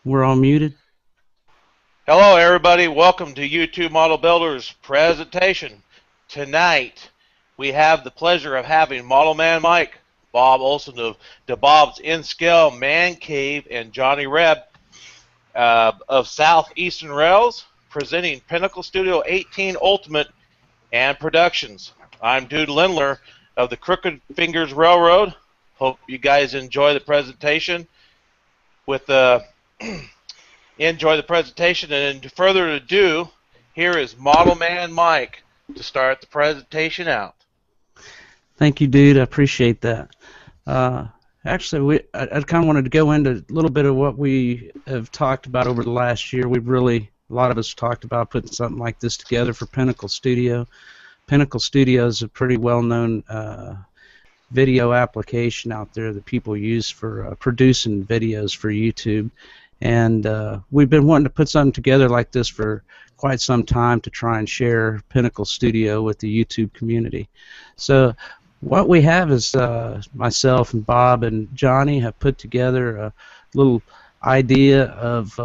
We're all muted. Hello, everybody. Welcome to YouTube Model Builders presentation. Tonight, we have the pleasure of having Model Man Mike, Bob Olson of the Bob's In-Scale Man Cave, and Johnny Rebb of Southeastern Rails, presenting Pinnacle Studio 18 Ultimate and Productions. I'm Dude Lindler of the Crooked Fingers Railroad. Hope you guys enjoy the presentation. Enjoy the presentation, and further ado, here is Model Man Mike to start the presentation out. Thank you, dude. I appreciate that. Actually, I kind of wanted to go into a little bit of what we have talked about over the last year. A lot of us talked about putting something like this together for Pinnacle Studio. Pinnacle Studio is a pretty well-known video application out there that people use for producing videos for YouTube. And we've been wanting to put something together like this for quite some time to try and share Pinnacle Studio with the YouTube community. So what we have is myself and Bob and Johnny have put together a little idea of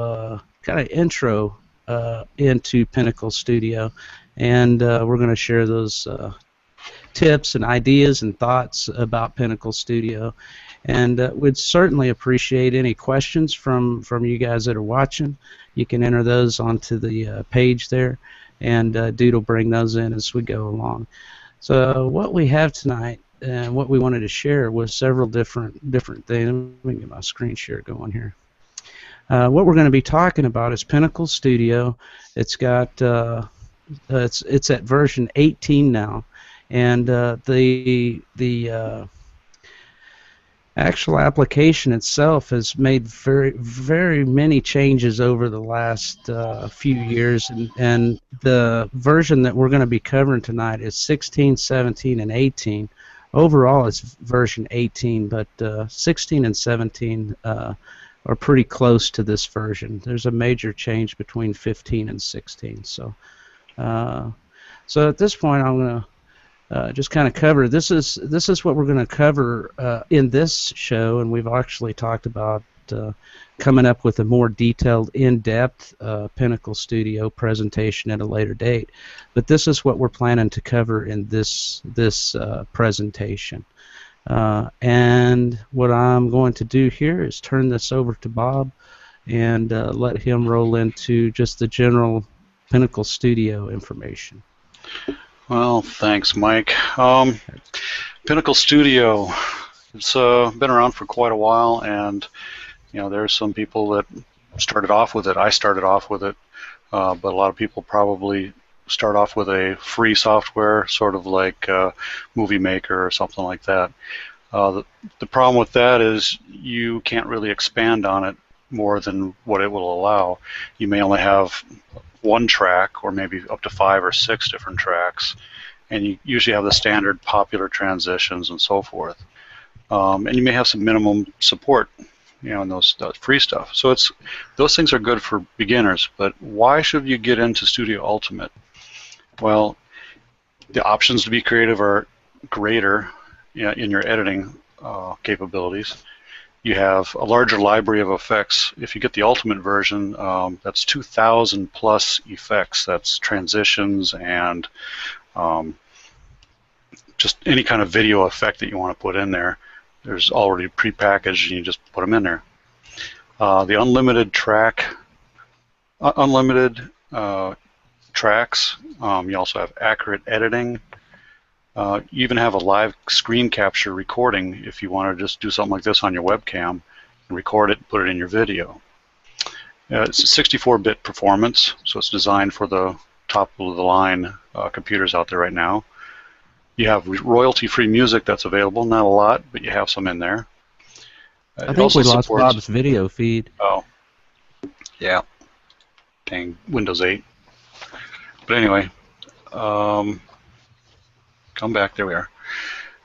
kind of intro into Pinnacle Studio, and we're going to share those tips and ideas and thoughts about Pinnacle Studio. And we'd certainly appreciate any questions from you guys that are watching. You can enter those onto the page there, and Dude will bring those in as we go along. So what we have tonight and what we wanted to share was several different things. Let me get my screen share going here. What we're going to be talking about is Pinnacle Studio. It's got it's at version 18 now, and the actual application itself has made very many changes over the last few years, and the version that we're going to be covering tonight is 16, 17, and 18. Overall it's version 18, but 16 and 17 are pretty close to this version. There's a major change between 15 and 16. So at this point I'm going to just kind of cover. This is what we're going to cover in this show, and we've actually talked about coming up with a more detailed, in-depth Pinnacle Studio presentation at a later date. But this is what we're planning to cover in this presentation. And what I'm going to do here is turn this over to Bob and let him roll into just the general Pinnacle Studio information. Well, thanks, Mike. Pinnacle Studio, it's been around for quite a while, and there's some people that started off with it. I started off with it, but a lot of people probably start off with a free software, sort of like Movie Maker or something like that. The problem with that is you can't really expand on it more than what it will allow. You may only have one track, or maybe up to 5 or 6 different tracks, and you usually have the standard popular transitions and so forth. And you may have some minimum support, in those free stuff. So those things are good for beginners. But why should you get into Studio Ultimate? Well, the options to be creative are greater in your editing capabilities. You have a larger library of effects. If you get the Ultimate version, that's 2,000 plus effects. That's transitions and just any kind of video effect that you want to put in there. There's already prepackaged, and you just put them in there. The unlimited tracks. You also have accurate editing. You even have a live screen capture recording if you want to just do something like this on your webcam and record it and put it in your video. It's a 64-bit performance, so it's designed for the top-of-the-line computers out there right now. You have royalty-free music that's available. Not a lot, but you have some in there. I think we lost Bob's video feed. Oh, yeah. Dang, Windows 8. But anyway, come back. There we are.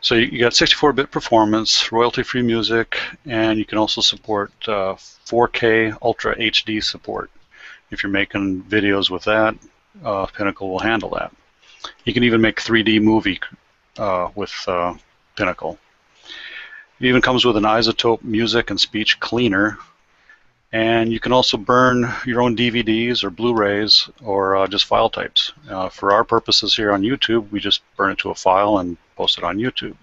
So you got 64-bit performance, royalty-free music, and you can also support 4K Ultra HD support. If you're making videos with that, Pinnacle will handle that. You can even make 3D movie with Pinnacle. It even comes with an isotope music and speech cleaner. And you can also burn your own DVDs or Blu-rays or just file types. For our purposes here on YouTube, we just burn it to a file and post it on YouTube.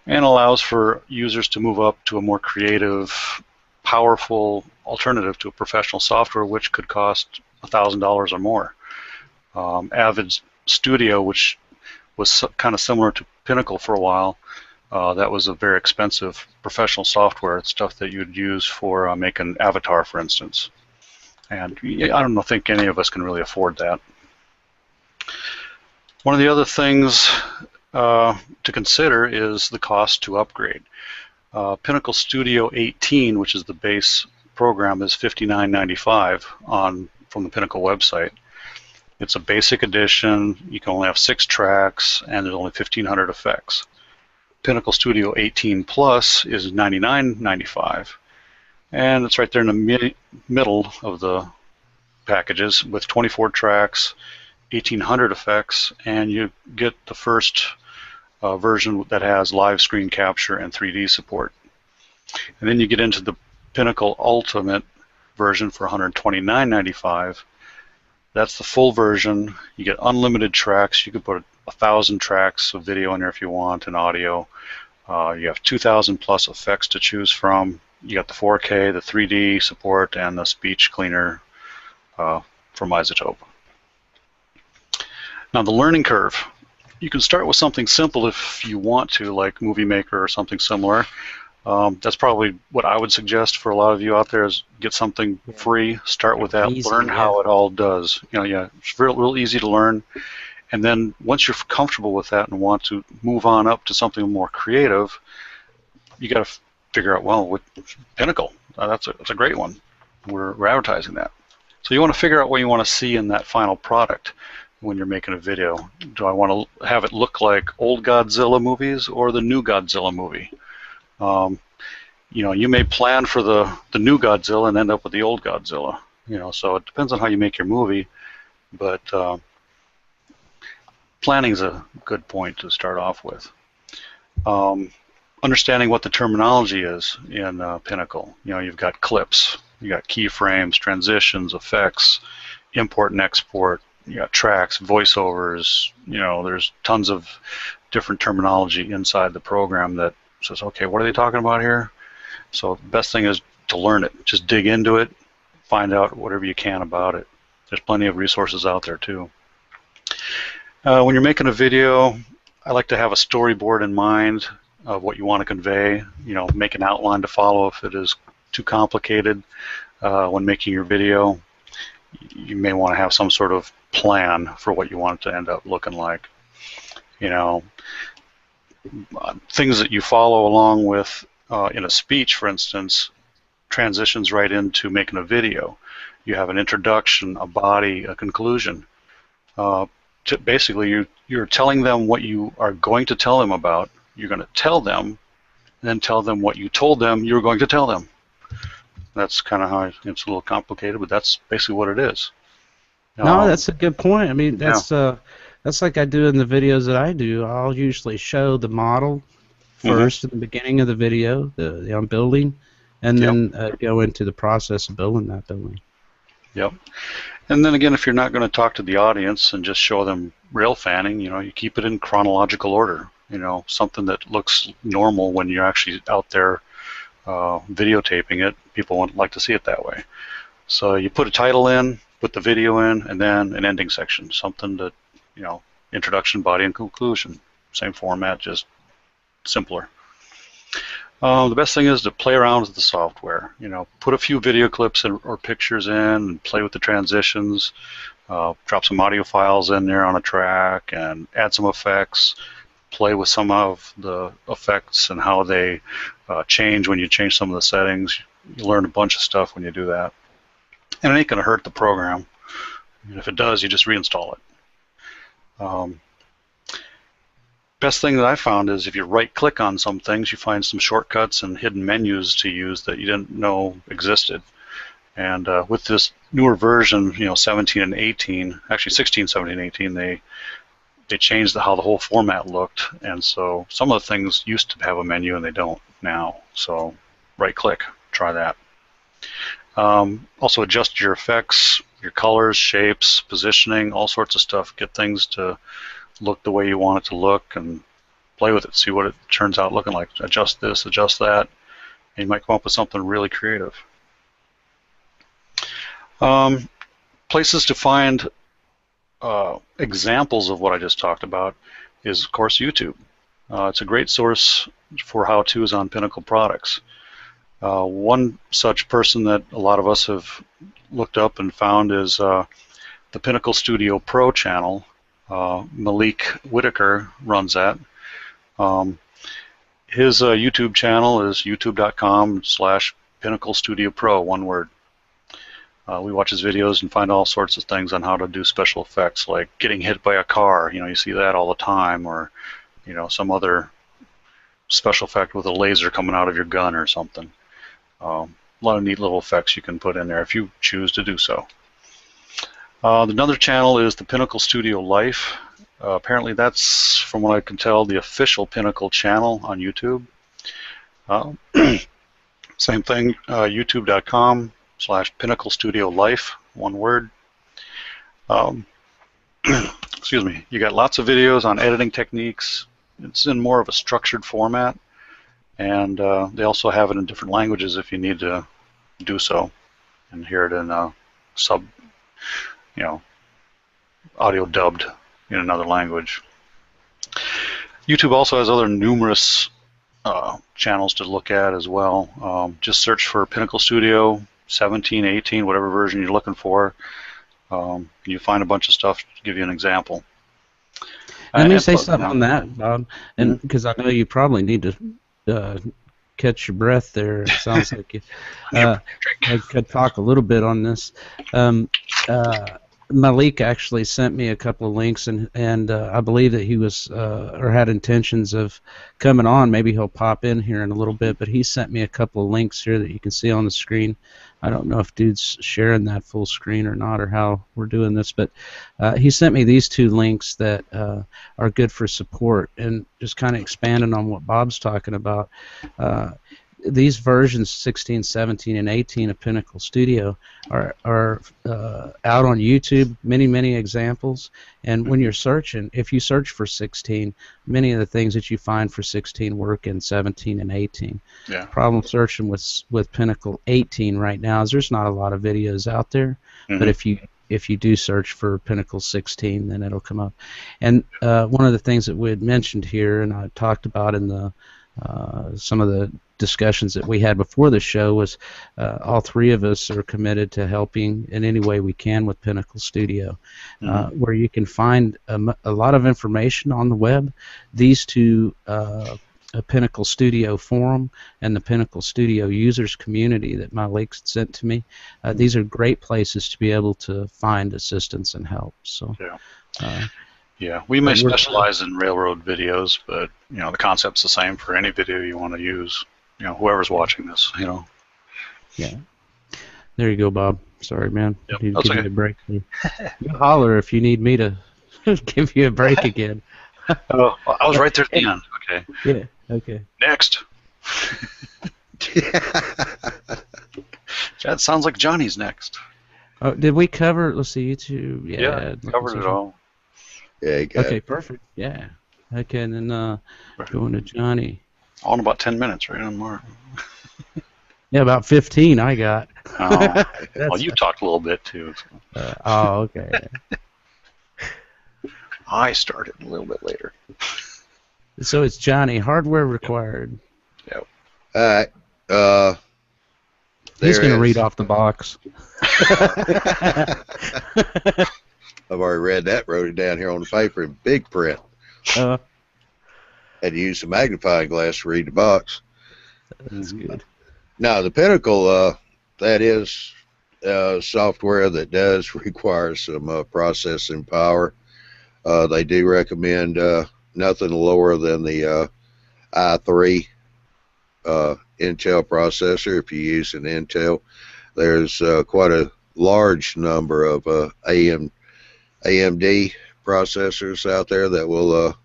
And allows for users to move up to a more creative, powerful alternative to a professional software, which could cost $1,000 or more. Avid Studio, which was kind of similar to Pinnacle for a while, that was a very expensive professional software. It's stuff that you'd use for making Avatar, for instance. And I don't think any of us can really afford that. One of the other things to consider is the cost to upgrade. Pinnacle Studio 18, which is the base program, is $59.95 from the Pinnacle website. It's a basic edition. You can only have 6 tracks, and there's only 1,500 effects. Pinnacle Studio 18 Plus is $99.95, and it's right there in the middle of the packages with 24 tracks, 1,800 effects, and you get the first version that has live screen capture and 3D support. And then you get into the Pinnacle Ultimate version for $129.95. That's the full version. You get unlimited tracks. You can put 1,000 tracks of video in there if you want, and audio. You have 2,000 plus effects to choose from. You got the 4K, the 3D support, and the speech cleaner from iZotope. Now the learning curve. You can start with something simple if you want to, like Movie Maker or something similar. That's probably what I would suggest for a lot of you out there, is get something free, start with that, learn how it all does. It's real easy to learn. And then once you're comfortable with that and want to move on up to something more creative, you got to figure out, well, with Pinnacle, that's a great one. We're advertising that. So you want to figure out what you want to see in that final product when you're making a video. Do I want to have it look like old Godzilla movies or the new Godzilla movie? You may plan for the new Godzilla and end up with the old Godzilla. So it depends on how you make your movie, but planning is a good point to start off with. Understanding what the terminology is in Pinnacle. You've got clips, you got keyframes, transitions, effects, import and export. You got tracks, voiceovers. There's tons of different terminology inside the program that says, okay, what are they talking about here? So the best thing is to learn it. Just dig into it, find out whatever you can about it. There's plenty of resources out there too. When you're making a video, I like to have a storyboard in mind of what you want to convey. Make an outline to follow if it is too complicated. When making your video, you may want to have some sort of plan for what you want it to end up looking like. Things that you follow along with in a speech, for instance, transitions right into making a video. You have an introduction, a body, a conclusion. Basically, you're telling them what you are going to tell them about. You're going to tell them, and then tell them what you told them you were going to tell them. That's kind of how it's a little complicated, but that's basically what it is. No, that's a good point. I mean, that's like I do in the videos that I do. I'll usually show the model first in the beginning of the video, the I'm building, and then go into the process of building that building. Yep. And then again, if you're not going to talk to the audience and just show them rail fanning, you keep it in chronological order. Something that looks normal when you're actually out there videotaping it. People won't like to see it that way. So you put a title in, put the video in, and then an ending section. Something that, introduction, body, and conclusion. Same format, just simpler. The best thing is to play around with the software. Put a few video clips or pictures in and play with the transitions. Drop some audio files in there on a track and add some effects. Play with some of the effects and how they change when you change some of the settings. You learn a bunch of stuff when you do that. And it ain't going to hurt the program. And if it does, you just reinstall it. Best thing that I found is if you right-click on some things, you find some shortcuts and hidden menus to use that you didn't know existed. And with this newer version, 17 and 18, actually 16, 17, 18, they changed how the whole format looked. And so some of the things used to have a menu and they don't now. So right-click, try that. Also adjust your effects, your colors, shapes, positioning, all sorts of stuff. Get things to look the way you want it to look and play with it. See what it turns out looking like. Adjust this, adjust that. And you might come up with something really creative. Places to find examples of what I just talked about is, of course, YouTube. It's a great source for how-tos on Pinnacle products. One such person that a lot of us have looked up and found is the Pinnacle Studio Pro channel. Malik Whitaker runs that. His YouTube channel is youtube.com/Pinnacle Studio Pro, one word. We watch his videos and find all sorts of things on how to do special effects, like getting hit by a car. You know, you see that all the time, or some other special effect with a laser coming out of your gun or something. A lot of neat little effects you can put in there if you choose to do so. Another channel is the Pinnacle Studio Life. Apparently that's, from what I can tell, the official Pinnacle channel on YouTube. Same thing, youtube.com/Pinnacle Studio Life, one word. Excuse me. You got lots of videos on editing techniques. It's in more of a structured format, and they also have it in different languages if you need to do so and hear it in audio dubbed in another language. YouTube also has other numerous channels to look at as well. Just search for Pinnacle Studio 17, 18, whatever version you're looking for. You find a bunch of stuff to give you an example. Let me say something on that, Bob, and because I know you probably need to catch your breath there. It sounds like you could talk a little bit on this. Malik actually sent me a couple of links, and I believe that he was or had intentions of coming on. Maybe he'll pop in here in a little bit, but he sent me a couple of links here that you can see on the screen. I don't know if dude's sharing that full screen or not, or how we're doing this, but he sent me these two links that are good for support, and just kind of expanding on what Bob's talking about. These versions 16, 17, and 18 of Pinnacle Studio are out on YouTube, many examples, and when you're searching, if you search for 16, many of the things that you find for 16 work in 17 and 18. Yeah. Problem searching with Pinnacle 18 right now is there's not a lot of videos out there, but if you do search for Pinnacle 16, then it'll come up. And one of the things that we had mentioned here, and I talked about in the some of the discussions that we had before the show, was all three of us are committed to helping in any way we can with Pinnacle Studio, where you can find a lot of information on the web. These two, a Pinnacle Studio forum and the Pinnacle Studio users community that Mike sent to me, these are great places to be able to find assistance and help. So. Yeah, we may specialize in railroad videos, but the concept's the same for any video you want to use. Whoever's watching this, Yeah. There you go, Bob. Sorry, man. Yep, Need to that's give okay. you a break. You holler if you need me to give you a break again. Oh, I was right there at the end. Okay. Yeah. Okay. Next. That sounds like Johnny's next. Oh, did we cover? Let's see, YouTube. Yeah, covered it all. Yeah, you got Okay, it. perfect. Yeah. Okay, and then going to Johnny. All in about 10 minutes, right on Mark. Yeah, about 15 I got. Oh, well, you talked a little bit too. So. Oh, okay. I started a little bit later. So it's Johnny. Hardware required. Yep. All right. He's going to there read is. off the box. I've already read that, wrote it down here on the paper in big print. Uh, Had to use a magnifying glass to read the box. That's good. Now, the Pinnacle, that is software that does require some processing power. They do recommend nothing lower than the i3 Intel processor if you use an Intel. There's quite a large number of AMD processors out there that will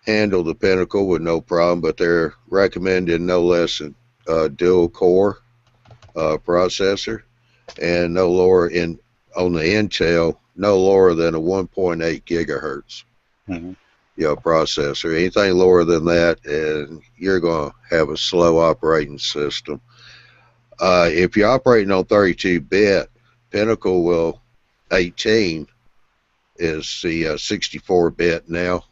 handle the Pinnacle with no problem, but they're recommending no less than dual core processor, and no lower on the Intel, no lower than a 1.8 gigahertz. Mm-hmm. Processor. Anything lower than that, and you're going to have a slow operating system. If you're operating on 32-bit, Pinnacle will 18 is the 64-bit now,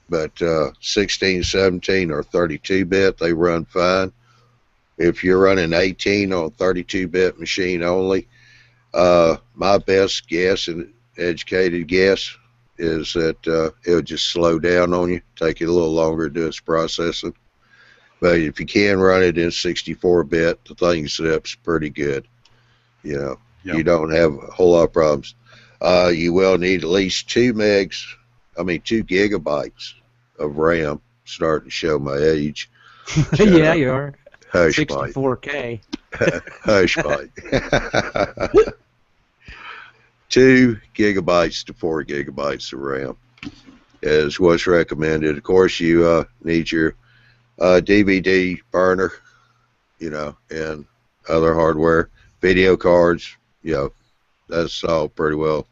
but 16, 17, or 32-bit, they run fine. If you're running 18 on 32-bit machine only, my best guess and educated guess is that it'll just slow down on you, take it a little longer to do its processing. But if you can run it in 64-bit, the thing zips pretty good. You don't have a whole lot of problems. You will need at least 2 gigabytes of RAM. Starting to show my age. Yeah, you are. Hush, 64K. Hush, Mike. 2 gigabytes to 4 gigabytes of RAM is what's recommended. Of course, you need your DVD burner, and other hardware, video cards. That's all pretty well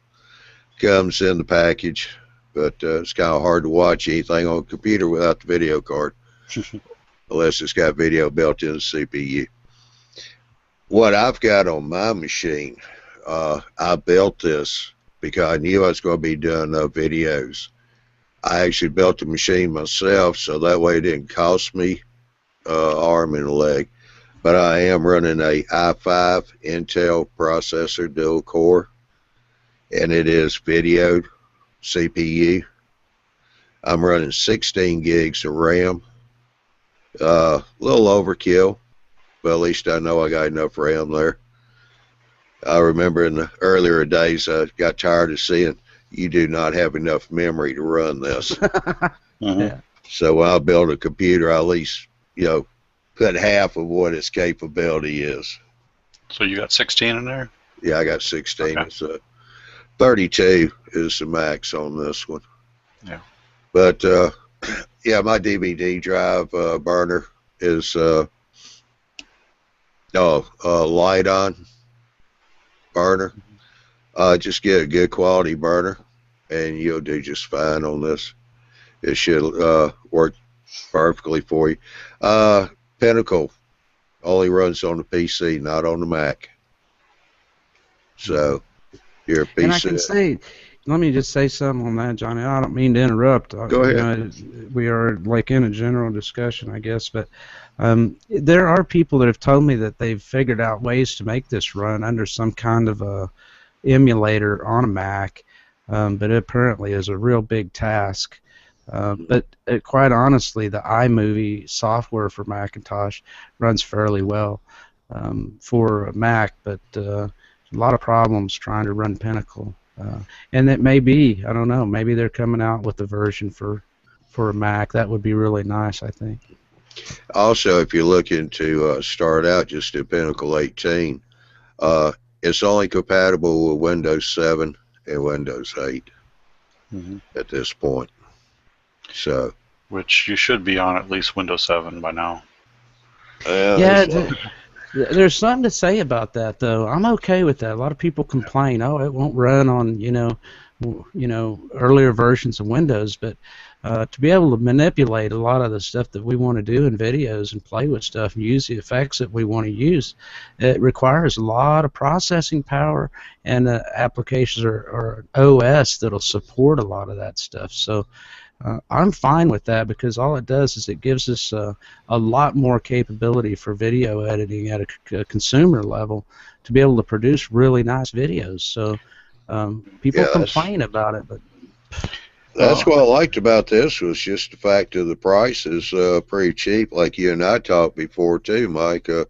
comes in the package, but it's kind of hard to watch anything on a computer without the video card, unless it's got video built in the CPU. What I've got on my machine, I built this because I knew I was going to be doing videos. I actually built the machine myself, so that way it didn't cost me arm and a leg. But I am running a i5 Intel processor, dual core, and it is videoed CPU. I'm running 16 gigs of RAM. A little overkill, but at least I know I got enough RAM there. I remember in the earlier days, I got tired of seeing you do not have enough memory to run this. Mm-hmm. Yeah. So when I build a computer, I at least, put half of what its capability is. So you got 16 in there? Yeah, I got 16. Okay. So 32 is the max on this one. Yeah. But, yeah, my DVD drive burner is light on burner. Just get a good quality burner, and you'll do just fine on this. It should work perfectly for you. Pinnacle only runs on the PC, not on the Mac. So, your PC. And I can say, let me just say something on that, Johnny. I don't mean to interrupt. Go ahead. We are like in a general discussion, I guess, but there are people that have told me that they've figured out ways to make this run under some kind of a emulator on a Mac, but it apparently is a real big task. But quite honestly, the iMovie software for Macintosh runs fairly well for a Mac, but a lot of problems trying to run Pinnacle. And it may be, I don't know, maybe they're coming out with a version for a Mac. That would be really nice, I think. Also, if you're looking to start out just at Pinnacle 18, it's only compatible with Windows 7 and Windows 8 at this point. So, Which you should be on at least Windows 7 by now. Yeah, there's something to say about that, though. I'm okay with that. A lot of people complain, oh, it won't run on, earlier versions of Windows, but to be able to manipulate a lot of the stuff that we want to do in videos and play with stuff and use the effects that we want to use, it requires a lot of processing power and applications or OS that'll support a lot of that stuff. So I'm fine with that because all it does is it gives us a lot more capability for video editing at a consumer level to be able to produce really nice videos. So people complain about it, but that's what I liked about this was just the fact of the price is pretty cheap. Like you and I talked before too, Mike. I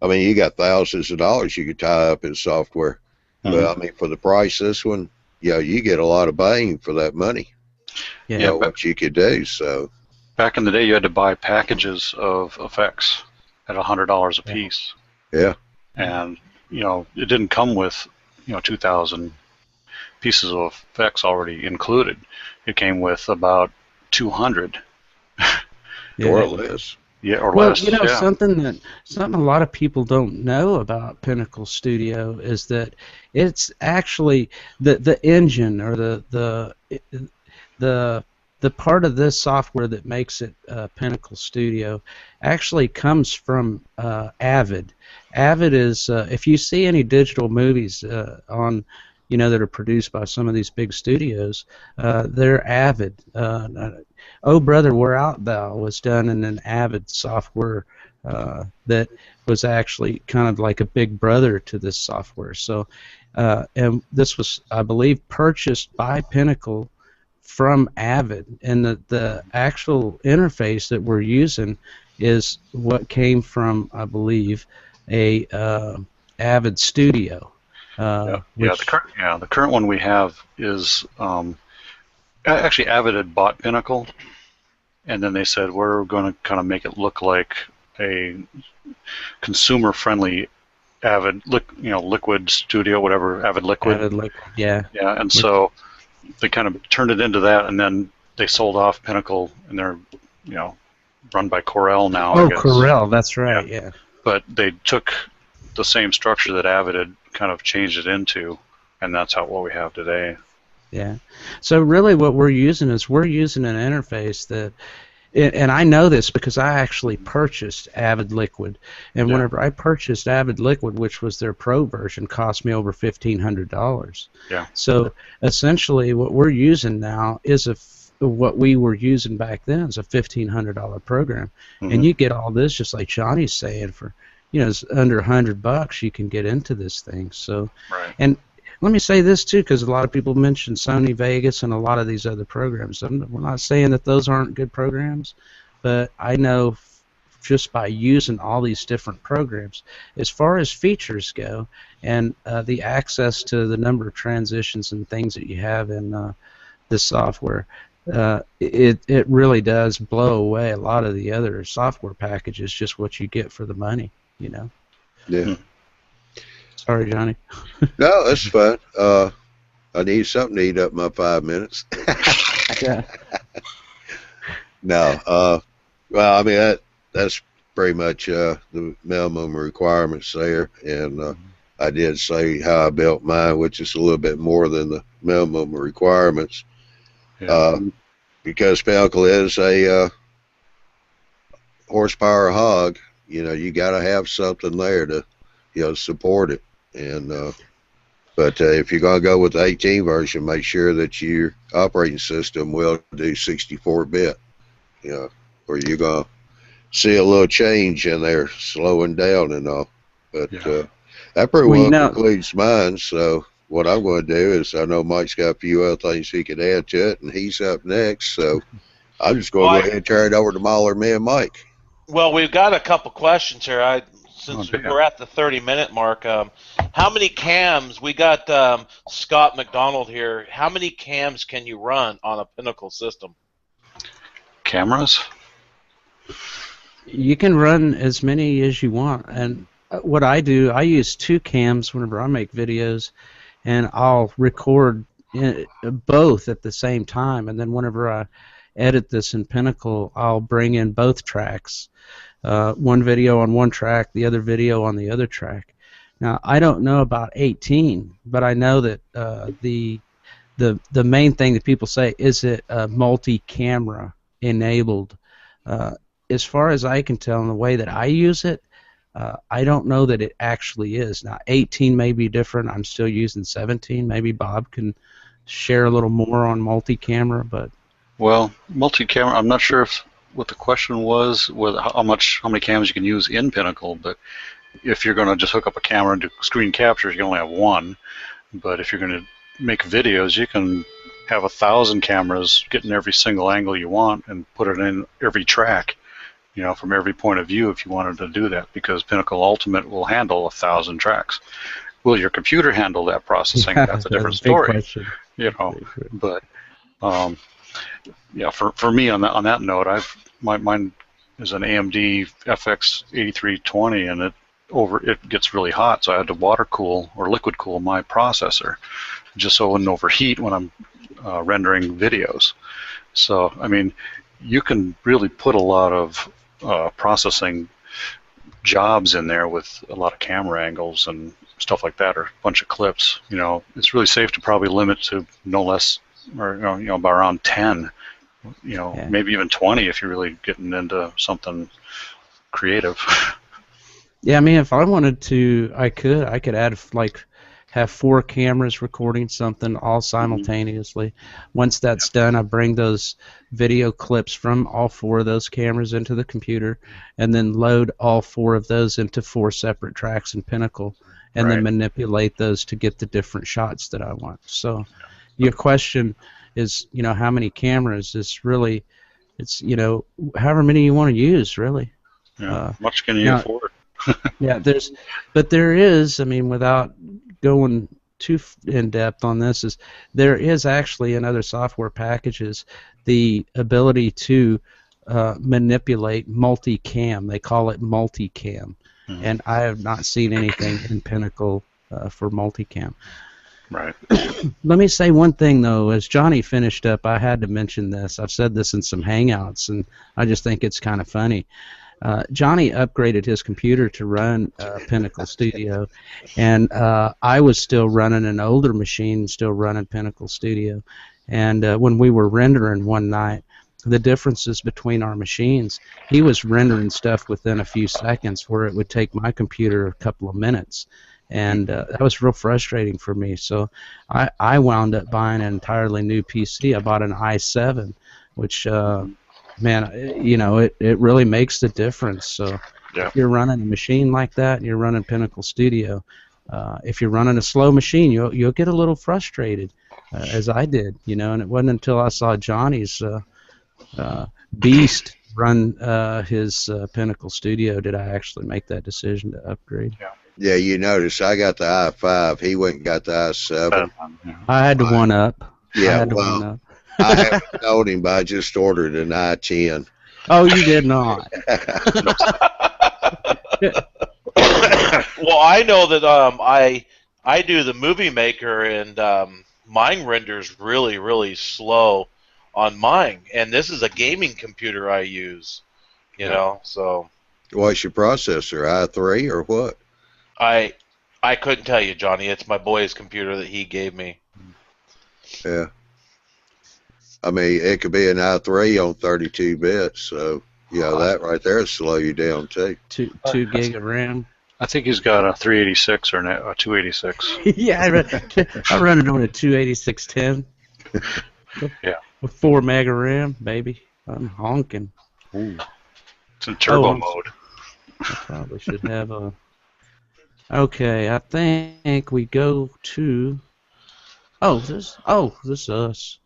mean, you got thousands of dollars you could tie up in software. But I mean, for the price this one, you get a lot of bang for that money. Yeah, what you could do. So back in the day, you had to buy packages of effects at $100 a piece. Yeah. And it didn't come with 2,000 pieces of effects already included. It came with about 200. Or less. Yeah, or Well, less. you know, Yeah. something a lot of people don't know about Pinnacle Studio is that it's actually the engine or the the part of this software that makes it Pinnacle Studio actually comes from Avid. Avid is if you see any digital movies on that are produced by some of these big studios, they're Avid. Oh Brother, Where Art Thou was done in an Avid software that was actually kind of like a big brother to this software. So, and this was, I believe, purchased by Pinnacle from Avid, and the actual interface that we're using is what came from, I believe, a Avid Studio. Which The current one we have is actually Avid had bought Pinnacle, and then they said we're going to kind of make it look like a consumer-friendly Avid, Liquid Studio, whatever, Avid Liquid. Avid Liquid, yeah. Yeah, and so they kind of turned it into that, and then they sold off Pinnacle, and they're, run by Corel now. Oh, I guess. Corel, that's right, yeah. But they took the same structure that Avid had kind of changed it into, and that's what we have today. Yeah. So really what we're using is an interface that, and I know this because I actually purchased Avid Liquid, and whenever I purchased Avid Liquid, which was their pro version, cost me over $1,500. Yeah. So essentially what we're using now is what we were using back then is a $1,500 program, and you get all this, just like Johnny's saying, for it's under $100 you can get into this thing. So, and let me say this too, because a lot of people mention Sony Vegas and a lot of these other programs. We're not saying that those aren't good programs, but I know just by using all these different programs, as far as features go, and the access to the number of transitions and things that you have in this software, it really does blow away a lot of the other software packages, just what you get for the money, Yeah. Sorry, Johnny. No, that's fine. I need something to eat up my 5 minutes. Yeah. No. Well, I mean, that's pretty much the minimum requirements there. And I did say how I built mine, which is a little bit more than the minimum requirements. Yeah. Because Pinnacle is a horsepower hog, you got to have something there to support it. And but if you're going to go with the 18 version, make sure that your operating system will do 64-bit, or you're going to see a little change in there, slowing down and all. But that pretty well concludes mine. So what I'm going to do is, I know Mike's got a few other things he could add to it, and he's up next. So I'm just going to go ahead and turn it over to ModelerManMike. Well, we've got a couple questions here. Since we're at the 30-minute mark, how many cams? We got Scott McDonald here. How many cams can you run on a Pinnacle system? Cameras? You can run as many as you want. And what I do, I use 2 cams whenever I make videos, and I'll record both at the same time. And then whenever I edit this in Pinnacle, I'll bring in both tracks. One video on one track, the other video on the other track. Now, I don't know about 18, but I know that the main thing that people say is it multi-camera enabled. As far as I can tell, in the way that I use it, I don't know that it actually is. Now, 18 may be different. I'm still using 17. Maybe Bob can share a little more on multi-camera, but well, multi-camera, I'm not sure what the question was, with how many cameras you can use in Pinnacle, but if you're going to just hook up a camera and do screen captures, you only have one. But if you're going to make videos, you can have 1,000 cameras, get in every single angle you want, and put it in every track, from every point of view if you wanted to do that, because Pinnacle Ultimate will handle 1,000 tracks. Will your computer handle that processing? That's a different story. But for me on that note, mine is an AMD FX 8320, and it gets really hot, so I had to water cool or liquid cool my processor, just so it wouldn't overheat when I'm rendering videos. So I mean, you can really put a lot of processing jobs in there with a lot of camera angles and stuff like that, or a bunch of clips. It's really safe to probably limit to no less, or about around 10. Yeah. Maybe even 20 if you're really getting into something creative. Yeah, I mean, if I wanted to, I could add have 4 cameras recording something all simultaneously. Once that's done, I bring those video clips from all 4 of those cameras into the computer, and then load all 4 of those into 4 separate tracks in Pinnacle, and then manipulate those to get the different shots that I want. So, your question is, how many cameras? It's however many you want to use, really. Yeah, much can you afford? Yeah, there is, I mean, without going too in depth on this, there is actually in other software packages the ability to manipulate multicam. They call it multicam, and I have not seen anything in Pinnacle for multicam. Right. Let me say one thing, though. As Johnny finished up, I had to mention this. I've said this in some Hangouts, and I just think it's kind of funny. Johnny upgraded his computer to run Pinnacle Studio, and I was still running an older machine, still running Pinnacle Studio. And when we were rendering one night, the differences between our machines, he was rendering stuff within a few seconds where it would take my computer a couple of minutes. And that was real frustrating for me. So I wound up buying an entirely new PC. I bought an i7, which... man, it really makes the difference. So if you're running a machine like that and you're running Pinnacle Studio, if you're running a slow machine, you'll get a little frustrated, as I did, and it wasn't until I saw Johnny's beast run his Pinnacle Studio did I actually make that decision to upgrade. Yeah, you notice I got the i5. He went and got the i7. I had to one up. Yeah, well, I haven't told him, but I just ordered an i10. Oh, you did not. Well, I know that I do the Movie Maker, and mine renders really, really slow on mine. And this is a gaming computer I use, so. What's your processor, i3 or what? I couldn't tell you, Johnny. It's my boy's computer that he gave me. Yeah. I mean, it could be an i3 on 32 bits, so that right there will slow you down too. 2 gig of RAM. I think he's got a 386 or a 286. Yeah, I run it on a 28610. Yeah. With 4 meg of RAM, baby. I'm honking. Ooh. It's in turbo mode. I probably should have a... Okay, I think we go to... this is us.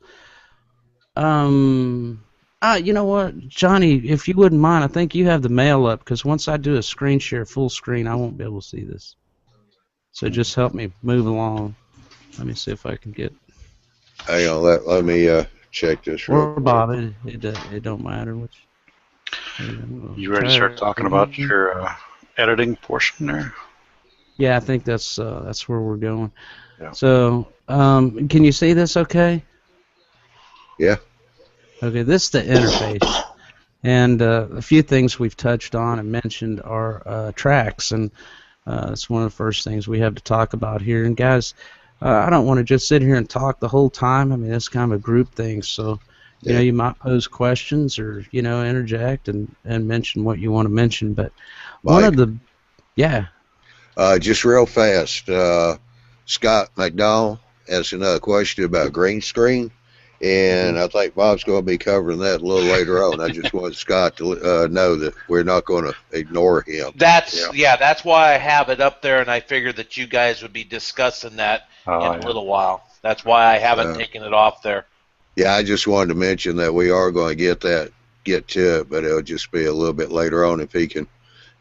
You know what, Johnny, if you wouldn't mind, I think you have the mail up, because once I do a screen share full screen, I won't be able to see this. So just help me move along. Let me see if I can get... Hang on, let me check this real quick. Or Bob, it don't matter which. You ready to start talking about your editing portion there? Yeah, I think that's where we're going. Yeah. So, can you see this okay? Yeah. Okay, this is the interface. And a few things we've touched on and mentioned are tracks, and it's one of the first things we have to talk about here. And guys, I don't want to just sit here and talk the whole time. I mean, it's kind of a group thing, so you might pose questions or interject and mention what you want to mention. But Mike, one of the just real fast, Scott McDonald has another question about green screen. And I think Bob's going to be covering that a little later on. I just want Scott to know that we're not going to ignore him. That's why I have it up there, and I figured that you guys would be discussing that in a little while. That's why I haven't taken it off there. Yeah, I just wanted to mention that we are going to get to it, but it'll just be a little bit later on if he can,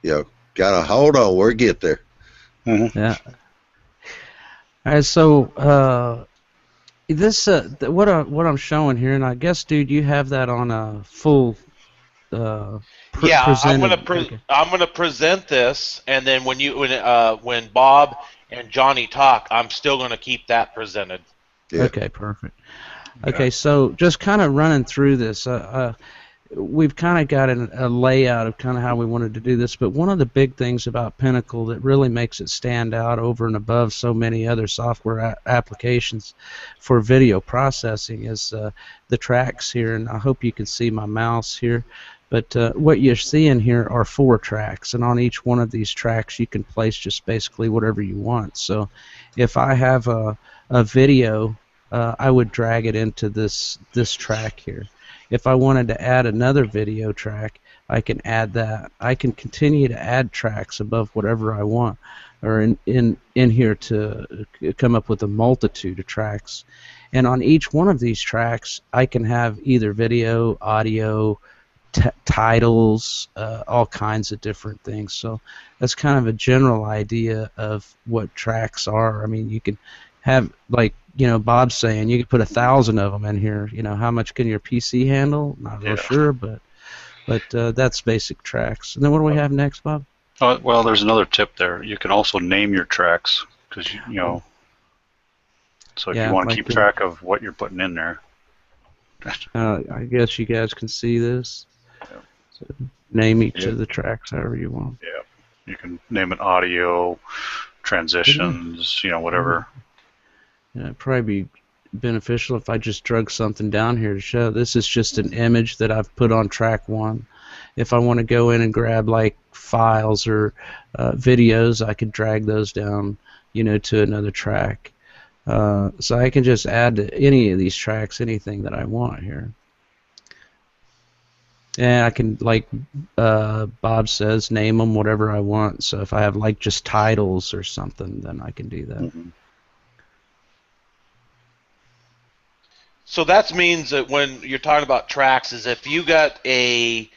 kind of hold on. We'll get there. Mm-hmm. Yeah. All right, so this what I'm showing here, and I guess, dude, you have that on a full. I'm gonna present this, and then when Bob and Johnny talk, I'm still gonna keep that presented. Yeah. Okay, perfect. Okay, so just kind of running through this. we've kind of got a layout of kind of how we wanted to do this, but one of the big things about Pinnacle that really makes it stand out over and above so many other software applications for video processing is the tracks here, and I hope you can see my mouse here. But what you're seeing here are 4 tracks, and on each one of these tracks you can place just basically whatever you want. So if I have a video, I would drag it into this track here. If I wanted to add another video track, I can add that. I can continue to add tracks above whatever I want, or in here to come up with a multitude of tracks. And on each one of these tracks, I can have either video, audio, titles, all kinds of different things. So that's kind of a general idea of what tracks are. I mean, you can have, like, you know, Bob's saying you could put 1,000 of them in here. You know, how much can your PC handle? Not real sure, but that's basic tracks. And then what do we have next, Bob? Well, there's another tip there. You can also name your tracks, because you know. So if you want to keep track of what you're putting in there. I guess you guys can see this. Yeah. So name each of the tracks however you want. Yeah. You can name it audio, transitions, you know, whatever. Yeah, it'd probably be beneficial if I just drug something down here to show. This is just an image that I've put on track 1. If I want to go in and grab like files or videos, I could drag those down, you know, to another track. So I can just add to any of these tracks anything that I want here. And I can, like Bob says, name them whatever I want. So if I have like just titles or something, then I can do that. Mm-hmm. So that means that when you're talking about tracks, is if you got a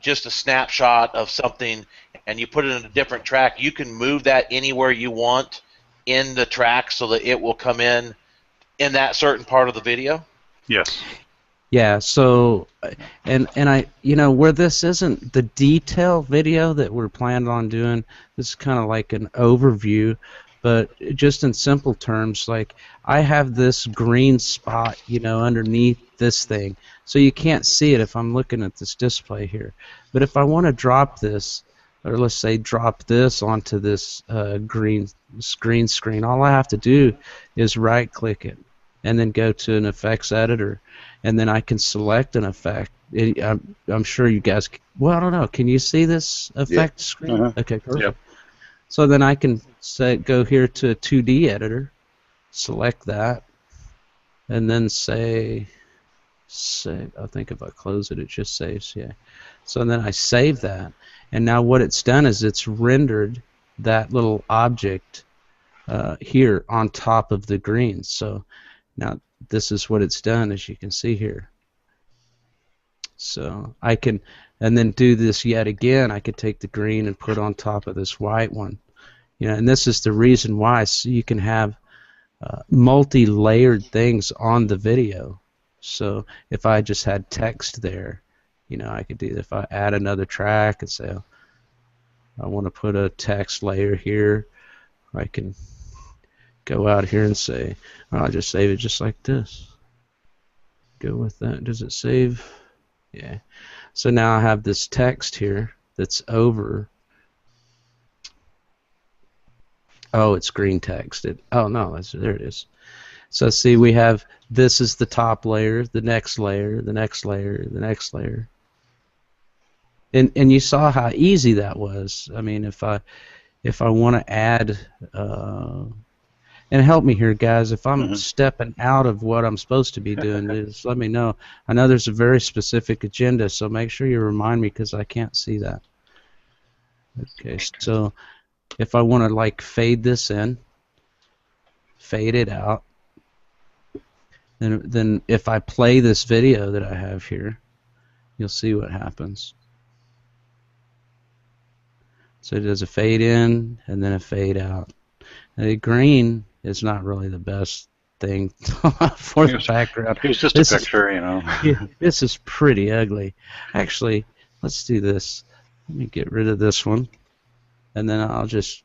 just a snapshot of something and you put it in a different track, you can move that anywhere you want in the track so that it will come in that certain part of the video? Yes. Yeah, so, and I, you know, where this isn't the detail video that we're planning on doing, this is kind of like an overview, but just in simple terms, like, I have this green spot, you know, underneath this thing, so you can't see it if I'm looking at this display here. But if I want to drop this, or let's say drop this onto this green screen, all I have to do is right-click it, and then go to an effects editor, and then I can select an effect. I'm sure you guys, well, I don't know, can you see this effect screen? Okay, perfect. Yep. So then I can go here to 2D editor, select that, and then say, I think if I close it, it just saves, yeah. So then I save that, and now what it's done is it's rendered that little object here on top of the green. So now this is what it's done, as you can see here. So I can, and then do this yet again. I could take the green and put on top of this white one. You know, and this is the reason why, so you can have multi-layered things on the video. So if I just had text there, you know, I could do, if I add another track and say, I want to put a text layer here, I can go out here and say, I'll just save it just like this. Go with that. Does it save? Yeah. So now I have this text here that's over. Oh, it's green text. Oh no, there it is. So see, we have, this is the top layer, the next layer, the next layer, the next layer. And you saw how easy that was. I mean, if I want to add, and help me here, guys, if I'm stepping out of what I'm supposed to be doing, just let me know. I know there's a very specific agenda, so make sure you remind me, because I can't see that. Okay, so if I want to, like, fade this in, fade it out, then if I play this video that I have here, you'll see what happens. So it does a fade in and then a fade out. And the green is not really the best thing for the background. It's just a picture, you know. Yeah, this is pretty ugly. Actually, let's do this. Let me get rid of this one, and then I'll just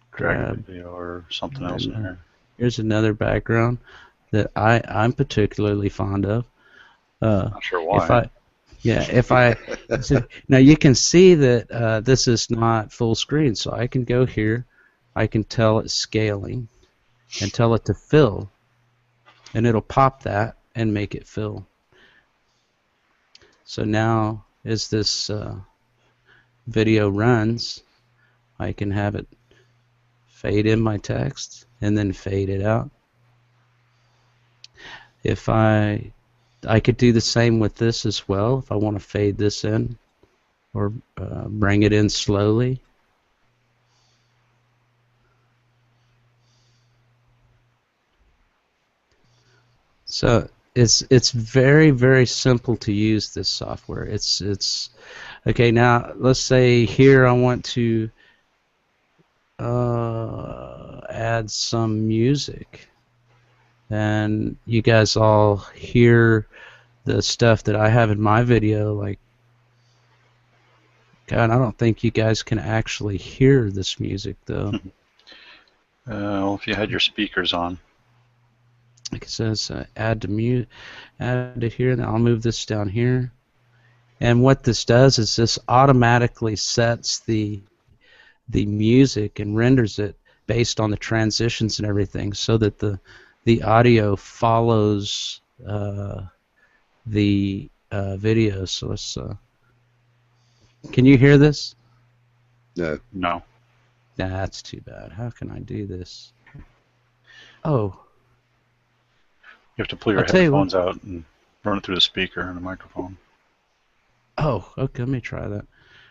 grab video or something else in there. Here's another background that I'm particularly fond of. Not sure why. Yeah, if I so now you can see that this is not full screen, so I can go here, I can tell it scaling, and tell it to fill, and it'll pop that and make it fill. So now, as this video runs, I can have it fade in my text and then fade it out. If I could do the same with this as well, if I want to fade this in or bring it in slowly. So it's very, very simple to use this software. It's okay. Now let's say here I want to add some music, and you guys all hear the stuff that I have in my video. Like, God, I don't think you guys can actually hear this music though. Well, if you had your speakers on. Like it says, add to here, and I'll move this down here. And what this does is this automatically sets the music and renders it based on the transitions and everything, so that the audio follows the video. So let's. Can you hear this? No. No. Nah, that's too bad. How can I do this? Oh. You have to pull your headphones out and run it through the speaker and the microphone. Oh, okay. Let me try that.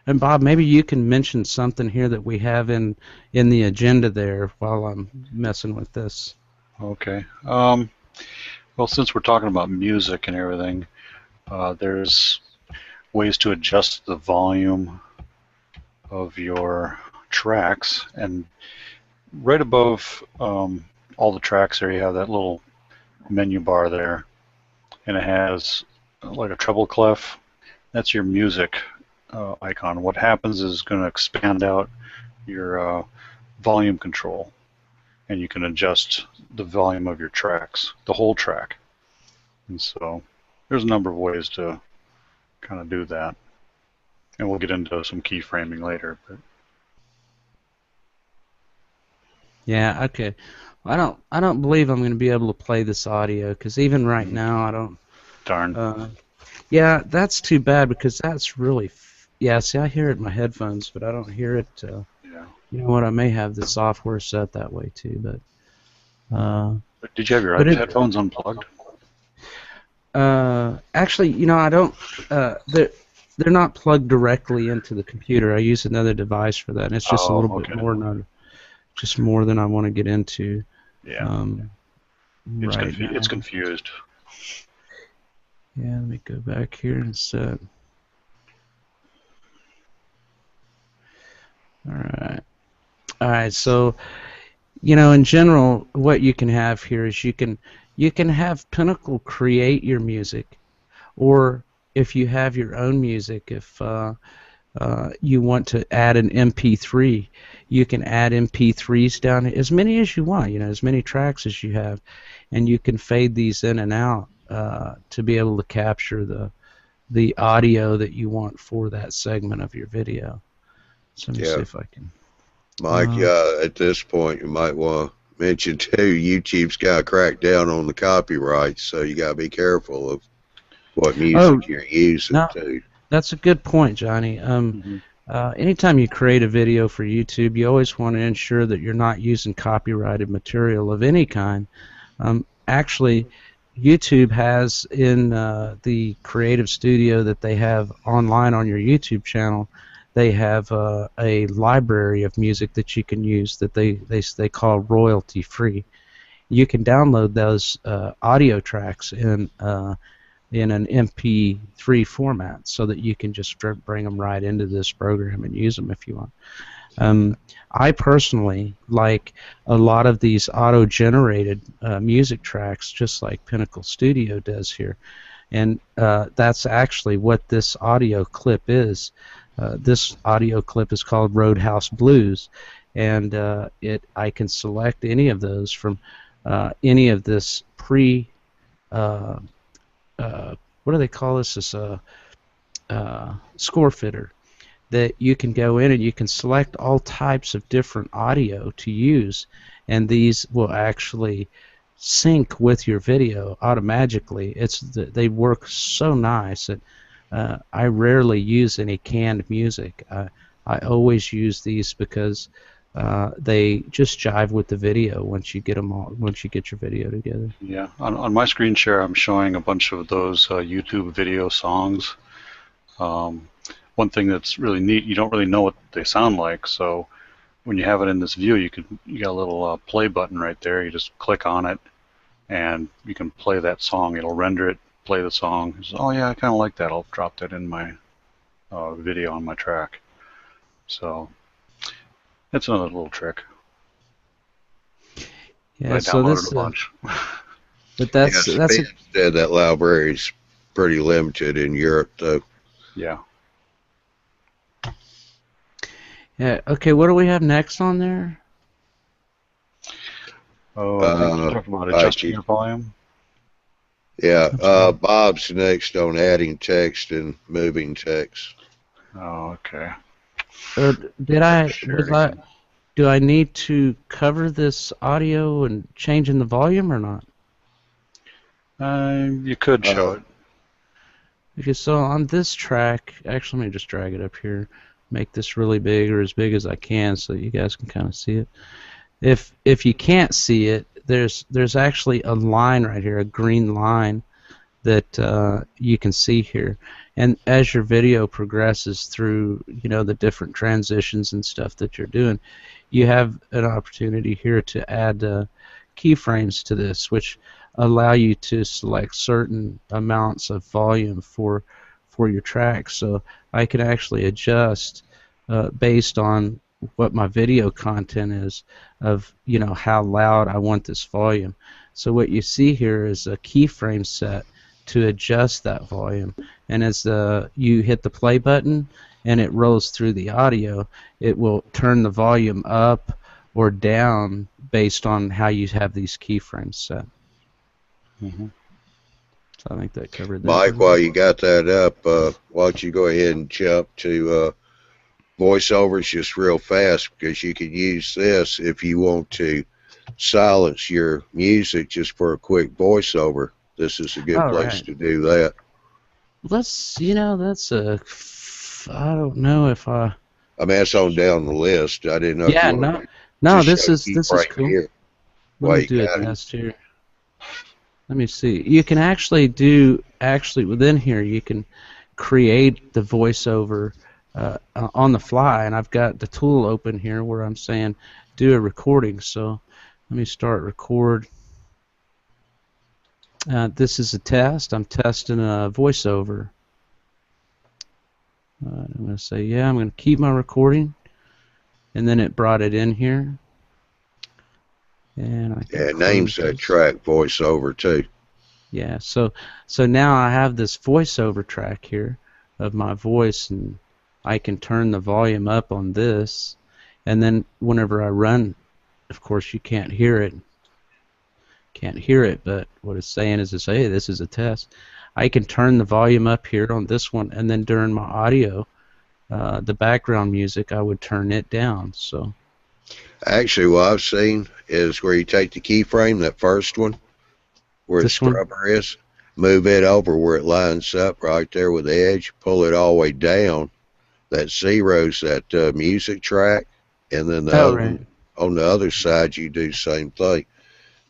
And Bob, maybe you can mention something here that we have in the agenda there while I'm messing with this. Okay. Well, since we're talking about music and everything, there's ways to adjust the volume of your tracks, and right above all the tracks there, you have that little menu bar there, and it has like a treble clef. That's your music icon. What happens is going to expand out your volume control, and you can adjust the volume of your tracks, the whole track. And so there's a number of ways to kind of do that, and we'll get into some keyframing later. But yeah, okay. I don't believe I'm going to be able to play this audio, because even right now I don't. Darn. Yeah, that's too bad, because that's really. Yeah, see, I hear it in my headphones, but I don't hear it. Yeah. You know what? I may have the software set that way too, but. Did you have your headphones unplugged? Actually, you know, I don't. They're not plugged directly into the computer. I use another device for that, and it's just a little bit more than I want to get into. Yeah. It's confused. Yeah, let me go back here and set. All right. So, you know, in general, what you can have here is you can have Pinnacle create your music, or if you have your own music, if you want to add an MP3, you can add MP3s down, as many as you want, you know, as many tracks as you have, and you can fade these in and out to be able to capture the audio that you want for that segment of your video. So let me see if I can. Mike, at this point, you might want to mention too, YouTube's got to crack down on the copyrights, so you got to be careful of what music you're using too. That's a good point, Johnny. Anytime you create a video for YouTube, you always want to ensure that you're not using copyrighted material of any kind. Actually, YouTube has in the Creative Studio that they have online on your YouTube channel, they have a library of music that you can use that they call royalty free. You can download those audio tracks in an MP3 format, so that you can just bring them right into this program and use them if you want. I personally like a lot of these auto-generated music tracks, just like Pinnacle Studio does here, and that's actually what this audio clip is. This audio clip is called Roadhouse Blues, and I can select any of those from any of this what do they call this? This score fitter that you can go in and you can select all types of different audio to use, and these will actually sync with your video automatically. They work so nice that I rarely use any canned music. I always use these because they just jive with the video once you get your video together. Yeah, on my screen share, I'm showing a bunch of those YouTube video songs. One thing that's really neat, you don't really know what they sound like, so when you have it in this view, you got a little play button right there. You just click on it, and you can play that song. It'll render it, play the song. Says, oh yeah, I kind of like that. I'll drop that in my video on my track. So that's another little trick. Yeah, I so downloaded a bunch. But that's that library's pretty limited in Europe, though. Yeah. Yeah. Okay. What do we have next on there? Oh, I think you're talking about adjusting your volume. Yeah. Bob's next on adding text and moving text. Oh, okay. Or do I need to cover this audio and changing the volume or not? You could show it. Okay, so on this track, actually, let me just drag it up here, make this really big or as big as I can so you guys can kind of see it. If you can't see it, there's actually a line right here, a green line that you can see here. And as your video progresses through, the different transitions and stuff that you're doing, you have an opportunity here to add keyframes to this, which allow you to select certain amounts of volume for your track. So I can actually adjust based on what my video content is of how loud I want this volume. So what you see here is a keyframe set to adjust that volume, and as you hit the play button and it rolls through the audio, it will turn the volume up or down based on how you have these keyframes set. Mm-hmm. So I think that covered that. Mike, while you got that up, why don't you go ahead and jump to voiceovers just real fast, because you can use this if you want to silence your music just for a quick voiceover. This is a good place to do that. That's I don't know if I mean, that's on down the list. I didn't know. Yeah, no, this is cool. Here. Let me do a test here. Let me see. You can actually within here you can create the voiceover on the fly, and I've got the tool open here where I'm saying do a recording. So let me start record. This is a test. I'm testing a voiceover. I'm going to say, yeah, I'm going to keep my recording, and then it brought it in here. And it names that track voiceover too. Yeah, so now I have this voiceover track here of my voice, and I can turn the volume up on this, and then whenever I run, of course you can't hear it. But what it's saying is, hey, this is a test. I can turn the volume up here on this one, and then during my audio, the background music, I would turn it down. So actually, what I've seen is where you take the keyframe, that first one, where the scrubber is, move it over where it lines up right there with the edge, pull it all the way down. That zeroes that music track, and then on the other side, you do the same thing.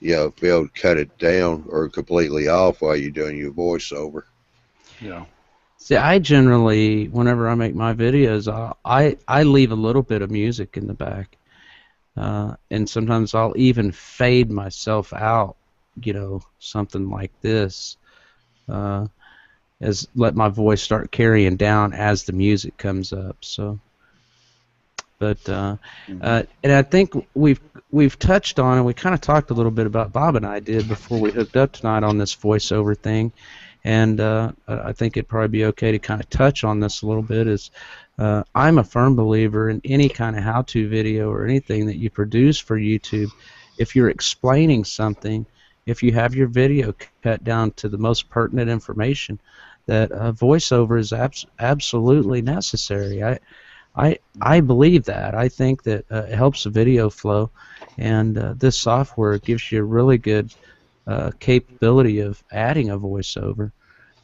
Be able to cut it down or completely off while you're doing your voiceover. Yeah. See, I generally, whenever I make my videos, I leave a little bit of music in the back, and sometimes I'll even fade myself out, something like this, as let my voice start carrying down as the music comes up. So. But and I think we've touched on, and we kind of talked a little bit about, Bob and I did before we hooked up tonight on this voiceover thing, and I think it'd probably be okay to kind of touch on this a little bit. Is I'm a firm believer in any kind of how-to video or anything that you produce for YouTube. If you're explaining something, if you have your video cut down to the most pertinent information, that voiceover is absolutely necessary. I believe that. I think that it helps the video flow, and this software gives you a really good capability of adding a voiceover.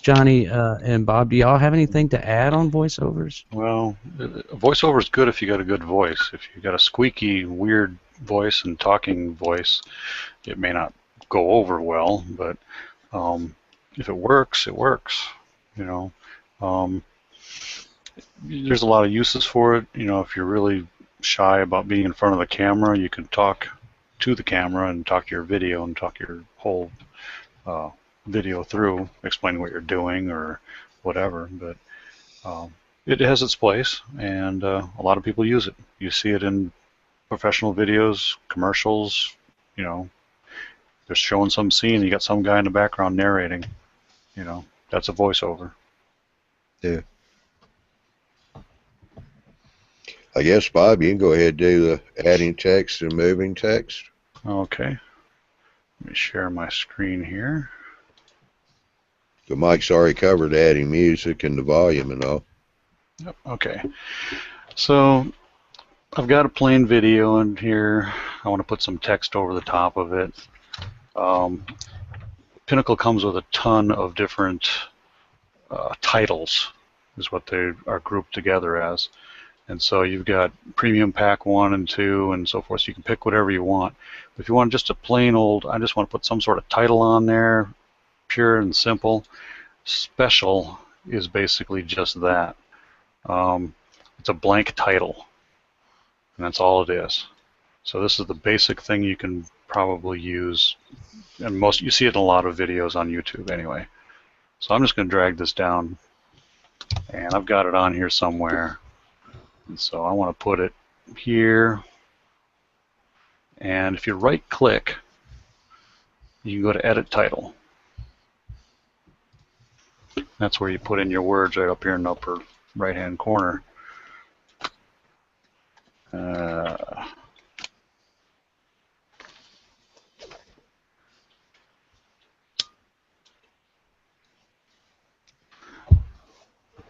Johnny and Bob, do y'all have anything to add on voiceovers? Well, a voiceover is good if you got a good voice. If you got a squeaky, weird voice and talking voice, it may not go over well, but if it works, it works. You know, there's a lot of uses for it. You know, if you're really shy about being in front of the camera, you can talk to the camera and talk to your video and talk your whole video through, explaining what you're doing or whatever. But it has its place, and a lot of people use it. You see it in professional videos, commercials. You know, they're showing some scene, you got some guy in the background narrating. You know, that's a voiceover. Yeah. I guess, Bob, you can go ahead and do the adding text and moving text. Okay. Let me share my screen here. So Mike's already covered adding music and the volume and all. Yep. Okay. So I've got a plain video in here. I want to put some text over the top of it. Pinnacle comes with a ton of different titles, is what they are grouped together as. And so you've got Premium Pack 1 and 2 and so forth, so you can pick whatever you want. But if you want just a plain old, I just want to put some sort of title on there, pure and simple. Special is basically just that. It's a blank title, and that's all it is. So this is the basic thing you can probably use, and you see it in a lot of videos on YouTube anyway. So I'm just going to drag this down, and I've got it on here somewhere. And so I want to put it here, and if you right click, you can go to Edit Title. That's where you put in your words, right up here in the upper right hand corner.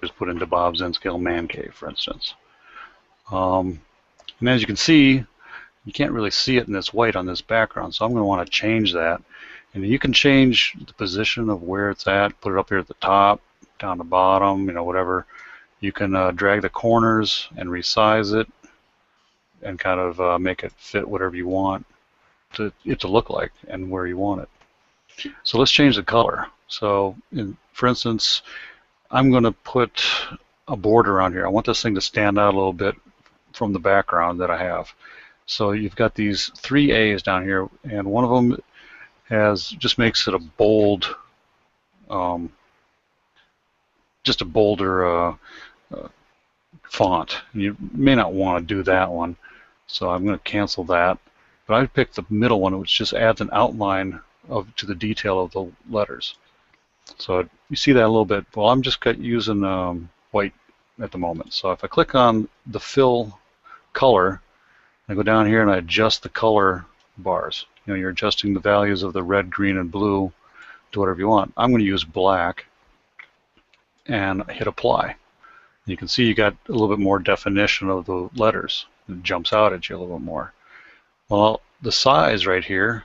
Just put into Bob's N-Scale Man Cave, for instance. And as you can see, you can't really see it in this white on this background, so I'm going to want to change that. And you can change the position of where it's at, put it up here at the top, down the bottom, you know, whatever. You can drag the corners and resize it and kind of make it fit whatever you want it to look like and where you want it. So let's change the color. So for instance, I'm going to put a border around here. I want this thing to stand out a little bit from the background that I have. So you've got these 3 A's down here, and one of them just makes it a bold, just a bolder font. You may not want to do that one, so I'm going to cancel that. But I picked the middle one, which just adds an outline to the detail of the letters. So you see that a little bit. Well, I'm just using white at the moment. So if I click on the fill color, I go down here and I adjust the color bars. You know, you're adjusting the values of the red, green, and blue to whatever you want. I'm going to use black and hit apply. You can see you got a little bit more definition of the letters. It jumps out at you a little bit more. Well, the size right here,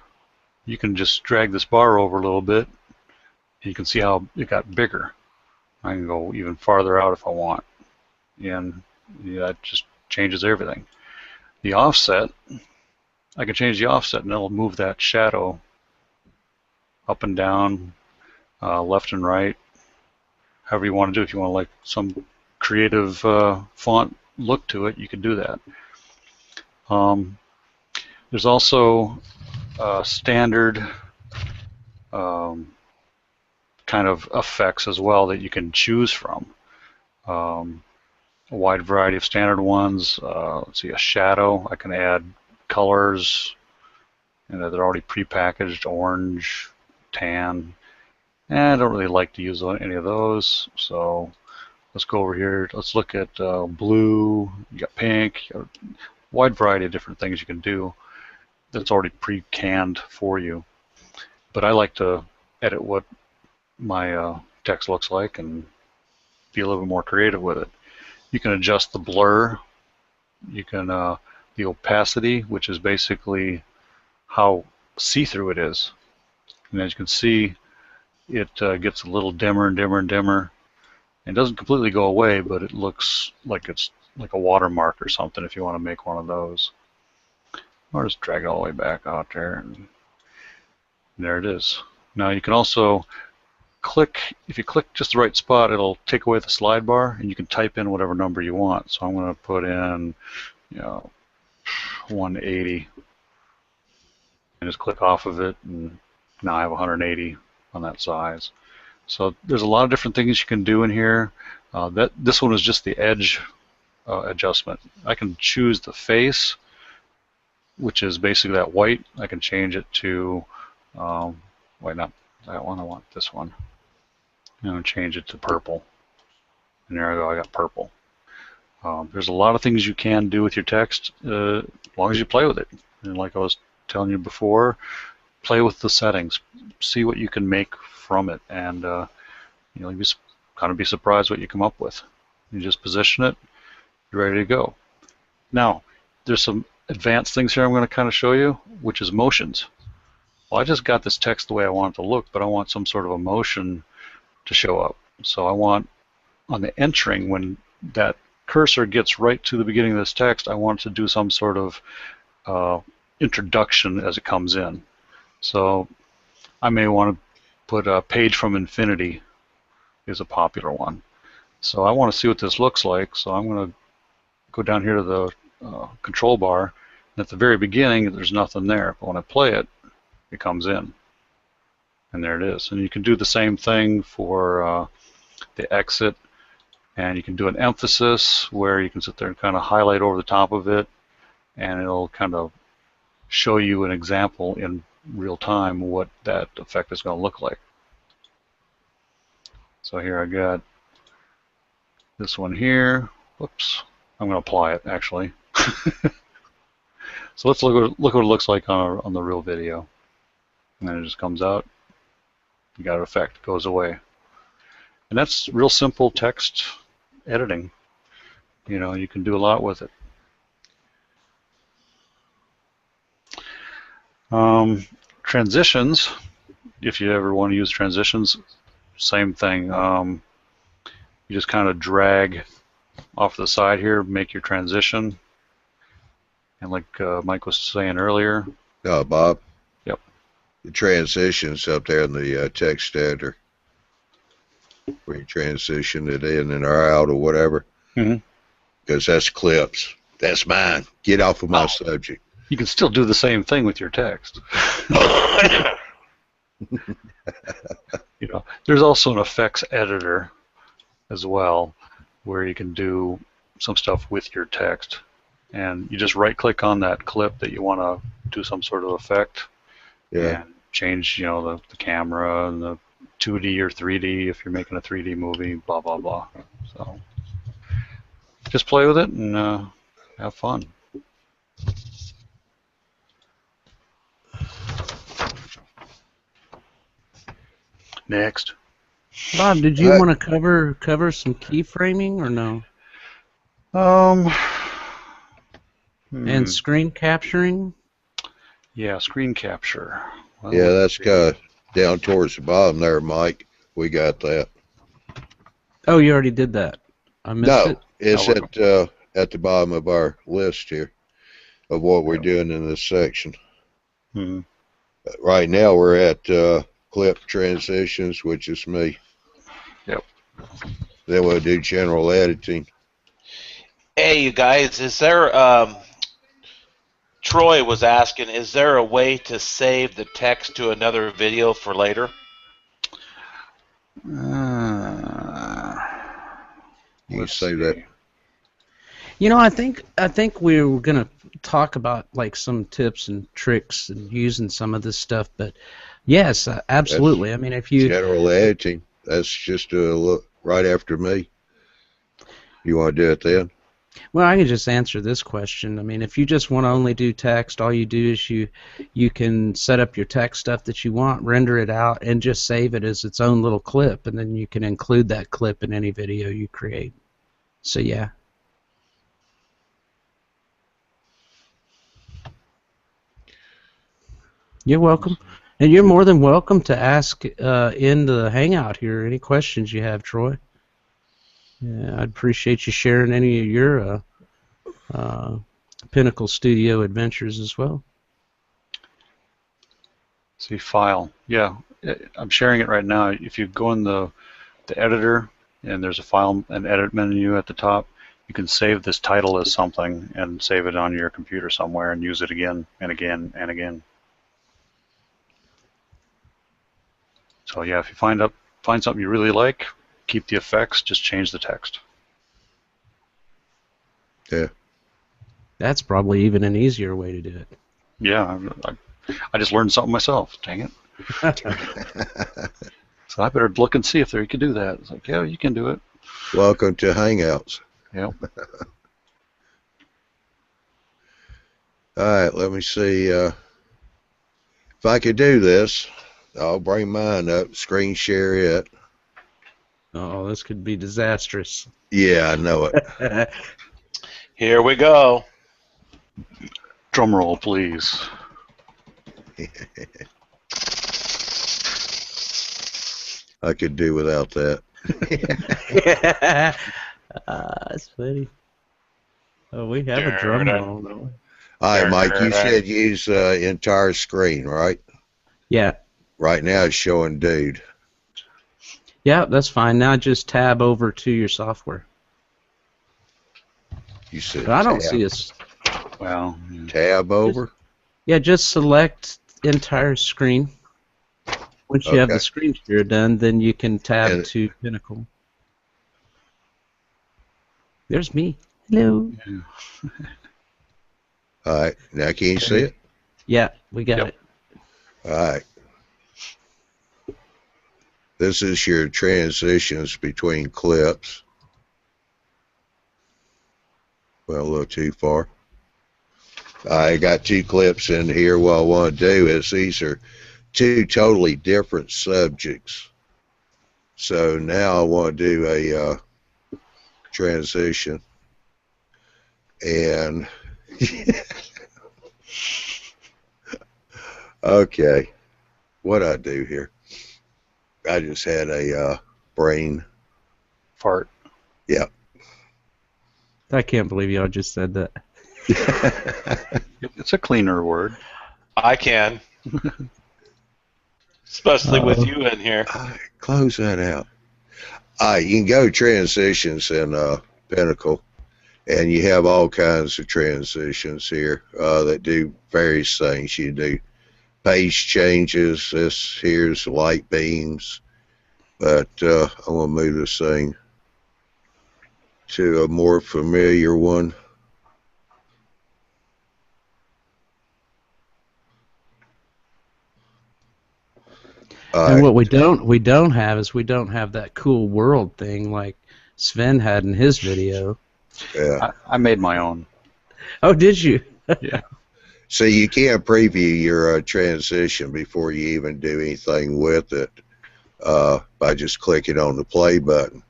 you can just drag this bar over a little bit. You can see how it got bigger. I can go even farther out if I want. And yeah, that just changes everything. The offset, I can change the offset and it'll move that shadow up and down, left and right, however you want to do. If you want like some creative font look to it, you can do that. There's also standard kind of effects as well that you can choose from. A wide variety of standard ones. Let's see, a shadow. I can add colors, and they're already pre-packaged: orange, tan. And I don't really like to use any of those, so let's go over here. Let's look at blue. You got pink. You got a wide variety of different things you can do that's already pre-canned for you. But I like to edit what my text looks like and be a little bit more creative with it. You can adjust the blur. You can the opacity, which is basically how see-through it is. And as you can see, it gets a little dimmer and dimmer and dimmer. It doesn't completely go away, but it looks like it's like a watermark or something if you want to make one of those. Or just drag it all the way back out there, and there it is. Now you can also click, if you click just the right spot, it'll take away the slide bar, and you can type in whatever number you want. So I'm going to put in, 180, and just click off of it, and now I have 180 on that size. So there's a lot of different things you can do in here. This one is just the edge adjustment. I can choose the face, which is basically that white. I can change it to, wait, not that one, I want this one. I'm going to change it to purple. And there I go, I got purple. There's a lot of things you can do with your text as long as you play with it. And like I was telling you before, play with the settings. See what you can make from it, and you'll just kind of be surprised what you come up with. You just position it, you're ready to go. Now, there's some advanced things here I'm going to kind of show you, which is motions. Well, I just got this text the way I want it to look, but I want some sort of a motion to show up. So I want, on the entering, when that cursor gets right to the beginning of this text, I want to do some sort of introduction as it comes in. So I may want to put a page from infinity is a popular one. So I want to see what this looks like, so I'm going to go down here to the control bar, and at the very beginning there's nothing there, but when I play it, it comes in, and there it is. And you can do the same thing for the exit, and you can do an emphasis where you can sit there and kind of highlight over the top of it, and it'll kind of show you an example in real time what that effect is going to look like. So here I got this one here. Whoops, I'm going to apply it actually. So let's look what it looks like on the real video. And then it just comes out. You got an effect, it goes away. And that's real simple text editing. You can do a lot with it. Transitions, if you ever want to use transitions, same thing. You just kind of drag off the side here, make your transition. And like Mike was saying earlier. Bob? Yep. The transitions up there in the text editor, where you transition it in and out or whatever. Because that's clips. That's mine. Get off of my subject. You can still do the same thing with your text. There's also an effects editor as well, where you can do some stuff with your text, and you just right-click on that clip that you want to do some sort of effect, and change, the camera and the 2D or 3D if you're making a 3D movie, blah blah blah. So just play with it and have fun. Next. Bob, did you want to cover some keyframing or no? And screen capturing? Yeah, screen capture. Well, yeah, that's kind of down towards the bottom there, Mike. We got that. Oh, you already did that. I missed it? It's at the bottom of our list here of what we're doing in this section. Right now we're at clip transitions, which is me. Yep. Then we'll do general editing. Hey, you guys, is there, Troy was asking, is there a way to save the text to another video for later? You say that. I think we were gonna talk about like some tips and tricks and using some of this stuff, but yes, absolutely. I mean, if you general editing, that's just a look right after me. You want to do it then? Well, I can just answer this question. I mean, if you just want to only do text, all you do is you can set up your text stuff that you want, render it out, and just save it as its own little clip, and then you can include that clip in any video you create. So yeah. You're welcome. And you're more than welcome to ask in the Hangout here any questions you have, Troy. Yeah, I'd appreciate you sharing any of your Pinnacle Studio adventures as well. See, file. Yeah, I'm sharing it right now. If you go in the editor and there's a file and edit menu at the top, you can save this title as something and save it on your computer somewhere and use it again and again and again. So yeah, if you find something you really like, keep the effects, just change the text. Yeah. That's probably even an easier way to do it. Yeah, I just learned something myself. Dang it. So I better look and see if you can do that. It's like, yeah, you can do it. Welcome to Hangouts. Yep. All right, let me see. If I could do this, I'll bring mine up, screen share it. Oh, this could be disastrous. Yeah, I know it. Here we go. Drum roll, please. I could do without that. That's funny. Oh, we have a drum roll, don't we? All right, Mike, you said use entire screen, right? Yeah. Right now it's showing dude. Yeah, that's fine. Now just tab over to your software. You said But I don't tab. see us. Well, Tab over? Yeah, just select entire screen. Once you have the screen share done, then you can tab to Pinnacle. There's me. Hello. Yeah. All right, now can you see it? Yeah, we got it. All right. This is your transitions between clips. Well, a little too far. I got two clips in here. What I want to do is these are two totally different subjects. So now I want to do a transition. And okay, what I do here? I just had a brain fart. Yeah. I can't believe y'all just said that. It's a cleaner word. I can. Especially with you in here. Close that out. You can go to transitions in Pinnacle, and you have all kinds of transitions here that do various things. You do page changes. This here's light beams, but I want to move this thing to a more familiar one. And what we don't have is we don't have that cool world thing like Sven had in his video. Yeah. I made my own. Oh, did you? Yeah. So you can't preview your transition before you even do anything with it by just clicking on the play button.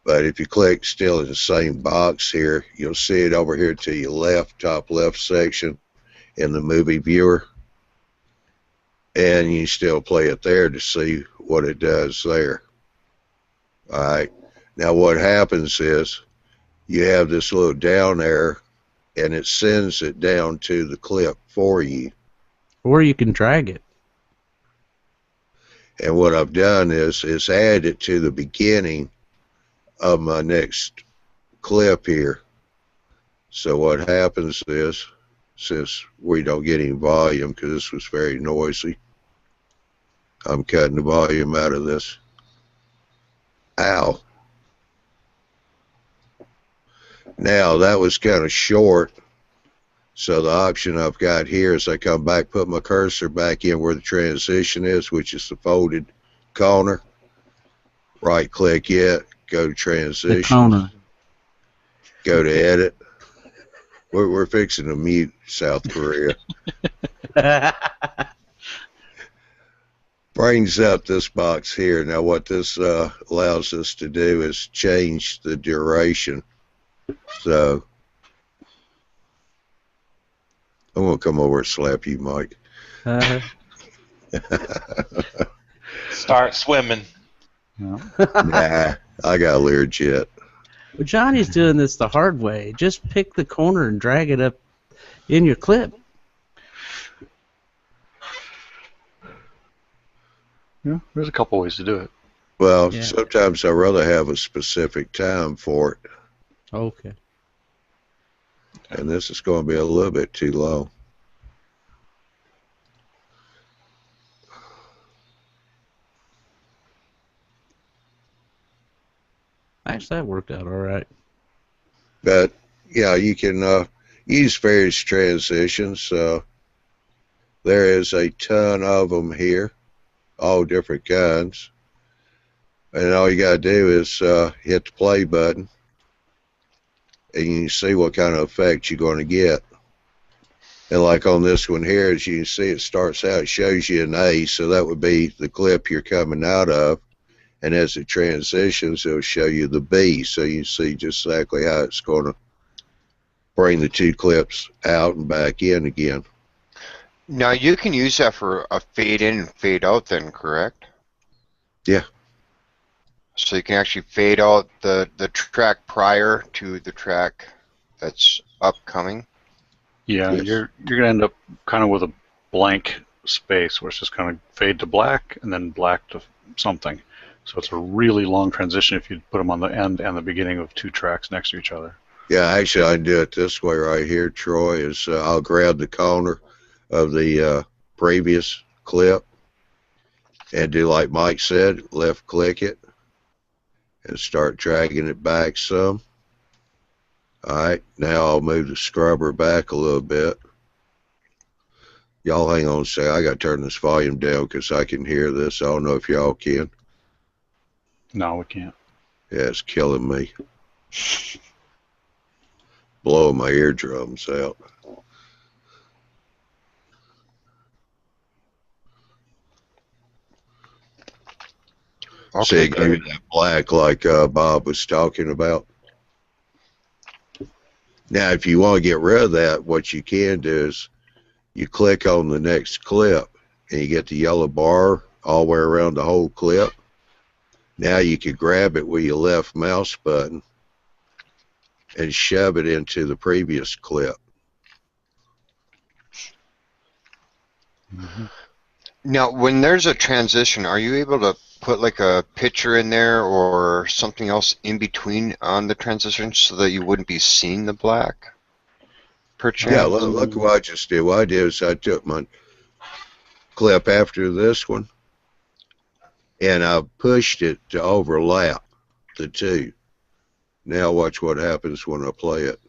But if you click still in the same box here, you'll see it over here to your left, top left section in the movie viewer. And you still play it there to see what it does there. All right. Now what happens is you have this little down arrow, and it sends it down to the clip for you. Or you can drag it. And what I've done is add it to the beginning of my next clip here. So what happens is, since we don't get any volume because this was very noisy, I'm cutting the volume out of this. Ow. Now that was kind of short, so the option I've got here is I come back, put my cursor back in where the transition is, which is the folded corner. Right click it, go to transition. go to edit. We're fixing to mute South Korea. Brings up this box here. Now what this allows us to do is change the duration. So I'm going to come over and slap you, Mike. Start swimming. Yeah. Nah, I got Learjet. Well, Johnny's doing this the hard way. Just pick the corner and drag it up in your clip. Yeah, there's a couple ways to do it. Well, Yeah. sometimes I'd rather have a specific time for it. Okay. And this is going to be a little bit too long. Actually, that worked out all right. But, yeah, you can use various transitions. There is a ton of them here, all different kinds. And all you got to do is hit the play button, and you can see what kind of effect you're going to get. And like on this one here, as you can see, it starts out, it shows you an A, so that would be the clip you're coming out of. And as it transitions, it'll show you the B, so you see just exactly how it's going to bring the two clips out and back in again. Now you can use that for a fade in and fade out then, correct? Yeah. So you can actually fade out the track prior to the track that's upcoming. Yeah, Yes. you're gonna end up kind of with a blank space where it's just kind of fade to black and then black to something. So it's a really long transition if you put them on the end and the beginning of two tracks next to each other. Yeah, actually, I can do it this way right here, Troy, is I'll grab the corner of the previous clip and do like Mike said, left click it and start dragging it back some. All right, now I'll move the scrubber back a little bit. Y'all hang on a second. I got to turn this volume down because I can hear this. I don't know if y'all can. No, we can't. Yeah, it's killing me. Blowing my eardrums out. See, it gave you that black like Bob was talking about. Now, if you want to get rid of that, what you can do is you click on the next clip and you get the yellow bar all the way around the whole clip. Now you can grab it with your left mouse button and shove it into the previous clip. Mm-hmm. Now, when there's a transition, are you able to put like a picture in there or something else in between on the transition so that you wouldn't be seeing the black? Per chance? Yeah, look what I just did. What I did is I took my clip after this one and I pushed it to overlap the two. Now watch what happens when I play it.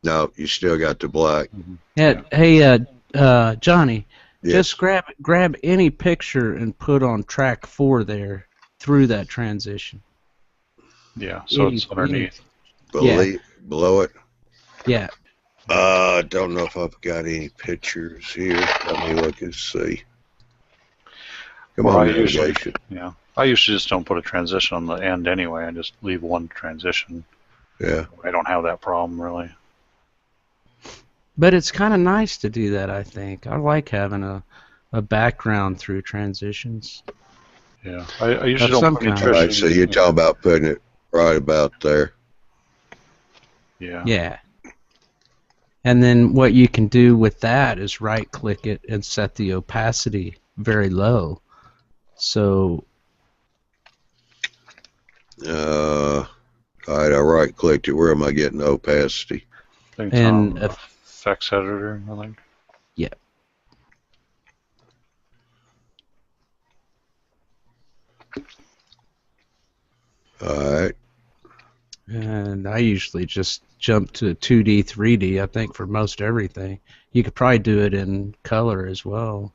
No, you still got the black. Yeah. Hey, Johnny, Yes. just grab any picture and put on track 4 there through that transition. Yeah, so it's Any- underneath. Below it. Yeah. Don't know if I've got any pictures here. Let me look and see. Come Well, on, I usually, navigation. yeah, I usually just don't put a transition on the end anyway. I just leave one transition. Yeah. I don't have that problem really. But it's kind of nice to do that, I think. I like having a background through transitions. Yeah, I usually Of don't some put any kind. All right, transitions. so you're talking about putting it right about there. Yeah. Yeah. And then what you can do with that is right-click it and set the opacity very low. So, All right, I right-clicked it. Where am I getting the opacity? I think it's and on effects editor, I think. yeah. All right. And I usually just jump to 2D, 3D, I think, for most everything. You could probably do it in color as well.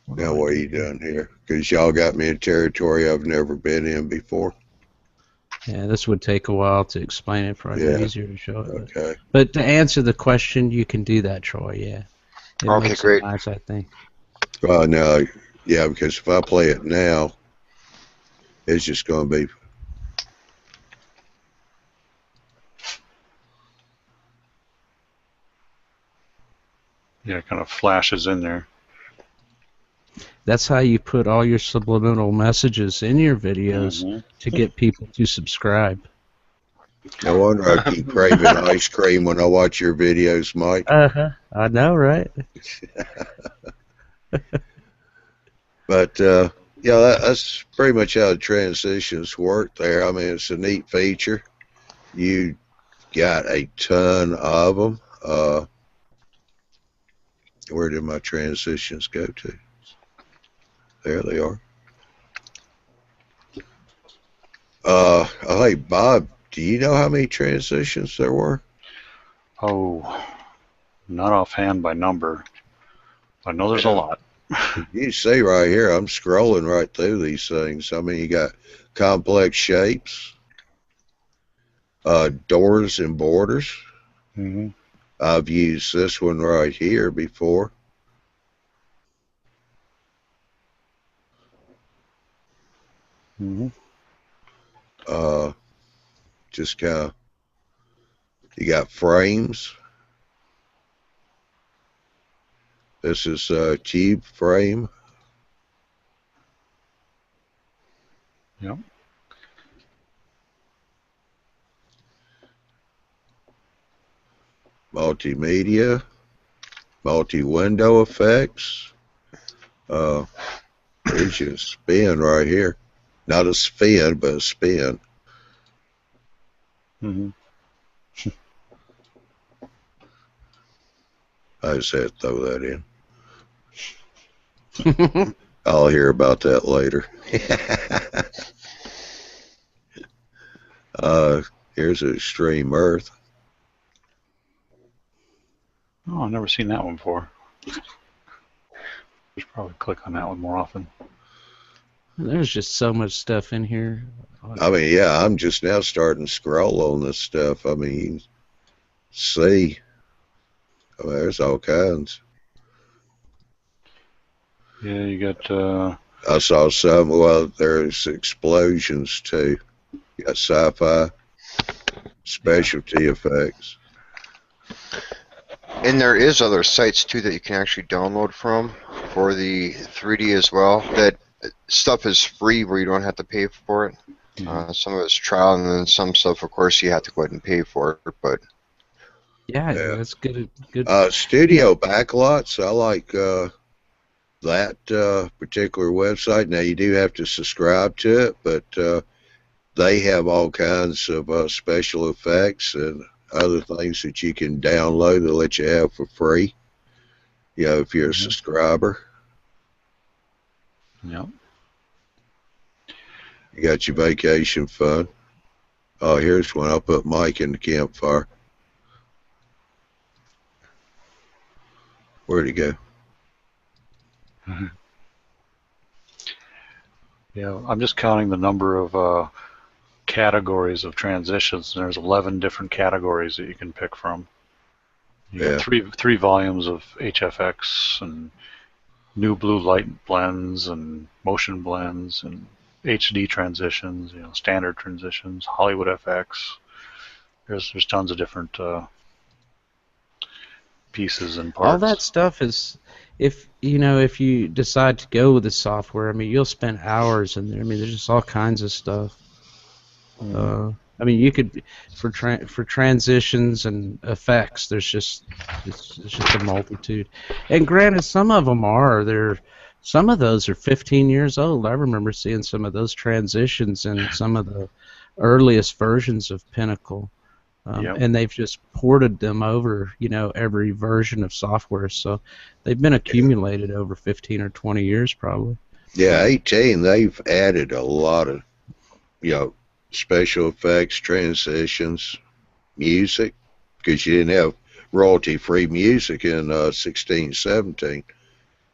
Now what are you doing here? Because y'all got me in territory I've never been in before. Yeah, this would take a while to explain it. Probably Yeah. easier to show it. Okay. But to answer the question, you can do that, Troy. Yeah, it Okay, makes great. it nice, I think. Now, yeah, because if I play it now, it's just going to be. Yeah, it kind of flashes in there. That's how you put all your subliminal messages in your videos to get people to subscribe. No wonder I keep craving ice cream when I watch your videos, Mike. I know, right? But yeah, that's pretty much how the transitions work there. I mean, it's a neat feature. You got a ton of them. Where did my transitions go to? There they are. Hey, Bob, do you know how many transitions there were? Oh, not offhand by number. I know there's a lot. You see right here, I'm scrolling right through these things. I mean, you got complex shapes, doors and borders. Mm-hmm. I've used this one right here before. Mm-hmm. Just kind of, you got frames. This is a cube frame. Yep. Multimedia, multi-window effects. There's your spin right here. Not a spin, but a spin. Mm-hmm. I just had to throw that in. I'll hear about that later. Here's an extreme Earth. Oh, I've never seen that one before. Should probably click on that one more often. There's just so much stuff in here. I mean, yeah, I'm just now starting to scroll on this stuff. I mean, you can see. I mean, there's all kinds. Yeah, you got. I saw some. Well, there's explosions too. You got sci-fi, specialty effects. And there is other sites too that you can actually download from for the 3D as well. That stuff is free where you don't have to pay for it. Some of it's trial, and then some stuff, of course, you have to go ahead and pay for it. But yeah, that's good. Good. Studio backlots. I like that particular website. Now you do have to subscribe to it, but they have all kinds of special effects and other things that you can download that let you have for free. You know, if you're a subscriber. Yep. You got your vacation fund. Oh, here's one. I'll put Mike in the campfire. Where'd he go? Yeah, I'm just counting the number of categories of transitions, and there's 11 different categories that you can pick from. You got three volumes of HFX and new blue light blends and motion blends and HD transitions, you know, standard transitions, Hollywood FX. There's tons of different pieces and parts. All that stuff is, if you decide to go with the software, I mean, you'll spend hours in there. I mean, there's just all kinds of stuff. I mean, you could for transitions and effects. It's just a multitude. And granted, some of them some of those are 15 years old. I remember seeing some of those transitions in some of the earliest versions of Pinnacle. And they've just ported them over, every version of software. So they've been accumulated over 15 or 20 years probably. Yeah, 18, they've added a lot of, special effects, transitions, music, because you didn't have royalty-free music in 16, 17.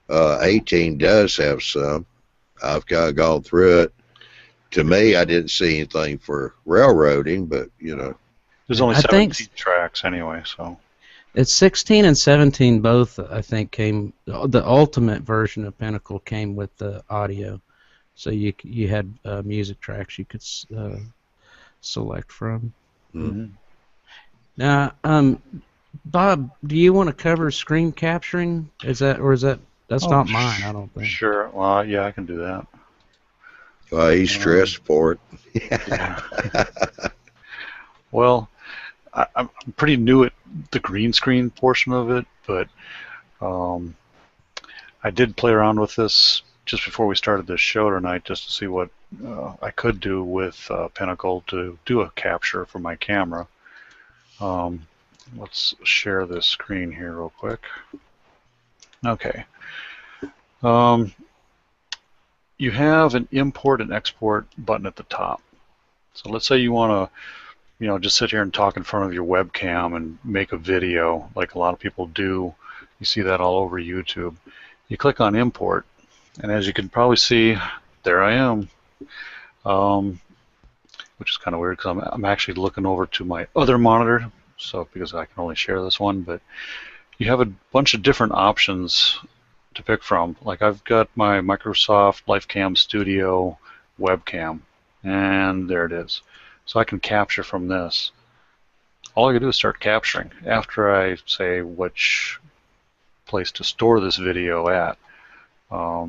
18 does have some. I've kind of gone through it. To me, I didn't see anything for railroading, but you know. There's only I think 17 tracks anyway, so. it's 16 and 17 both, I think, came, the ultimate version of Pinnacle came with the audio. So you had music tracks you could select from. Mm-hmm. Now, Bob, do you want to cover screen capturing? Is that that's not mine? I don't think. Sure. Well, yeah, I can do that. He's stressed for it. Yeah. Well, I'm pretty new at the green screen portion of it, but I did play around with this just before we started this show tonight, just to see what I could do with Pinnacle to do a capture for my camera. Let's share this screen here real quick. Okay. You have an import and export button at the top. So let's say you want to, just sit here and talk in front of your webcam and make a video like a lot of people do. You see that all over YouTube. You click on import, and as you can probably see, there I am, which is kind of weird because I'm actually looking over to my other monitor, so because I can only share this one, but you have a bunch of different options to pick from. Like I've got my Microsoft LifeCam Studio webcam, and there it is. So I can capture from this. All I can do is start capturing after I say which place to store this video at. So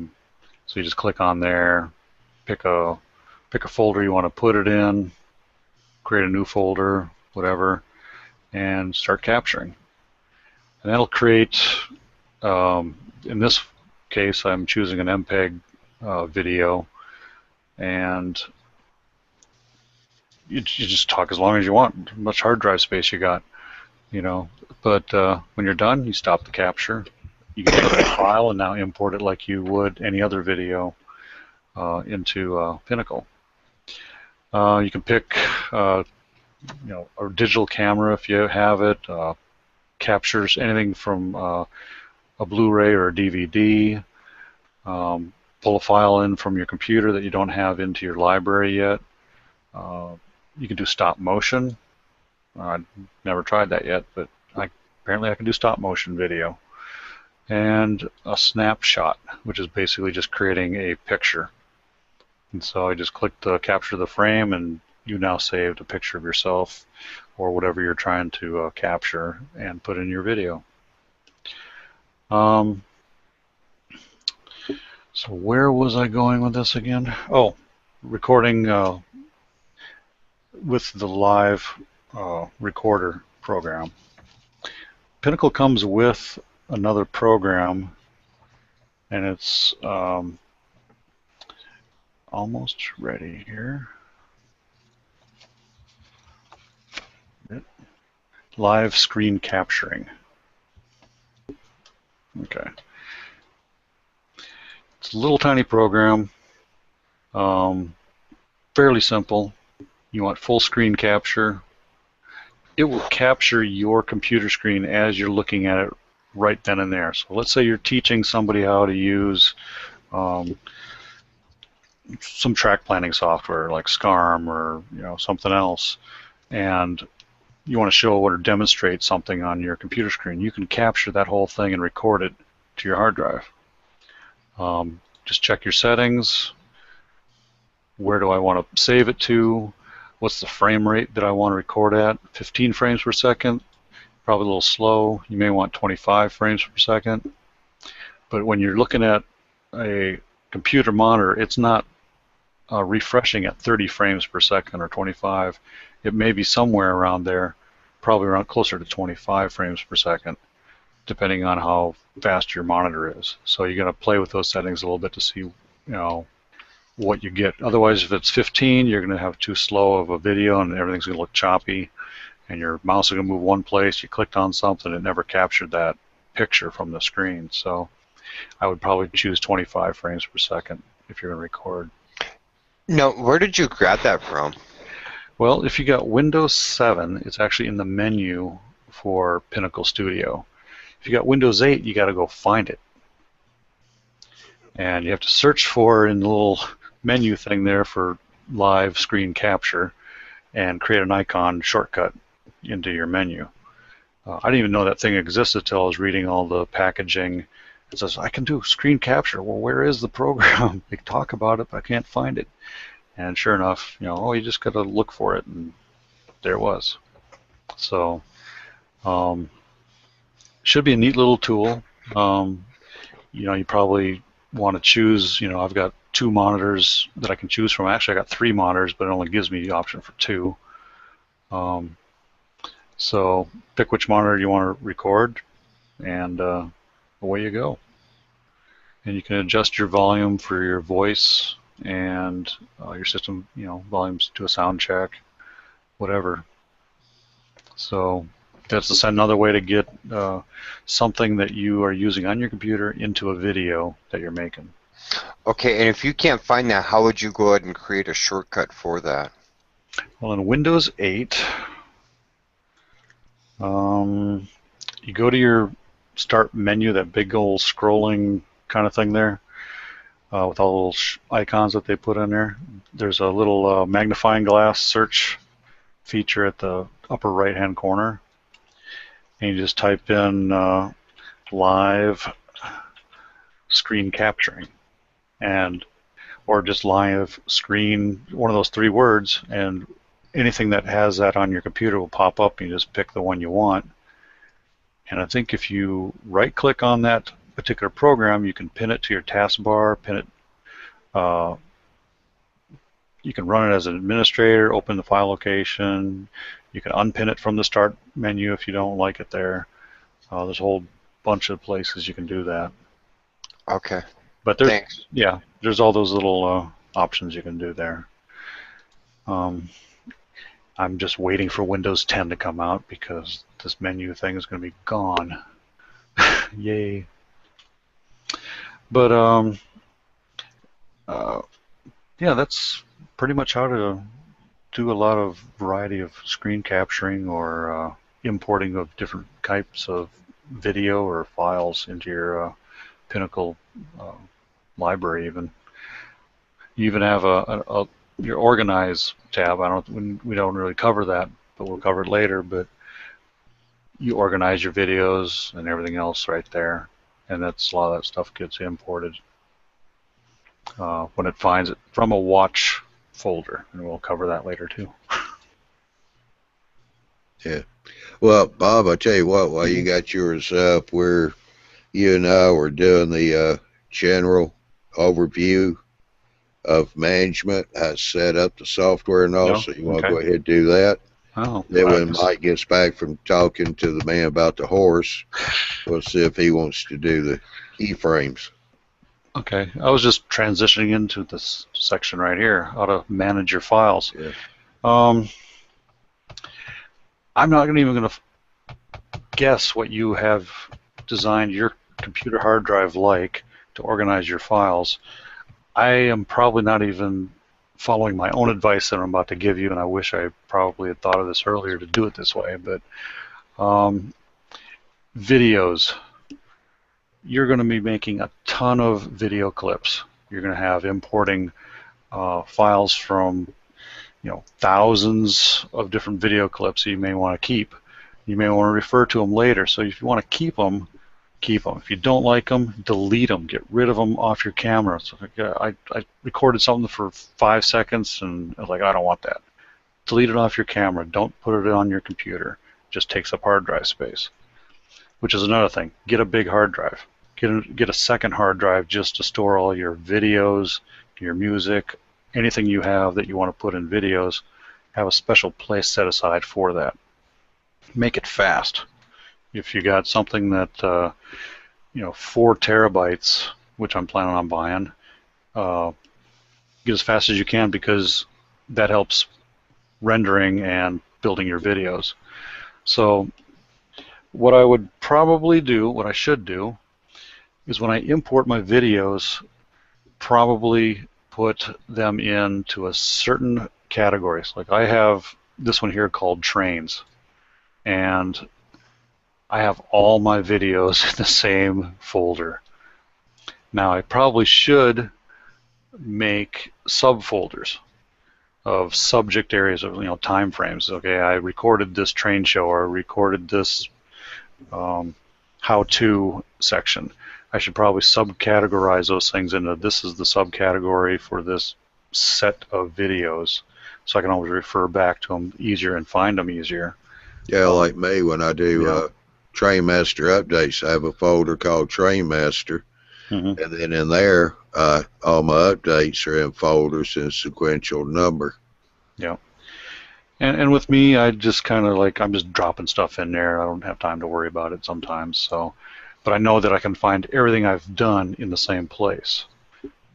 you just click on there, pick a folder you want to put it in, create a new folder, whatever, and start capturing. And that'll create, in this case, I'm choosing an MPEG video, and you just talk as long as you want, how much hard drive space you got, But when you're done, you stop the capture. You can take that file and now import it like you would any other video into Pinnacle. You can pick, a digital camera if you have it. Captures anything from a Blu-ray or a DVD. Pull a file in from your computer that you don't have into your library yet. You can do stop motion. I've never tried that yet, but apparently I can do stop motion video. And a snapshot, which is basically just creating a picture. And so I just click the capture the frame, and you now saved a picture of yourself or whatever you're trying to capture and put in your video. So where was I going with this again? Oh, recording with the live recorder program. Pinnacle comes with another program, and it's almost ready here. Live screen capturing. Okay. It's a little tiny program, fairly simple. You want full screen capture. It will capture your computer screen as you're looking at it right then and there. So let's say you're teaching somebody how to use some track planning software like SCARM or something else, and you want to show or demonstrate something on your computer screen. You can capture that whole thing and record it to your hard drive. Just check your settings. Where do I want to save it to? What's the frame rate that I want to record at? 15 frames per second, probably a little slow. You may want 25 frames per second. But when you're looking at a computer monitor, it's not refreshing at 30 frames per second or 25. It may be somewhere around there, probably around closer to 25 frames per second, depending on how fast your monitor is. So you're going to play with those settings a little bit to see, what you get. Otherwise, if it's 15, you're going to have too slow of a video and everything's going to look choppy, and your mouse is going to move one place. You clicked on something, it never captured that picture from the screen. So I would probably choose 25 frames per second if you're going to record. Now, where did you grab that from? Well, if you got Windows 7, it's actually in the menu for Pinnacle Studio. If you got Windows 8, you got to go find it. and you have to search for in the little menu thing there for live screen capture and create an icon shortcut into your menu. I didn't even know that thing existed until I was reading all the packaging. It says, I can do screen capture. Well, where is the program? They talk about it, but I can't find it. And sure enough, oh, you just got to look for it, and there it was. So, should be a neat little tool. You probably want to choose, I've got 2 monitors that I can choose from. Actually, I got 3 monitors, but it only gives me the option for 2. So pick which monitor you want to record, and away you go. And you can adjust your volume for your voice and your system, volumes to a sound check, whatever. So that's another way to get something that you are using on your computer into a video that you're making. Okay, and if you can't find that, how would you go ahead and create a shortcut for that? Well, in Windows 8, you go to your start menu, that big old scrolling kind of thing there, with all the little icons that they put in there. There's a little magnifying glass search feature at the upper right-hand corner, and you just type in live screen capturing, or just live screen, one of those 3 words, and anything that has that on your computer will pop up, and you just pick the one you want. And I think if you right-click on that particular program, you can pin it to your taskbar, you can run it as an administrator, open the file location, you can unpin it from the start menu if you don't like it there. There's a whole bunch of places you can do that. Okay. But Thanks. Yeah, there's all those little options you can do there. I'm just waiting for Windows 10 to come out because this menu thing is going to be gone. Yay. But yeah, that's pretty much how to do a lot of variety of screen capturing or importing of different types of video or files into your Pinnacle library. Even you even have your organize tab. We don't really cover that, but we'll cover it later. But you organize your videos and everything else right there, and that's a lot of that stuff gets imported when it finds it from a watch folder, and we'll cover that later too. Yeah. Well, Bob, I tell you what, while you got yours up, where you and I were doing the general overview of management, I set up the software and all, so you want to go ahead and do that. Oh, then when Mike gets back from talking to the man about the horse, we'll see if he wants to do the keyframes. Okay, I was just transitioning into this section right here, how to manage your files. Yeah. I'm not even going to guess what you have designed your computer hard drive like to organize your files. I am probably not even following my own advice that I'm about to give you, and I wish I probably had thought of this earlier to do it this way, but videos. You're going to be making a ton of video clips. You're going to have importing files from thousands of different video clips that you may want to keep. You may want to refer to them later. So if you want to keep them, keep them. If you don't like them, delete them. Get rid of them off your camera. So I recorded something for 5 seconds, and I was like, I don't want that. Delete it off your camera. Don't put it on your computer. It just takes up hard drive space. Which is another thing. Get a big hard drive. Get a second hard drive just to store all your videos, your music, anything you have that you want to put in videos. Have a special place set aside for that. Make it fast. If you got something that 4 terabytes, which I'm planning on buying, get as fast as you can, because that helps rendering and building your videos. So what I would probably do, what I should do, is when I import my videos, probably put them into a certain categories. Like I have this one here called trains, and I have all my videos in the same folder. Now I probably should make subfolders of subject areas of, time frames. Okay, I recorded this train show, or recorded this how-to section. I should probably subcategorize those things into, this is the subcategory for this set of videos, so I can always refer back to them easier and find them easier. Yeah, like me, when I do Train Master updates, I have a folder called Train Master, and then in there, all my updates are in folders in sequential number. Yeah. And with me, I just kind of I'm just dropping stuff in there. I don't have time to worry about it sometimes. So, but I know that I can find everything I've done in the same place.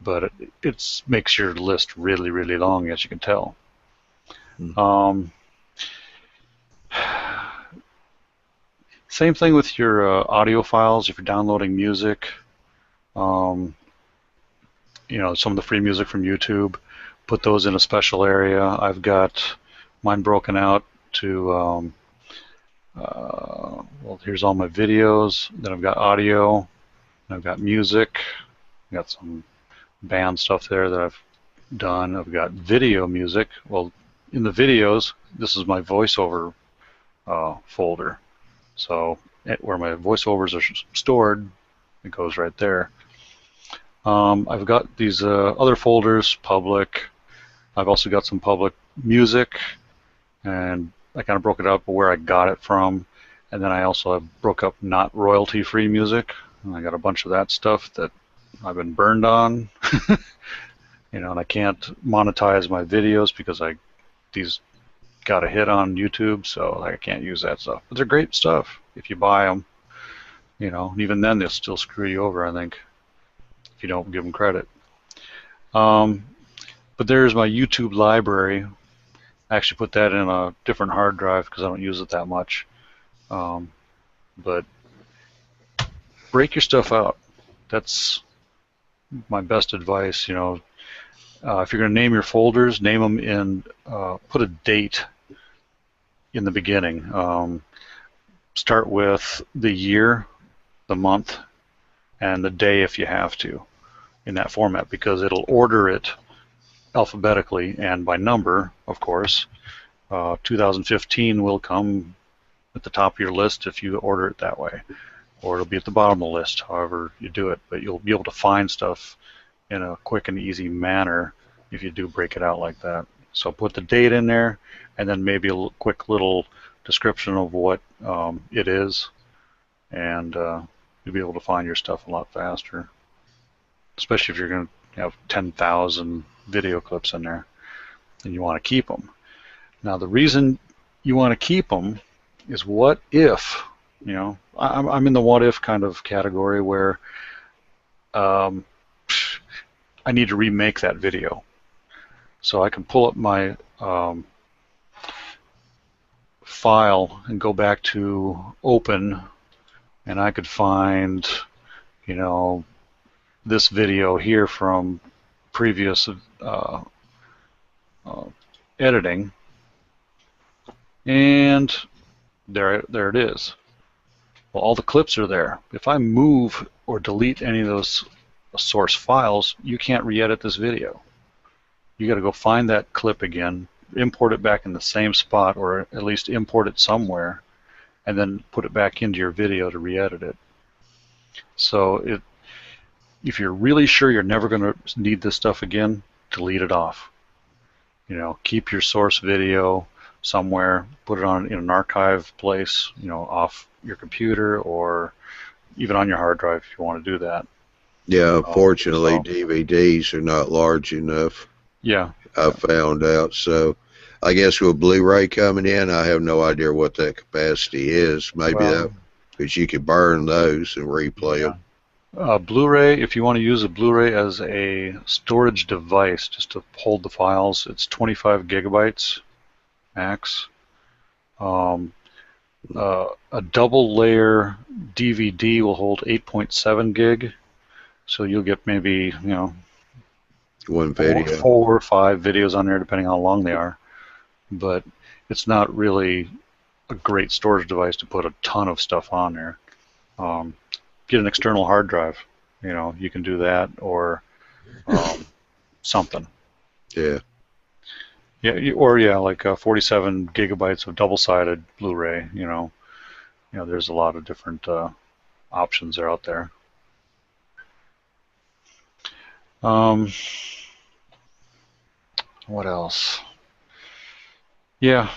But it makes your list really, really long, as you can tell. Same thing with your audio files. If you're downloading music, some of the free music from YouTube, put those in a special area. I've got mine broken out to, well, here's all my videos. Then I've got audio. I've got music. I've got some band stuff there that I've done. I've got video music. Well, in the videos, this is my voiceover folder. So where my voiceovers are stored, it goes right there. I've got these other folders, public. I've also got some public music, and I kind of broke it up where I got it from. And then I also broke up not royalty-free music, and I got a bunch of that stuff that I've been burned on. And I can't monetize my videos because these got a hit on YouTube, so I can't use that stuff. But they're great stuff if you buy them. And even then they'll still screw you over, I think, if you don't give them credit. But there's my YouTube library. I actually put that in a different hard drive because I don't use it that much. But break your stuff out. That's my best advice. If you're going to name your folders, name them in, put a date in the beginning. Start with the year, the month, and the day if you have to, in that format, because it'll order it alphabetically and by number, of course. 2015 will come at the top of your list if you order it that way, or it'll be at the bottom of the list, however you do it. But you'll be able to find stuff in a quick and easy manner if you do break it out like that. So put the date in there, and then maybe a quick little description of what it is, and you'll be able to find your stuff a lot faster, especially if you're going to have 10,000 video clips in there and you want to keep them. Now, the reason you want to keep them is, what if, I'm in the what if kind of category where I need to remake that video. So I can pull up my file and go back to open, and I could find, this video here from previous editing, and there it is. Well, all the clips are there. If I move or delete any of those source files, you can't re-edit this video. You got to go find that clip again, import it back in the same spot, or at least import it somewhere, and then put it back into your video to re-edit it. So if you're really sure you're never going to need this stuff again, delete it off. Keep your source video somewhere, put it in an archive place, off your computer, or even on your hard drive if you want to do that. Yeah, unfortunately, DVDs are not large enough. Yeah. I found out. So I guess with Blu-ray coming in, I have no idea what that capacity is. Maybe because you could burn those and replay them. Blu-ray, if you want to use a Blu-ray as a storage device just to hold the files, it's 25 gigabytes max. A double layer DVD will hold 8.7 gig, so you'll get maybe, one video, 4 or 5 videos on there, depending on how long they are. But it's not really a great storage device to put a ton of stuff on there. Get an external hard drive. You know, you can do that, or something. Yeah. Yeah, or yeah, like 47 gigabytes of double-sided Blu-ray. There's a lot of different options are out there. What else? Yeah,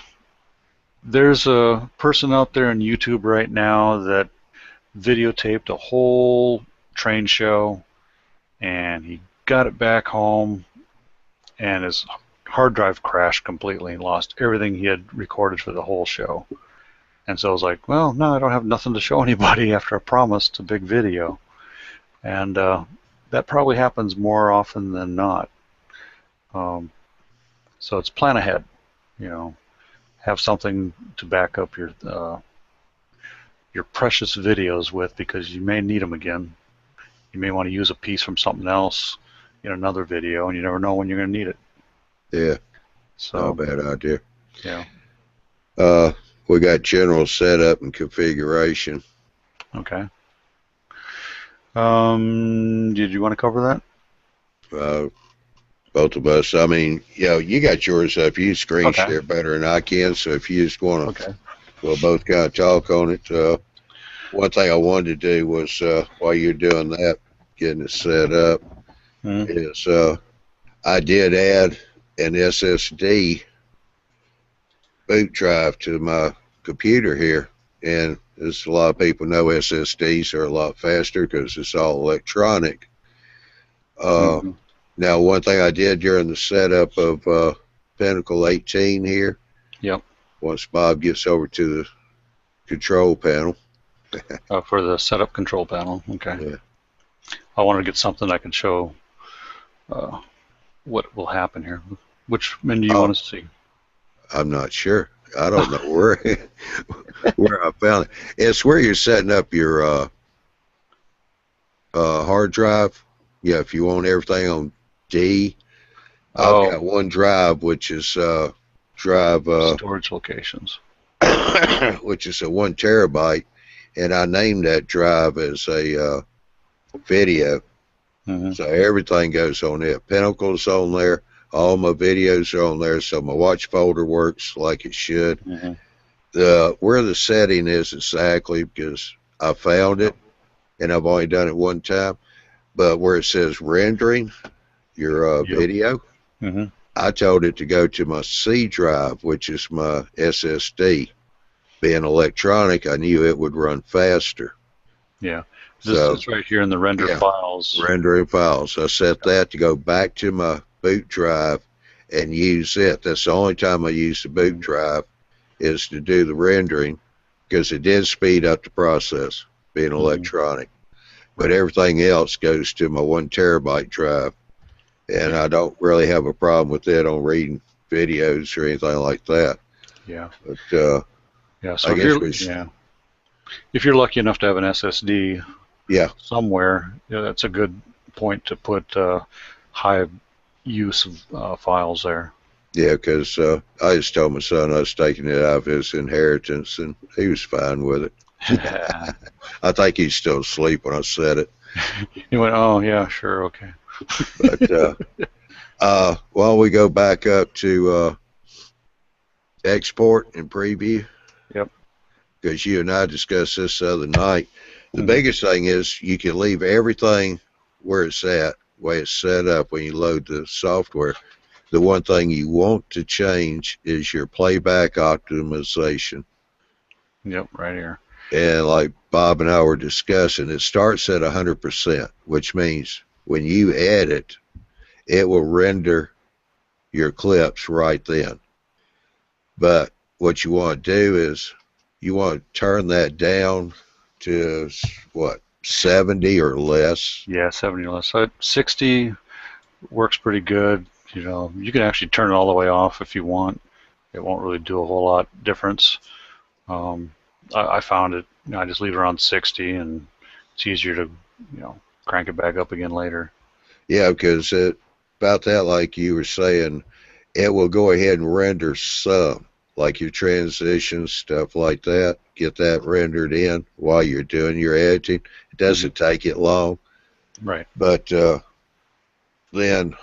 there's a person out there on YouTube right now that videotaped a whole train show, and he got it back home, and his hard drive crashed completely and lost everything he had recorded for the whole show. And so I was like, well, no, I don't have nothing to show anybody after I promised a big video. And that probably happens more often than not. So it's plan ahead, have something to back up your precious videos with, because you may need them again. You may want to use a piece from something else in another video, and you never know when you're going to need it. Yeah. So, not a bad idea. Yeah. We got general setup and configuration. Okay. Did you want to cover that? Both of us. I mean, you got yours up. You screen share better than I can, so if you just want to, we'll both kind of talk on it. One thing I wanted to do was, while you're doing that, getting it set up, is I did add an SSD boot drive to my computer here, and as a lot of people know, SSDs are a lot faster because it's all electronic. Now, one thing I did during the setup of Pinnacle 18 here, once Bob gets over to the control panel. For the setup control panel, okay. Yeah. I wanted to get something I can show what will happen here. Which menu do you want to see? I'm not sure. I don't know where I found it. It's where you're setting up your hard drive. Yeah, if you want everything on D, I've got one drive, which is drive storage locations, which is a 1 terabyte, and I named that drive as a video. So everything goes on it. Pinnacle's on there. All my videos are on there, so my watch folder works like it should. Where the setting is exactly, because I found it, and I've only done it one time, but where it says rendering your video, I told it to go to my C drive, which is my SSD. Being electronic, I knew it would run faster. Yeah. It's right here in the render files. Rendering files. I set that to go back to my boot drive and use it. That's the only time I use the boot drive, is to do the rendering, because it did speed up the process, being electronic. But everything else goes to my 1 terabyte drive, and I don't really have a problem with it on reading videos or anything like that. Yeah. But so I guess if you're lucky enough to have an SSD somewhere, that's a good point to put high use of files there. Yeah, because I just told my son I was taking it out of his inheritance, and he was fine with it. I think he's still asleep when I said it. He went, oh, yeah, sure, okay. But while we go back up to export and preview, because you and I discussed this the other night, the biggest thing is you can leave everything where it's at, the way it's set up when you load the software. The one thing you want to change is your playback optimization. Yep, right here. And like Bob and I were discussing, it starts at 100%, which means when you edit, it will render your clips right then. But what you want to do is you want to turn that down to, what, 70 or less? Yeah, 70 or less. So 60 works pretty good. You can actually turn it all the way off if you want. It won't really do a whole lot difference. I found it, I just leave it around 60, and it's easier to, crank it back up again later. Yeah, because about that, like you were saying, it will go ahead and render some, like your transitions, stuff like that. Get that rendered in while you're doing your editing. It doesn't take it long. Right. But then,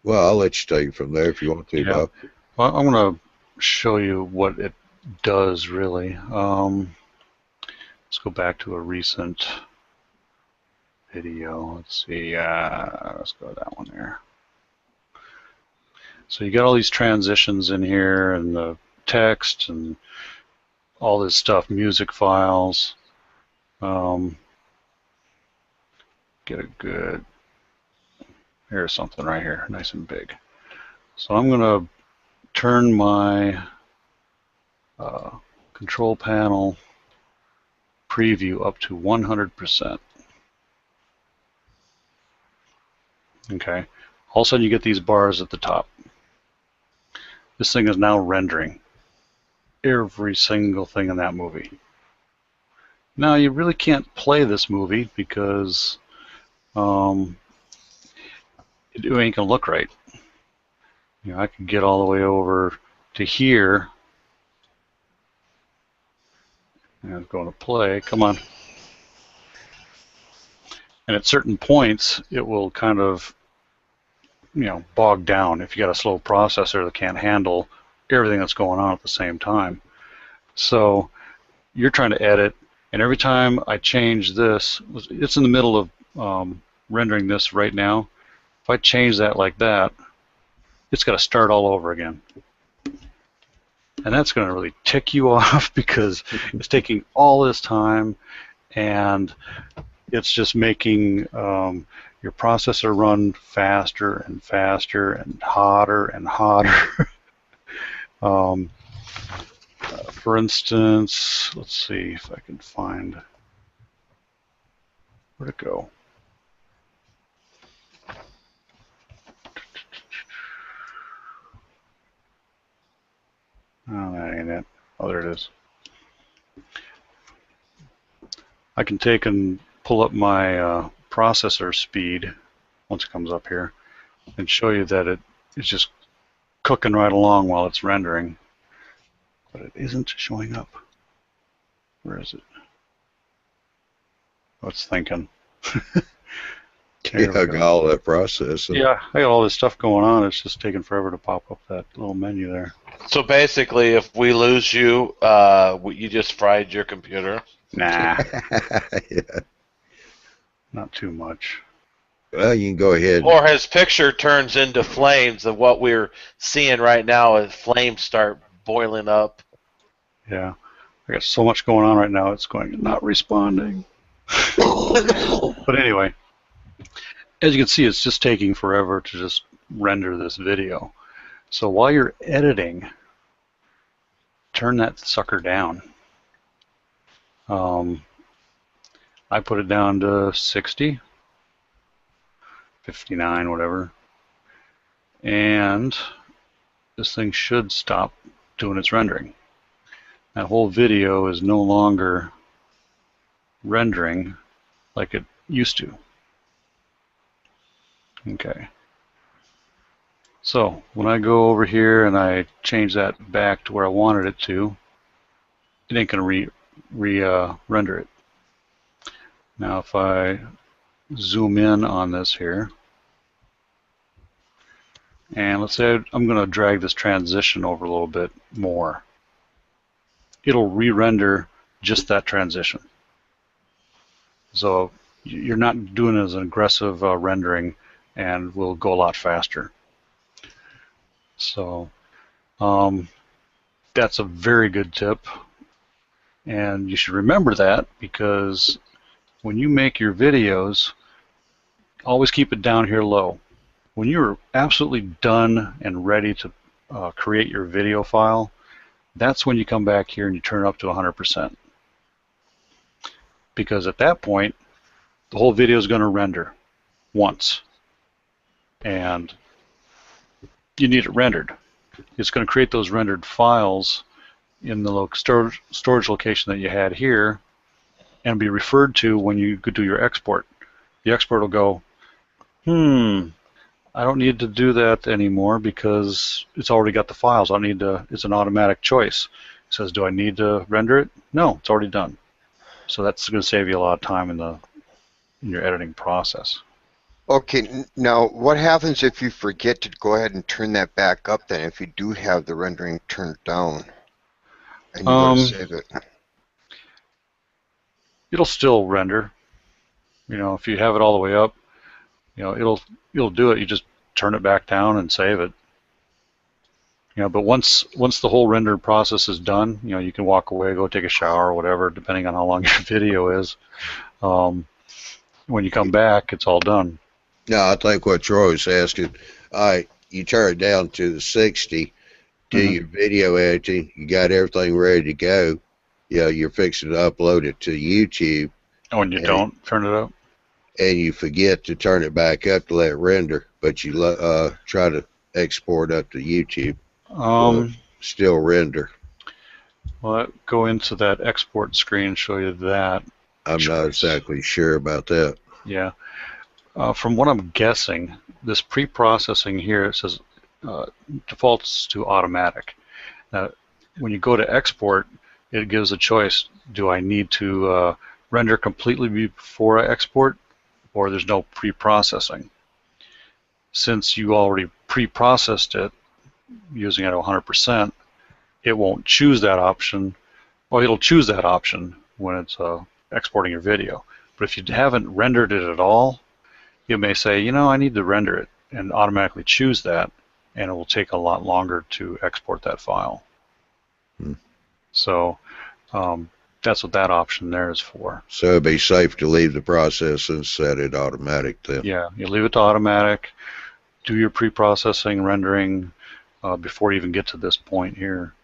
well, I'll let you take it from there if you want to, Yeah. Bob. Well, I'm going to show you what it does, really. Let's go back to a recent video. Let's see. Let's go to that one there. So you got all these transitions in here, and the text, and all this stuff, music files. Get a good, here's something right here, nice and big. So I'm going to turn my control panel preview up to 100%. Okay. All of a sudden you get these bars at the top. This thing is now rendering every single thing in that movie. Now you really can't play this movie because it ain't gonna look right. You know, I could get all the way over to here. And it's going to play. Come on. And at certain points, it will kind of, you know, bog down if you got a slow processor that can't handle everything that's going on at the same time. So you're trying to edit, and every time I change this, it's in the middle of rendering this right now. If I change that like that, it's got to start all over again. And that's going to really tick you off because it's taking all this time, and it's just making your processor run faster and faster and hotter and hotter. For instance, let's see if I can find, where'd it go? Oh, that ain't it. Oh, there it is. I can take and pull up my processor speed once it comes up here and show you that it's just cooking right along while it's rendering, but it isn't showing up. Where is it? Oh, it's thinking. Yeah, I got all that process. Yeah, I got all this stuff going on. It's just taking forever to pop up that little menu there. So basically, if we lose you, you just fried your computer. Nah, Yeah. not too much. Well, you can go ahead. Or his picture turns into flames, and what we're seeing right now is flames start boiling up. Yeah, I got so much going on right now. It's going not responding. But anyway, as you can see, it's just taking forever to just render this video. So while you're editing, turn that sucker down. I put it down to 60, 59, whatever. And this thing should stop doing its rendering. That whole video is no longer rendering like it used to. Okay. So when I go over here and I change that back to where I wanted it to, it ain't going to render it. Now if I zoom in on this here, and let's say I'm going to drag this transition over a little bit more, it'll re-render just that transition. So you're not doing as an aggressive rendering, and will go a lot faster. So that's a very good tip, and you should remember that, because when you make your videos, always keep it down here low. When you're absolutely done and ready to create your video file, that's when you come back here and you turn it up to 100%. Because at that point, the whole video is going to render once, and you need it rendered. It's going to create those rendered files in the storage location that you had here, and be referred to when you could do your export. The export will go, I don't need to do that anymore because it's already got the files. I don't need to. It's an automatic choice. It says, do I need to render it? No, it's already done. So that's going to save you a lot of time in your editing process. Okay, now what happens if you forget to go ahead and turn that back up then, if you do have the rendering turned down and you go to save it? It'll still render. You know, if you have it all the way up, you know, it'll do it. You just turn it back down and save it. You know, but once the whole render process is done, you know, you can walk away, go take a shower or whatever, depending on how long your video is. When you come back, it's all done. No, I think what Troy was asking, all right, you turn it down to the 60, do your video editing, you got everything ready to go. You know, you're fixing to upload it to YouTube. Oh, and you don't turn it up? And you forget to turn it back up to let it render, but you try to export up to YouTube. Still render. Well, go into that export screen, show you that. I'm not exactly sure about that. Yeah. From what I'm guessing, this pre-processing here, it says defaults to automatic. Now, when you go to export, it gives a choice. Do I need to render completely before I export, or there's no pre-processing? Since you already pre-processed it using it at 100%, it won't choose that option. Well, it'll choose that option when it's exporting your video. But if you haven't rendered it at all, you may say, you know, I need to render it, and automatically choose that, and it will take a lot longer to export that file. So that's what that option there is for. So it'd be safe to leave the process and set it automatic then. Yeah, you leave it to automatic, do your pre-processing rendering before you even get to this point here.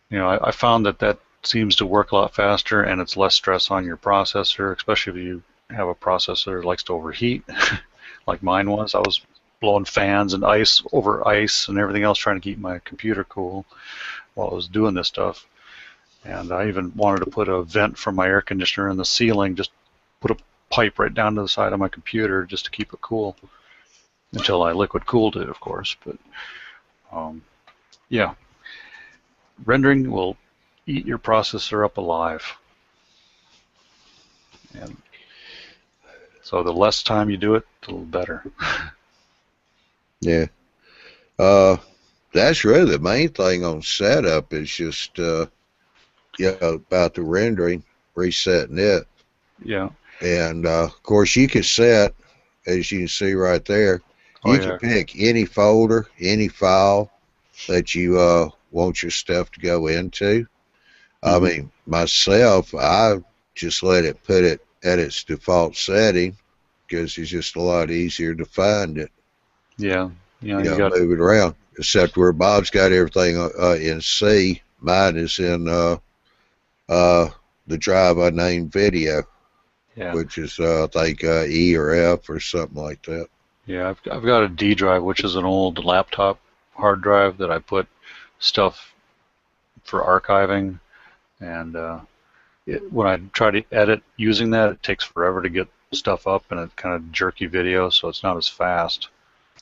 You know, I found that seems to work a lot faster, and it's less stress on your processor, especially if you have a processor that likes to overheat, like mine was. I was blowing fans and ice over ice and everything else trying to keep my computer cool while I was doing this stuff. And I even wanted to put a vent from my air conditioner in the ceiling, just put a pipe right down to the side of my computer just to keep it cool until I liquid cooled it, of course. But yeah, rendering will eat your processor up alive. And so the less time you do it, the better. Yeah. That's really the main thing on setup is just about the rendering, resetting it. Yeah. And of course you can set, as you can see right there, you can pick any folder, any file that you want your stuff to go into. I mean, myself, I just let it put it at its default setting because it's just a lot easier to find it. Yeah. You know, move it around. Except where Bob's got everything in C, mine is in the drive I named video, which is I think E or F or something like that. Yeah, I've got a D drive, which is an old laptop hard drive that I put stuff for archiving, and when I try to edit using that, it takes forever to get stuff up, and it's kind of jerky video, so it's not as fast.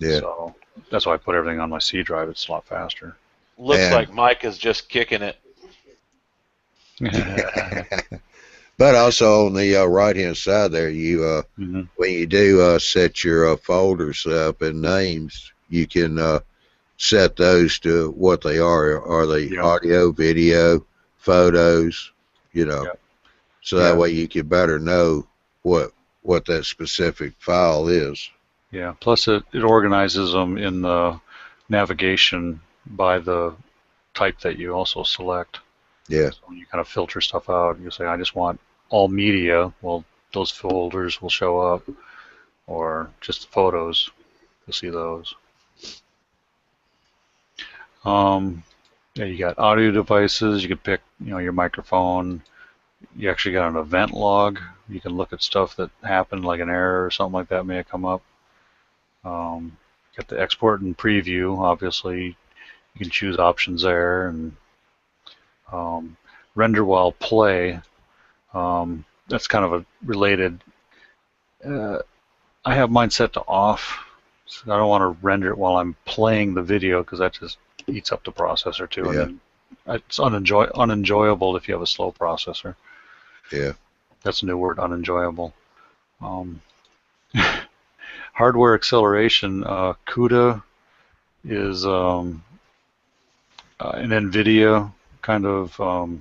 Yeah. So that's why I put everything on my C drive. It's a lot faster. Looks like Mike is just kicking it. But also on the right-hand side there, you when you do set your folders up and names, you can set those to what they are. Are they audio, video, photos? You know, so that way you can better know what that specific file is. Yeah. Plus, it organizes them in the navigation by the type that you also select. Yeah. So when you kind of filter stuff out, you say, I just want all media. Well, those folders will show up, or just the photos. You'll see those. Yeah, you got audio devices. You can pick, your microphone. You actually got an event log. You can look at stuff that happened, like an error or something like that may have come up. Got the export and preview. Obviously, you can choose options there, and render while play. That's kind of a related. I have mine set to off, so I don't want to render it while I'm playing the video because that just eats up the processor too. Yeah. And it's unenjoyable if you have a slow processor. Yeah. That's a new word, unenjoyable. Um, hardware acceleration, CUDA is an NVIDIA kind of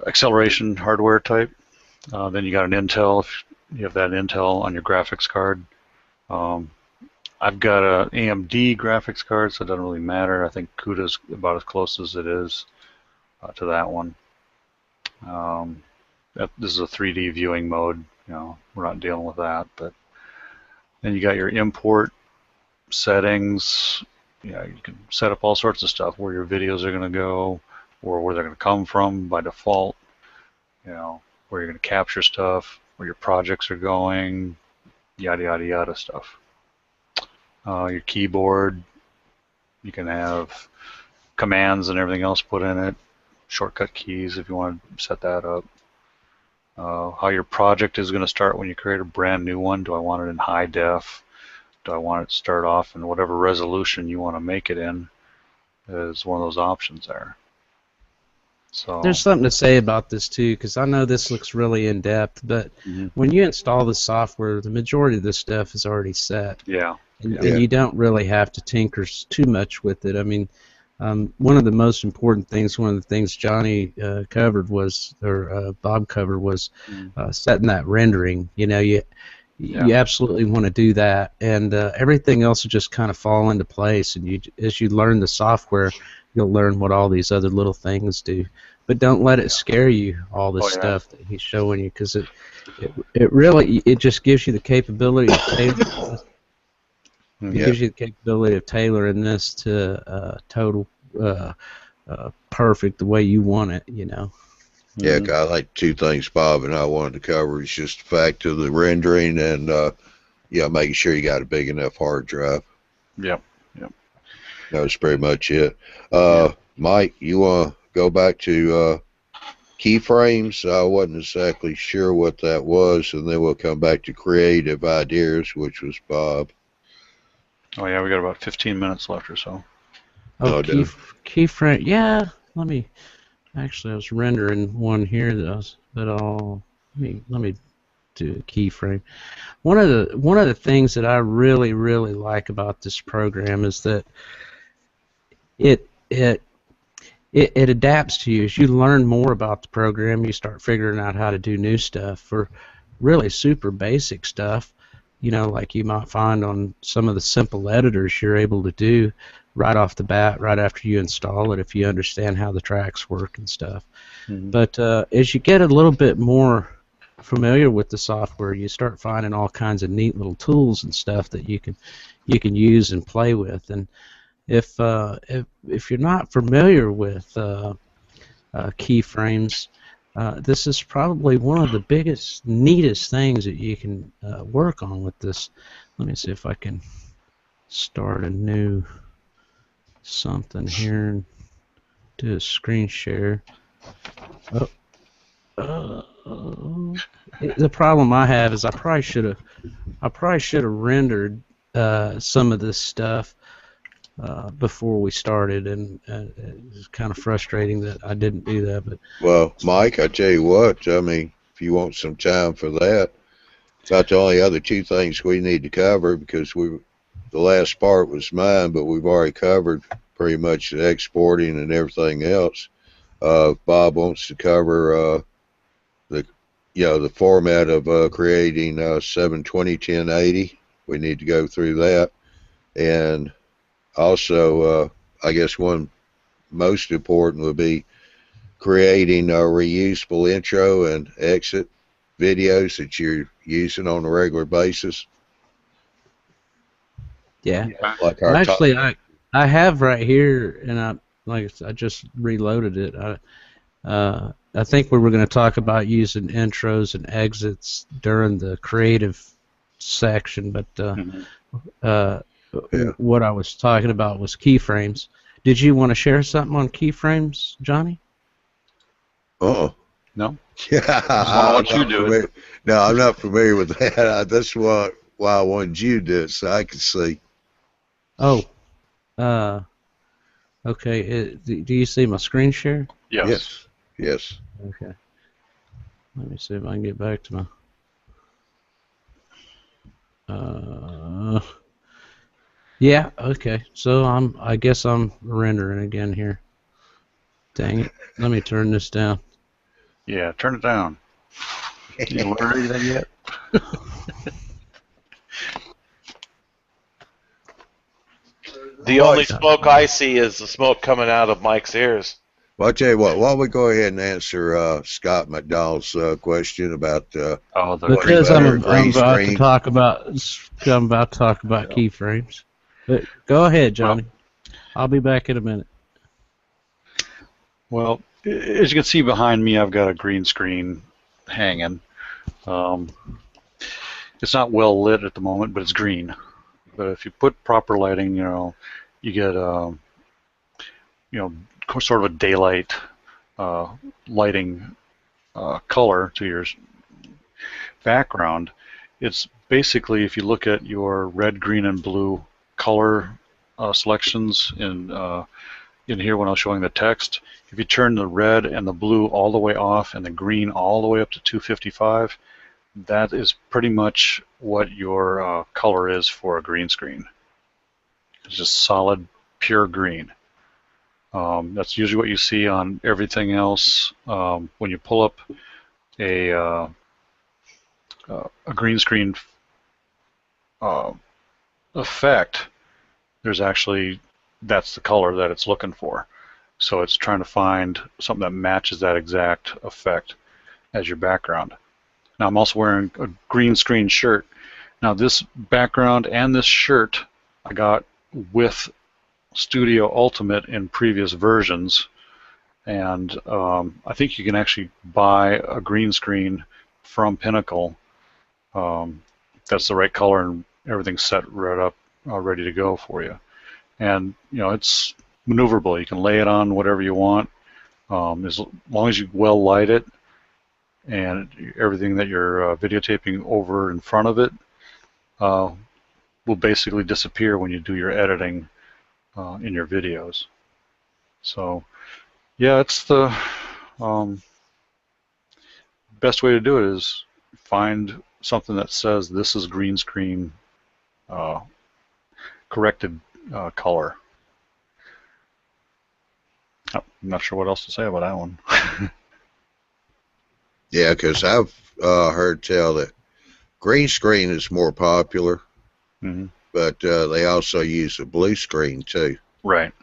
acceleration hardware type. Then you got an Intel, if you have that Intel on your graphics card. I've got an AMD graphics card, so it doesn't really matter. I think CUDA's about as close as it is to that one. This is a 3D viewing mode. We're not dealing with that. But then you got your import settings. You can set up all sorts of stuff, where your videos are going to go, or where they're going to come from by default. Where you're going to capture stuff, where your projects are going, yada yada yada stuff. Your keyboard, you can have commands and everything else put in it, shortcut keys if you want to set that up. How your project is going to start when you create a brand new one. Do I want it in high def? Do I want it to start off in whatever resolution you want to make it in? Is one of those options there. So there's something to say about this too, because I know this looks really in depth, but when you install the software, the majority of this stuff is already set. Yeah. And you don't really have to tinker too much with it. I mean, one of the most important things, one of the things Johnny covered was, or Bob covered was, setting that rendering. You absolutely want to do that, and everything else will just kind of fall into place. And as you learn the software, you'll learn what all these other little things do. But don't let it scare you, all this stuff that he's showing you, because it really just gives you the capability of tailoring. It gives you the capability of tailoring this to total perfect the way you want it. Yeah, I like two things Bob and I wanted to cover. It's just the fact of the rendering and making sure you got a big enough hard drive. Yep. That's pretty much it. Mike, you want to go back to keyframes? I wasn't exactly sure what that was, and then we'll come back to creative ideas, which was Bob. Oh yeah, we got about 15 minutes left or so. Oh, keyframe. Yeah, let me. Actually, I was rendering one here let me do a keyframe. One of the things that I really like about this program is that it adapts to you. As you learn more about the program, you start figuring out how to do new stuff. For really super basic stuff, like you might find on some of the simple editors, you're able to do right off the bat, right after you install it, if you understand how the tracks work and stuff. But as you get a little bit more familiar with the software, you start finding all kinds of neat little tools and stuff that you can use and play with. And if you're not familiar with keyframes, this is probably one of the biggest, neatest things that you can work on with this. Let me see if I can start a new something here and do a screen share. The problem I have is I probably should have rendered some of this stuff before we started, and it's kind of frustrating that I didn't do that. But well, Mike, I tell you what, I mean, if you want some time for that, about the only other two things we need to cover, because the last part was mine, but we've already covered pretty much the exporting and everything else. Bob wants to cover the format of creating 720 1080. We need to go through that, and also I guess one most important would be creating reusable intro and exit videos that you're using on a regular basis. Yeah. Like well, actually, I have right here, and I just reloaded it. I think we were going to talk about using intros and exits during the creative section, but what I was talking about was keyframes. Did you want to share something on keyframes, Johnny? No. Yeah, No, I'm not familiar with that. That's why I wanted you to do it, so I could see. Oh, okay. Do you see my screen share? Yes. Yes. Okay. Let me see if I can get back to my. Yeah. Okay. So I guess I'm rendering again here. Dang it. Let me turn this down. Yeah, turn it down. You learned anything yet? The only smoke I see is the smoke coming out of Mike's ears. Well, I'll tell you what. Why don't we go ahead and answer Scott McDowell's question about because I'm about to talk about keyframes. But go ahead, Johnny. I'll be back in a minute. Well, as you can see behind me, I've got a green screen hanging. It's not well lit at the moment, but it's green. But if you put proper lighting, you get sort of a daylight lighting color to your background. It's basically, if you look at your red, green, and blue color selections in here when I was showing the text, if you turn the red and the blue all the way off and the green all the way up to 255, that is pretty much what your color is for a green screen. It's just solid, pure green. That's usually what you see on everything else. When you pull up a green screen effect, that's the color that it's looking for. So it's trying to find something that matches that exact effect as your background. Now I'm also wearing a green screen shirt. Now this background and this shirt I got with Studio Ultimate in previous versions, and I think you can actually buy a green screen from Pinnacle. That's the right color and everything's set right up, ready to go for you. And it's maneuverable. You can lay it on whatever you want, as long as you well light it, and everything that you're videotaping over in front of it will basically disappear when you do your editing in your videos. So yeah, it's the best way to do it is find something that says this is green screen corrected color. I'm not sure what else to say about that one. Yeah, because I've heard tell that green screen is more popular, but they also use a blue screen too. Right.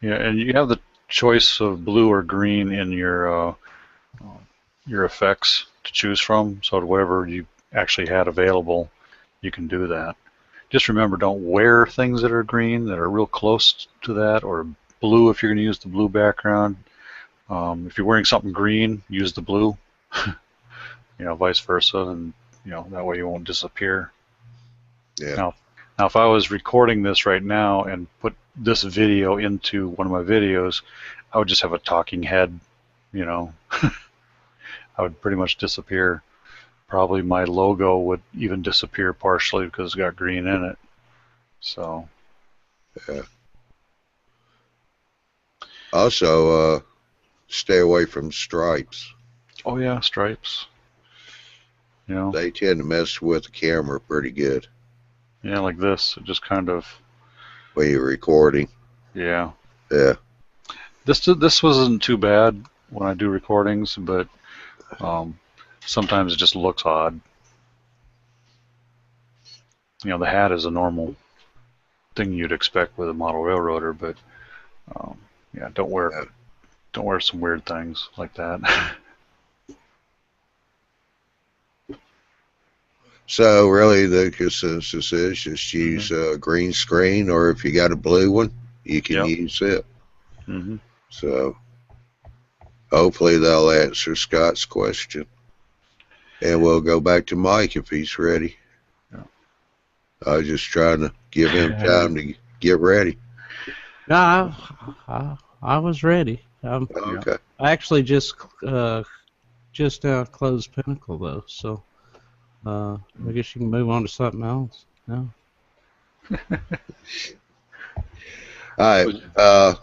Yeah, and you have the choice of blue or green in your effects to choose from. So whatever you actually had available, you can do that. Just remember, don't wear things that are green that are real close to that, or blue if you're going to use the blue background. If you're wearing something green, use the blue. Vice versa, and that way you won't disappear. Yeah. Now, if I was recording this right now and put this video into one of my videos, I would just have a talking head. I would pretty much disappear. Probably my logo would even disappear partially because it's got green in it. So. Yeah. Also, stay away from stripes. Oh yeah, stripes. They tend to mess with the camera pretty good. Yeah, like this. It just kind of. When you're recording. Yeah. Yeah. This wasn't too bad when I do recordings, but sometimes it just looks odd. The hat is a normal thing you'd expect with a model railroader, but yeah, don't wear some weird things like that. So really the consensus is just use a green screen, or if you got a blue one, you can use it. So hopefully they'll answer Scott's question. And we'll go back to Mike if he's ready. Yeah. I was just trying to give him time to get ready. No, I was ready. Okay. I actually just now closed Pinnacle though, so I guess you can move on to something else. No. All right.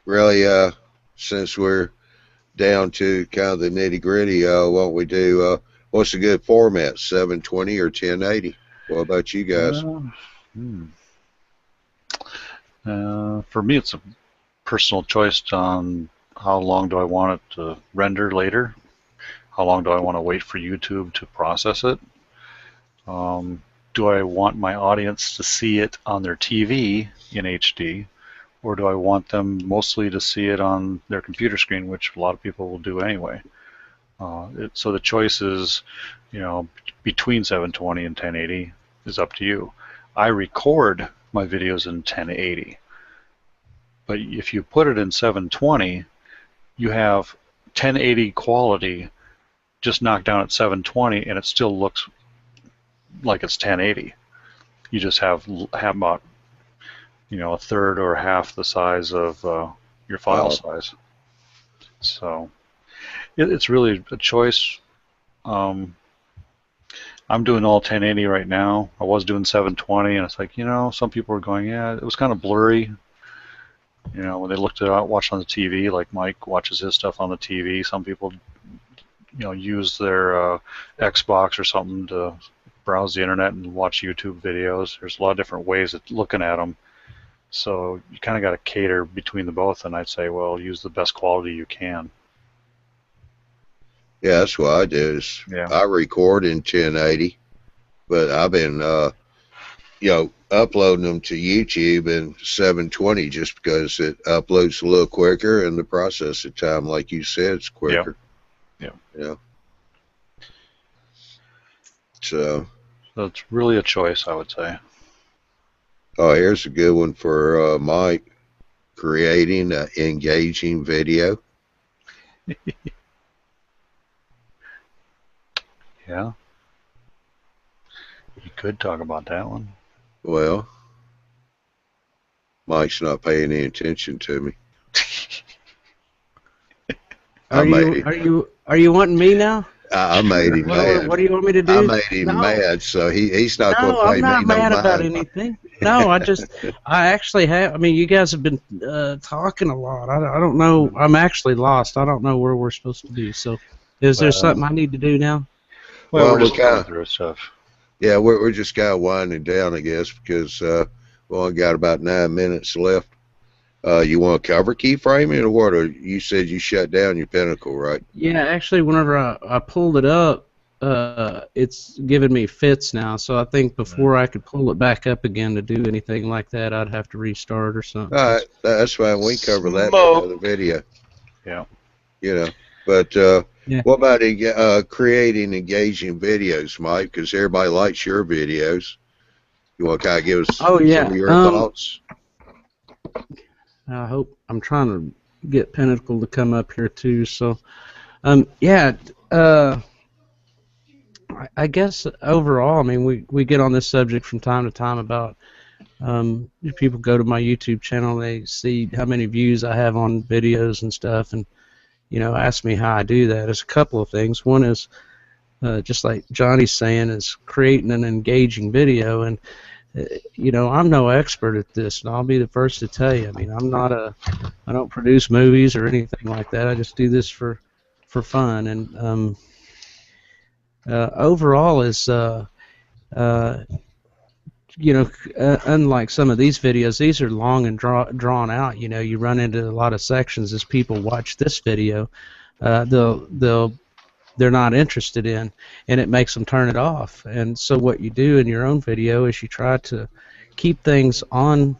Really, since we're down to kind of the nitty gritty, why don't we do what's a good format, 720 or 1080? What about you guys? For me, it's a personal choice on how long do I want it to render later. How long do I want to wait for YouTube to process it? Do I want my audience to see it on their TV in HD, or do I want them mostly to see it on their computer screen, which a lot of people will do anyway? So the choice is, between 720 and 1080 is up to you. I record my videos in 1080, but if you put it in 720, you have 1080 quality just knocked down at 720, and it still looks like it's 1080. You just have about a third or half the size of your file size. So it's really a choice. I'm doing all 1080 right now. I was doing 720, and it's like, some people are going, yeah, it was kind of blurry. When they looked at it, watched on the TV, like Mike watches his stuff on the TV. Some people, use their Xbox or something to browse the internet and watch YouTube videos. There's a lot of different ways of looking at them. So you kind of got to cater between the both, and I'd say, well, use the best quality you can. Yeah, that's what I do. I record in 1080, but I've been, uploading them to YouTube in 720 just because it uploads a little quicker, and the processing time, like you said, is quicker. Yeah. So it's really a choice, I would say. Oh, here's a good one for Mike. Creating an engaging video. Yeah. You could talk about that one. Well, Mike's not paying any attention to me. Are you wanting me now? I made him mad. What do you want me to do? I made him mad, so he's not going to pay me no mind. No, I'm not mad about anything. No, I actually have. I mean, you guys have been talking a lot. I don't know. I'm actually lost. I don't know where we're supposed to be. So, is there something I need to do now? Well, we're just going through stuff. Yeah, we're just kind of winding down, I guess, because we only got about 9 minutes left. You want to cover keyframing or what? Or you said you shut down your Pinnacle, right? Yeah, actually, whenever I pulled it up, it's giving me fits now. So I think before I could pull it back up again to do anything like that, I'd have to restart or something. All right, that's fine. We can cover that in another video. Yeah. But what about creating engaging videos, Mike? Because everybody likes your videos. You want to kind of give us some of your thoughts? I hope I'm trying to get Pinnacle to come up here too. So, I guess overall, I mean, we get on this subject from time to time about people go to my YouTube channel, they see how many views I have on videos and stuff, and ask me how I do that. There's a couple of things. One is just like Johnny's saying, is creating an engaging video, and I'm no expert at this, and I'll be the first to tell you. I mean, I don't produce movies or anything like that. I just do this for fun, and overall is unlike some of these videos, these are long and drawn out. You run into a lot of sections as people watch this video, they're not interested in, and it makes them turn it off. And so what you do in your own video is you try to keep things on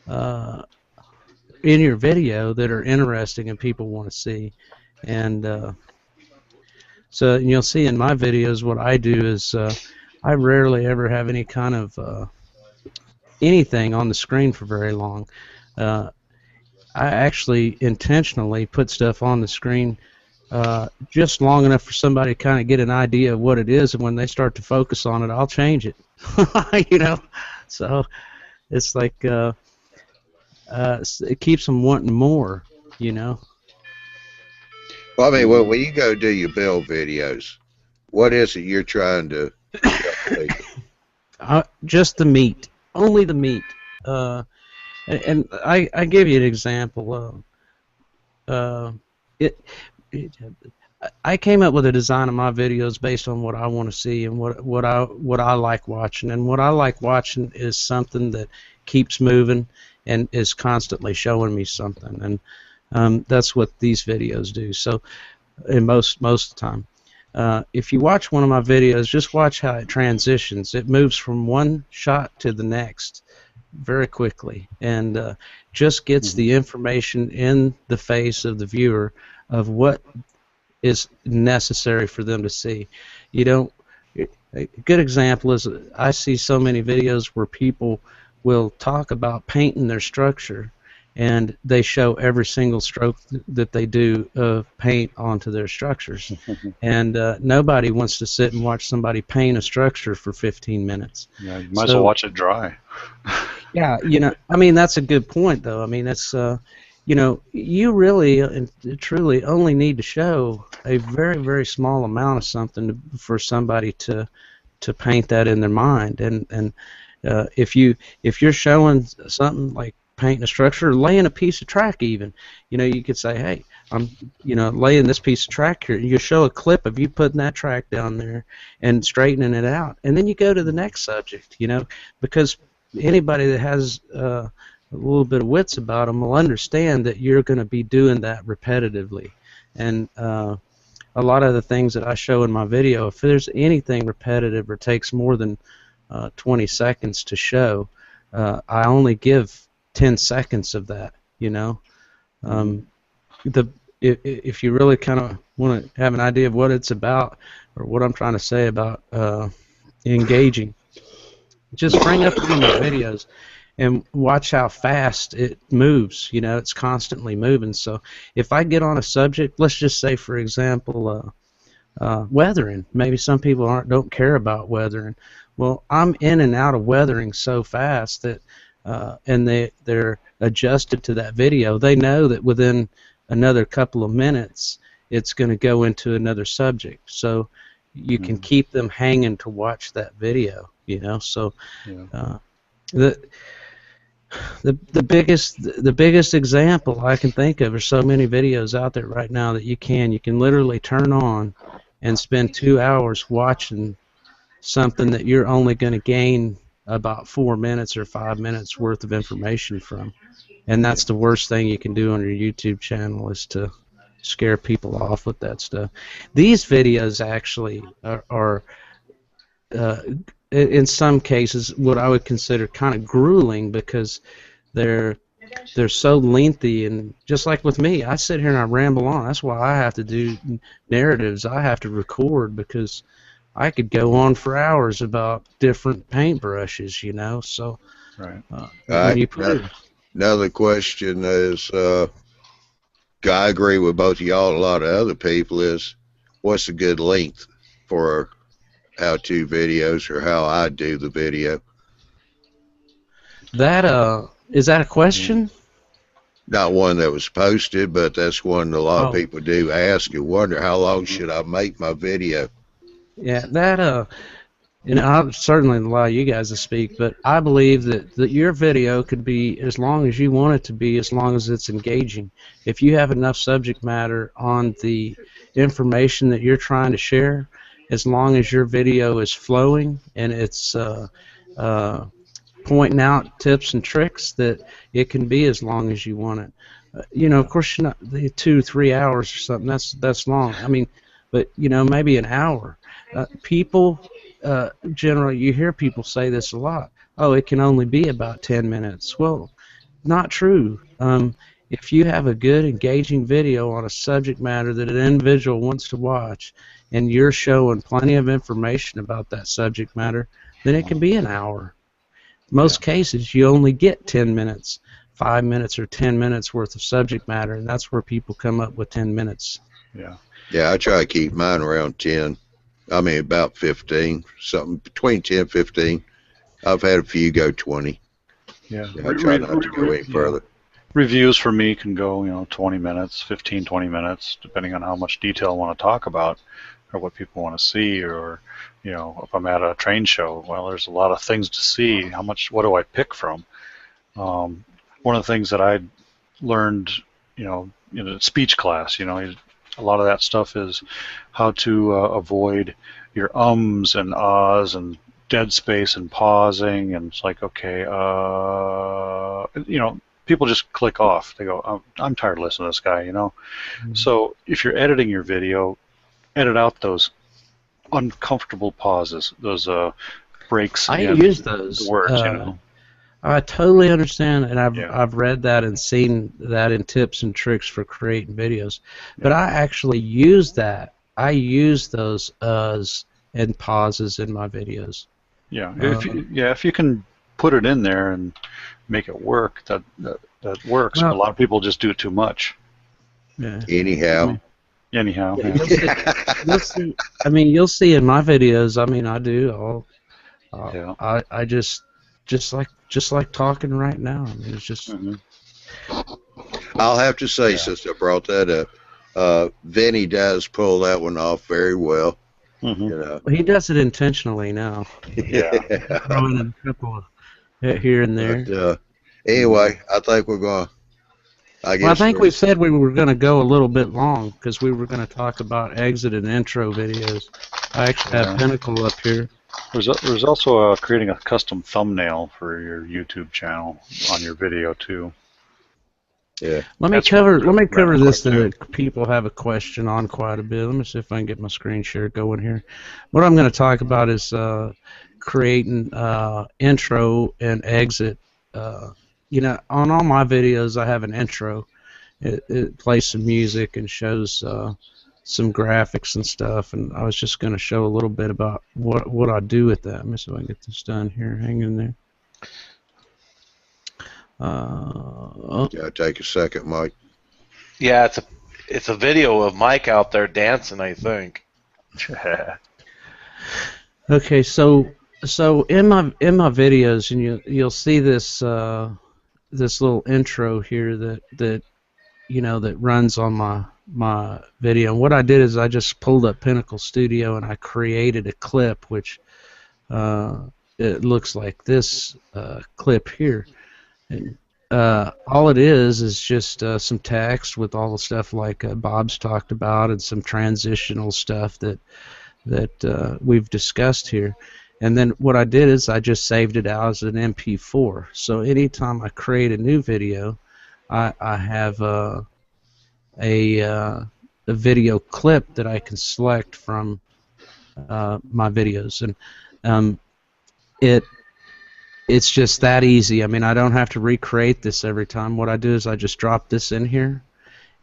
in your video that are interesting and people want to see. And so you'll see in my videos what I do is I rarely ever have any kind of anything on the screen for very long. I actually intentionally put stuff on the screen just long enough for somebody to kind of get an idea of what it is, and when they start to focus on it, I'll change it. So it's like it keeps them wanting more. Well, I mean, when you go do your build videos, what is it you're trying to just the meat, only the meat. And I give you an example. it I came up with a design of my videos based on what I want to see and what I like watching. And what I like watching is something that keeps moving and is constantly showing me something. And that's what these videos do. So, in most of the time, if you watch one of my videos, just watch how it transitions. It moves from one shot to the next very quickly, and just gets the information in the face of the viewer of what is necessary for them to see. You don't. A good example is I see so many videos where people will talk about painting their structure, and they show every single stroke that they do of paint onto their structures. And nobody wants to sit and watch somebody paint a structure for 15 minutes. Yeah, you might as well watch it dry. Yeah, I mean, that's a good point, though. I mean, it's, you really and truly only need to show a very, very small amount of something for somebody to paint that in their mind. And if you're showing something like painting a structure, laying a piece of track, even, you could say, hey, I'm, laying this piece of track here. You show a clip of you putting that track down there and straightening it out, and then you go to the next subject, because anybody that has a little bit of wits about them will understand that you're going to be doing that repetitively. And a lot of the things that I show in my video, if there's anything repetitive or takes more than 20 seconds to show, I only give 10 seconds of that. If you really kind of want to have an idea of what it's about or what I'm trying to say about engaging, just bring up one of my videos and watch how fast it moves. It's constantly moving. So if I get on a subject, let's just say, for example, weathering. Maybe some people don't care about weathering. Well, I'm in and out of weathering so fast that, and they're adjusted to that video. They know that within another couple of minutes, it's going to go into another subject. So you can keep them hanging to watch that video. So the biggest example I can think of, are so many videos out there right now that you can literally turn on and spend 2 hours watching something that you're only going to gain about 4 minutes or 5 minutes worth of information from. And that's the worst thing you can do on your YouTube channel, is to scare people off with that stuff. These videos actually are in some cases what I would consider kind of grueling, because they're so lengthy, and just like with me, I sit here and I ramble on. That's why I have to do narratives. I have to record, because I could go on for hours about different paintbrushes, So right. When you put another question is, I agree with both of y'all and a lot of other people, is what's a good length for how-to videos, or how I do the video? That is that a question? Not one that was posted, but that's one a lot of people do ask and wonder, how long should I make my video? Yeah, that I'll certainly allow you guys to speak, but I believe that your video could be as long as you want it to be, as long as it's engaging. If you have enough subject matter on the information that you're trying to share, as long as your video is flowing and it's pointing out tips and tricks, that it can be as long as you want it. Of course, you're not 2-3 hours or something. That's long. I mean, but maybe an hour. People generally, you hear people say this a lot. Oh, it can only be about 10 minutes. Well, not true. If you have a good, engaging video on a subject matter that an individual wants to watch, and you're showing plenty of information about that subject matter, then it can be an hour. Most cases, you only get 10 minutes, 5 minutes, or 10 minutes worth of subject matter, and that's where people come up with 10 minutes. Yeah. Yeah, I try to keep mine around 10. I mean, about 15, something between 10 and 15. I've had a few go 20. Yeah. I try not to go any further. Reviews for me can go, 20 minutes, 15, 20 minutes, depending on how much detail I want to talk about, or what people want to see, or, if I'm at a train show, well, there's a lot of things to see. What do I pick from? One of the things that I learned, in a speech class. A lot of that stuff is how to avoid your ums and ahs and dead space and pausing, and it's like, okay, people just click off. They go, I'm tired of listening to this guy, Mm-hmm. So if you're editing your video, edit out those uncomfortable pauses, those breaks. I in use those. the words, I totally understand, and I've Yeah. I've read that and seen that in tips and tricks for creating videos. But I actually use that. I use those uhs and pauses in my videos. Yeah. If you can put it in there and make it work, that works. Well, But a lot of people just do it too much. Yeah. Anyhow. Anyhow. Yeah, Yeah. you'll see. I mean, you'll see in my videos. I mean, I do. Yeah. I just like talking right now. I mean, it's just. Mm-hmm. I'll have to say, since I brought that up, Vinny does pull that one off very well. Mm-hmm. He does it intentionally now. Yeah. Throwing in a couple of here and there. But, anyway, I think we're going to. Well, I think we said we were going to go a little bit long because we were going to talk about exit and intro videos. I actually have Pinnacle up here. There's also creating a custom thumbnail for your YouTube channel on your video too. Yeah. Let me cover this that people have a question on quite a bit. Let me see if I can get my screen share going here. What I'm going to talk about is creating intro and exit. On all my videos, I have an intro. It plays some music and shows some graphics and stuff. And I was just going to show a little bit about what I do with that. Let me see if I can get this done here. Hang in there. Yeah, take a second, Mike. Yeah, it's a video of Mike out there dancing, I think. Okay, so in my videos, and you'll see this this little intro here that runs on my video. And what I did is I just pulled up Pinnacle Studio and I created a clip, which it looks like this clip here. And, all it is just some text with all the stuff like Bob's talked about and some transitional stuff that we've discussed here. And then what I did is I just saved it out as an MP4. So anytime I create a new video, I have a video clip that I can select from my videos, and it's just that easy. I mean, I don't have to recreate this every time. What I do is I just drop this in here,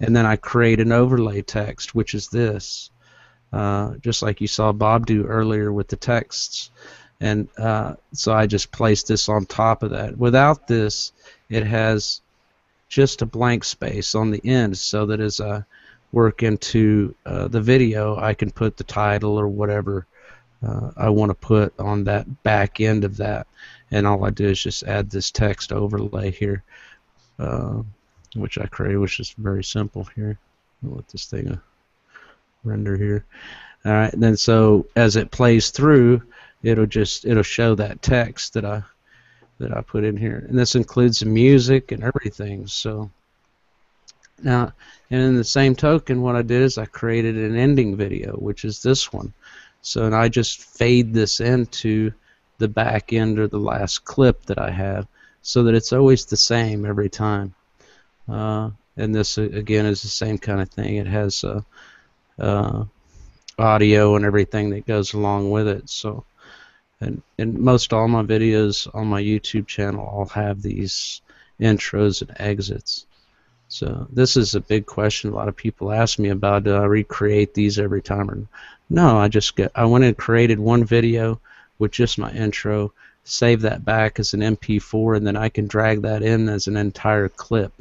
and then I create an overlay text, which is this. Just like you saw Bob do earlier with the texts. And so I just place this on top of that. Without this, it has just a blank space on the end, so that as I work into the video, I can put the title or whatever I want to put on that back end of that. And all I do is just add this text overlay here, which I create, which is very simple here. I'll let this thing render here. All right, and then so as it plays through, it'll show that text that I put in here, and this includes the music and everything. So now, and in the same token, what I did is I created an ending video, which is this one. So and I just fade this into the back end or the last clip that I have, so that it's always the same every time. And this again is the same kind of thing. It has audio and everything that goes along with it. So, and most all my videos on my YouTube channel all have these intros and exits. So this is a big question a lot of people ask me about. Do I recreate these every time? Or no, I went and created one video with just my intro, save that back as an MP4, and then I can drag that in as an entire clip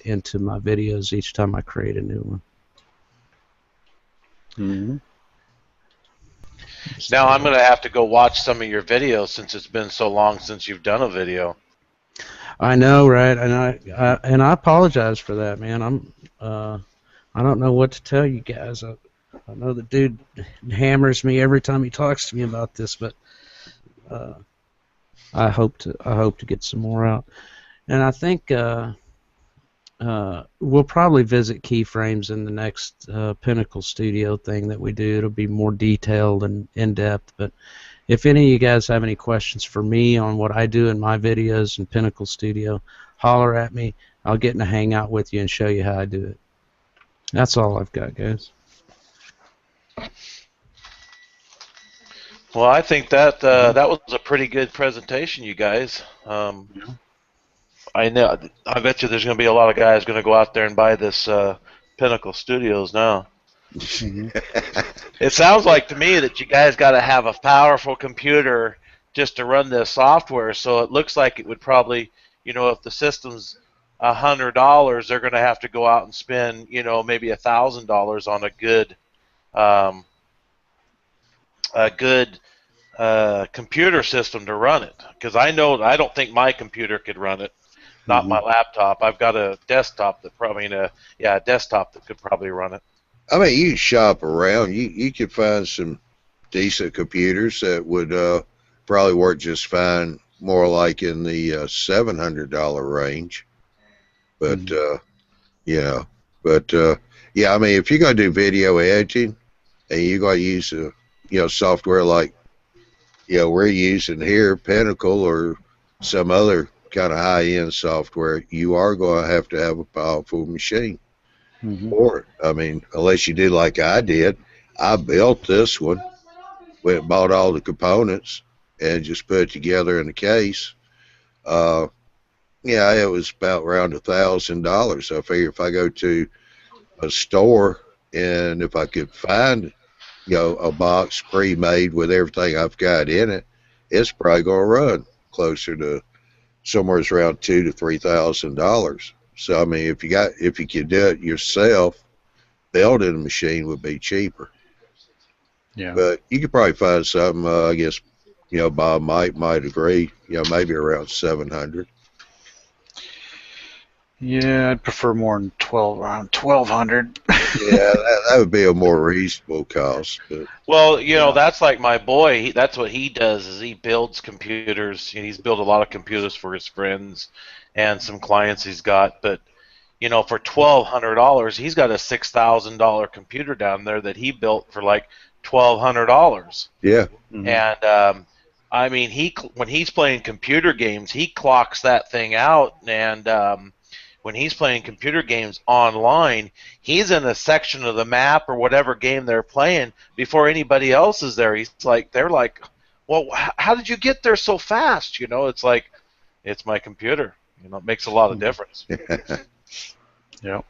into my videos each time I create a new one. Mm-hmm. Now I'm going to have to go watch some of your videos since it's been so long since you've done a video. I know, right? And I apologize for that, man. I don't know what to tell you guys. I know the dude hammers me every time he talks to me about this, but I hope to get some more out. And I think we'll probably visit keyframes in the next Pinnacle Studio thing that we do. It'll be more detailed and in-depth, but if any of you guys have any questions for me on what I do in my videos in Pinnacle Studio, holler at me. I'll get in a hangout with you and show you how I do it. That's all I've got, guys. Well, I think that that was a pretty good presentation, you guys. I know. I bet you there's going to be a lot of guys going to go out there and buy this Pinnacle Studios now. It sounds like to me that you guys got to have a powerful computer just to run this software. So it looks like it would probably, you know, if the system's $100, they're going to have to go out and spend, you know, maybe $1,000 on a good computer system to run it. Because I don't think my computer could run it. Not my laptop. I've got a desktop that probably, a desktop that could probably run it. I mean, you shop around. You could find some decent computers that would probably work just fine, more like in the $700 range. But yeah, I mean, if you're gonna do video editing and you're gonna use software like we're using here, Pinnacle or some other kind of high-end software, you are going to have a powerful machine. Or, I mean, unless you do like I did, I built this one, went and bought all the components, and just put it together in a case. Yeah, it was about around $1,000. So I figure if I go to a store and if I could find, a box pre-made with everything I've got in it, it's probably going to run closer to somewhere around $2,000 to $3,000. So I mean, if you could do it yourself, building a machine would be cheaper. Yeah. But you could probably find something. I guess Bob might agree. Maybe around 700. Yeah, I'd prefer more than around 1,200. Yeah, that would be a more reasonable cost. But, well, that's like my boy. That's what he does. Is he builds computers. He's built a lot of computers for his friends and some clients he's got. But for $1,200, he's got a $6,000 computer down there that he built for like $1,200. Yeah. And I mean, when he's playing computer games, he clocks that thing out, and when he's playing computer games online, he's in a section of the map or whatever game they're playing before anybody else is there. They're like, well, how did you get there so fast? It's like, it's my computer. It makes a lot of difference. Yeah.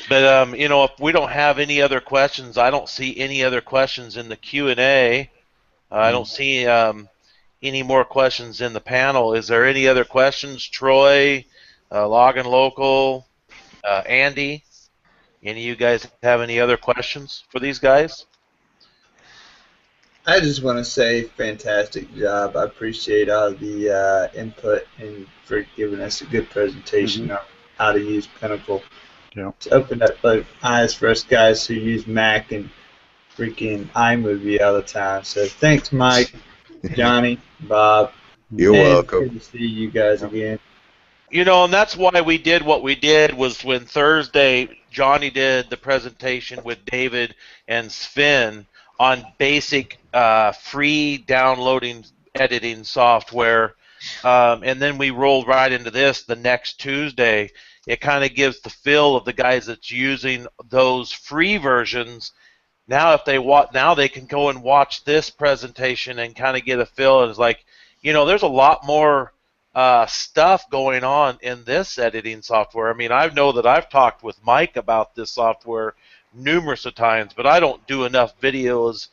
But if we don't have any other questions, I don't see any other questions in the Q&A. I don't see any more questions in the panel. Is there any other questions, Troy? Login Local, Andy, any of you guys have any other questions for these guys? I just want to say fantastic job. I appreciate all the input and for giving us a good presentation on how to use Pinnacle. Yeah. It's opened up both eyes for us guys who use Mac and freaking iMovie all the time. So thanks, Mike, Johnny, Bob. You're welcome. Good to see you guys again. And that's why we did what we did, was when Thursday Johnny did the presentation with David and Sven on basic free downloading editing software, and then we rolled right into this the next Tuesday. It kind of gives the feel of the guys that's using those free versions. Now if now they can go and watch this presentation and kind of get a feel. And it's like, there's a lot more stuff going on in this editing software. I mean, I know that I've talked with Mike about this software numerous of times, but I don't do enough videos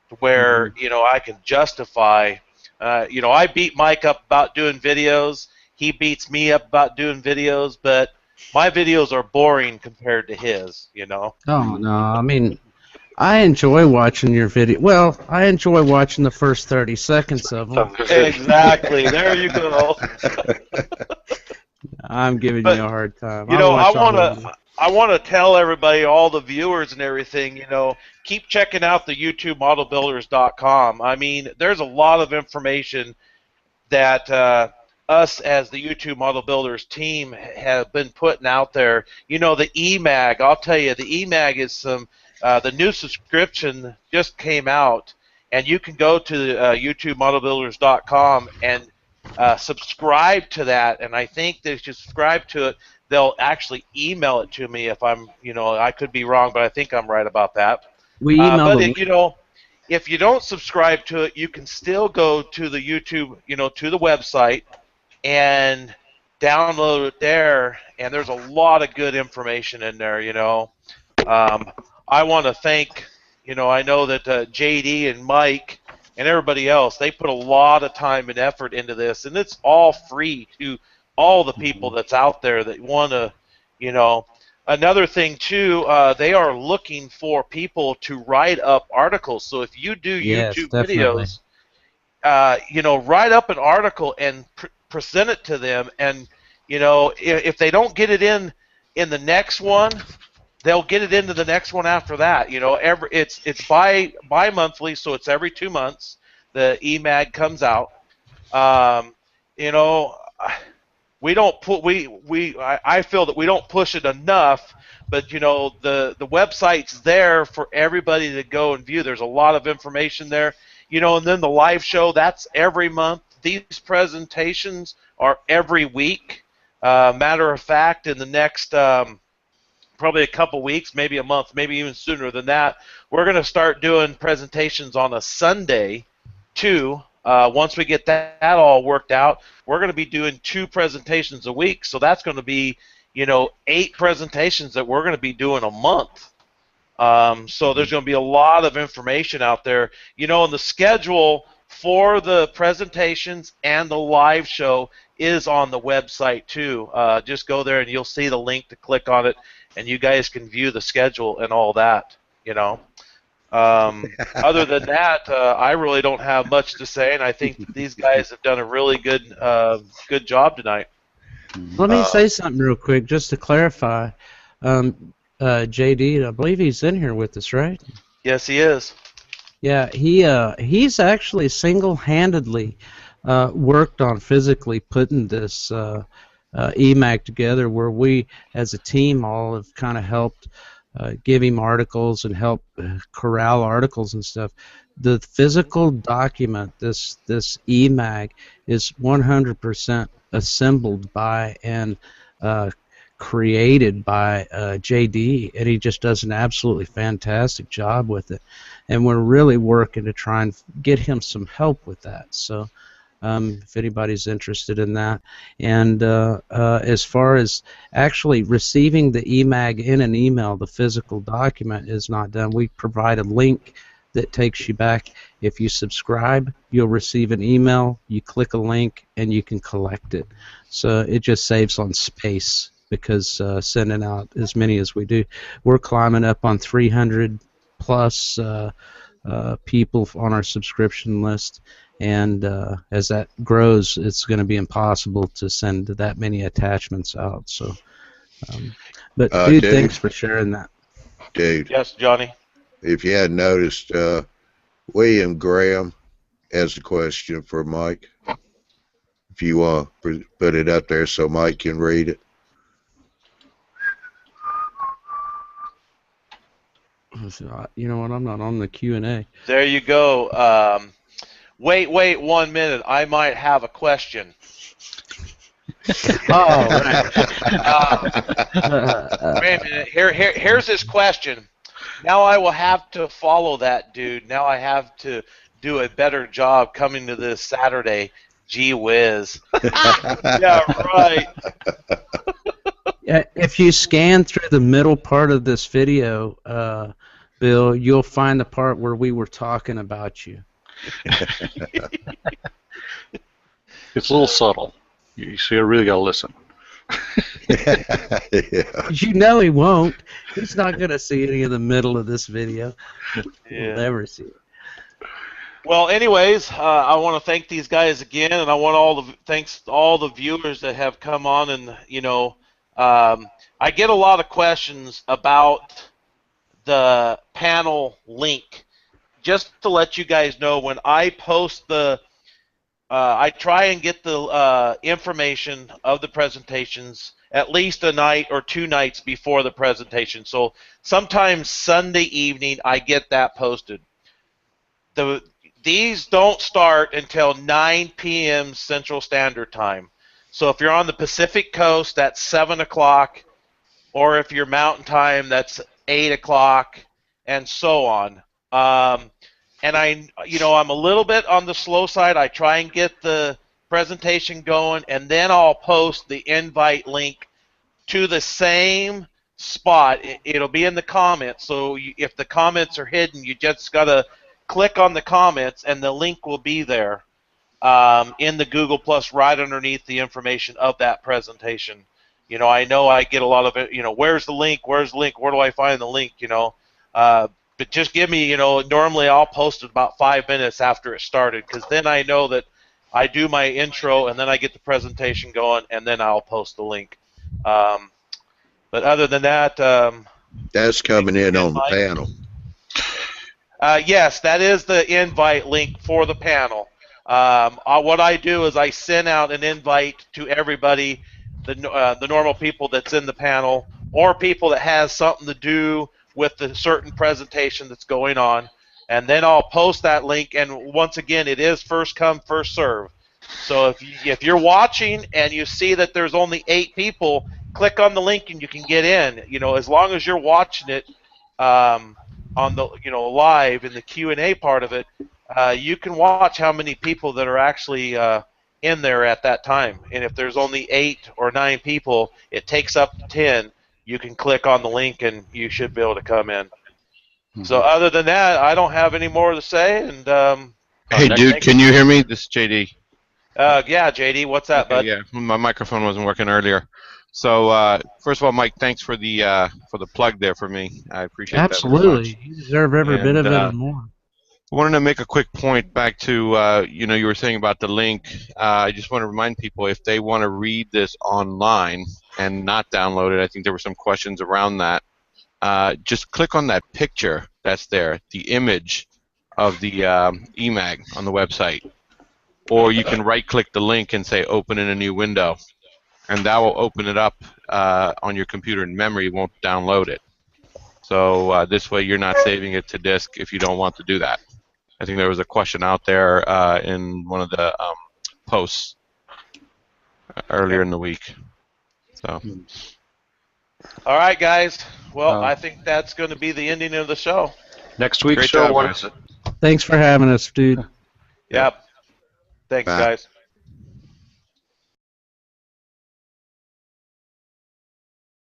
to where I can justify. I beat Mike up about doing videos. He beats me up about doing videos, but my videos are boring compared to his. Oh no, I mean, I enjoy watching your video. Well, I enjoy watching the first 30 seconds of them. Exactly. There you go. I'm giving you a hard time. I want to tell everybody, all the viewers and everything, keep checking out the YouTube modelbuilders.com. I mean, there's a lot of information that us as the YouTube Model Builders team have been putting out there. You know, the eMag, I'll tell you, the eMag is the new subscription just came out, and you can go to YouTubeModelBuilders.com and subscribe to that, and I think that if you subscribe to it, they'll actually email it to me if I'm, I could be wrong, but I think I'm right about that. We email them. But, if you don't subscribe to it, you can still go to the YouTube, to the website and download it there, and there's a lot of good information in there, I want to thank, I know that JD and Mike and everybody else, they put a lot of time and effort into this, and it's all free to all the people that's out there that want to, Another thing, too, they are looking for people to write up articles. So if you do YouTube videos, write up an article and present it to them. And, if they don't get it in the next one, they'll get it into the next one after that. It's bi-monthly, so it's every 2 months. The eMag comes out. I feel that we don't push it enough, but the website's there for everybody to go and view. There's a lot of information there, and then the live show, that's every month. These presentations are every week. Matter of fact, in the next probably a couple weeks, maybe a month, maybe even sooner than that, we're going to start doing presentations on a Sunday too. Once we get that all worked out, we're going to be doing 2 presentations a week, so that's going to be, 8 presentations that we're going to be doing a month. So there's going to be a lot of information out there. And the schedule for the presentations and the live show is on the website too. Just go there and you'll see the link to click on it, and you guys can view the schedule and all that, Other than that, I really don't have much to say, and I think that these guys have done a really good job tonight. Let me say something real quick, just to clarify. JD, I believe he's in here with us, right? Yes, he is. Yeah, he's actually single-handedly worked on physically putting this eMag together, where we, as a team, all have kind of helped give him articles and help corral articles and stuff. The physical document, this eMag, is 100% assembled by and created by JD, and he just does an absolutely fantastic job with it. And we're really working to try and get him some help with that. So if anybody's interested in that. And as far as actually receiving the eMag in an email, the physical document is not done. We provide a link that takes you back. If you subscribe, you'll receive an email. You click a link, and you can collect it. So it just saves on space, because sending out as many as we do, we're climbing up on 300 plus people on our subscription list. And as that grows, it's going to be impossible to send that many attachments out. So, but dude, Dave, thanks for sharing that. Dude. Yes, Johnny. If you hadn't noticed, William Graham has a question for Mike. If you want to put it up there so Mike can read it. You know what? I'm not on the Q&A. There you go. Wait 1 minute. I might have a question. Oh, right. Wait a minute. Here's his question. Now I will have to follow that dude. Now I have to do a better job coming to this Saturday. Gee whiz. Yeah, right. If you scan through the middle part of this video, Bill, you'll find the part where we were talking about you. It's a little subtle. So you really got to listen. Yeah. You know he won't. He's not going to see any of the middle of this video. Yeah. He'll never see it. Well, anyways, I want to thank these guys again, and I want thanks to all the viewers that have come on. And I get a lot of questions about the panel link. Just to let you guys know, when I post the I try and get the information of the presentations at least a night or 2 nights before the presentation. So sometimes Sunday evening I get that posted. These don't start until 9 p.m. Central Standard Time. So if you're on the Pacific Coast, that's 7 o'clock, or if you're Mountain Time, that's 8 o'clock, and so on. And I'm a little bit on the slow side. I try and get the presentation going, and then I'll post the invite link to the same spot. It'll be in the comments. So if the comments are hidden, you just gotta click on the comments, and the link will be there in the Google Plus right underneath the information of that presentation. I know I get a lot of it. Where's the link? Where's the link? Where do I find the link? But just give me, normally I'll post it about 5 minutes after it started, because then I know that I do my intro and then I get the presentation going and then I'll post the link. But other than that, that's coming in on the panel. Yes, that is the invite link for the panel. What I do is I send out an invite to everybody, the normal people that's in the panel, or people that has something to do with the certain presentation that's going on, and then I'll post that link. And once again, it is first come, first serve. So if you're watching and you see that there's only 8 people, click on the link and you can get in. As long as you're watching it on the live in the Q&A part of it, you can watch how many people that are actually in there at that time. And if there's only 8 or 9 people, it takes up to 10. You can click on the link and you should be able to come in. So other than that, I don't have any more to say. And hey, dude, can you hear me? This is JD. Yeah, JD, what's that, bud? Yeah, my microphone wasn't working earlier. So first of all, Mike, thanks for the plug there for me. I appreciate that very much. Absolutely, you deserve every bit of it and more. I wanted to make a quick point back to you were saying about the link. I just want to remind people, if they want to read this online and not download it, I think there were some questions around that. Just click on that picture that's there, the image of the eMag on the website, or you can right-click the link and say open in a new window, and that will open it up on your computer in memory. It won't download it. So this way you're not saving it to disk if you don't want to do that. I think there was a question out there in one of the posts earlier in the week. So. All right, guys. Well, I think that's going to be the ending of the show. Next week's show, what is it? Thanks for having us, dude. Yep. Thanks, guys.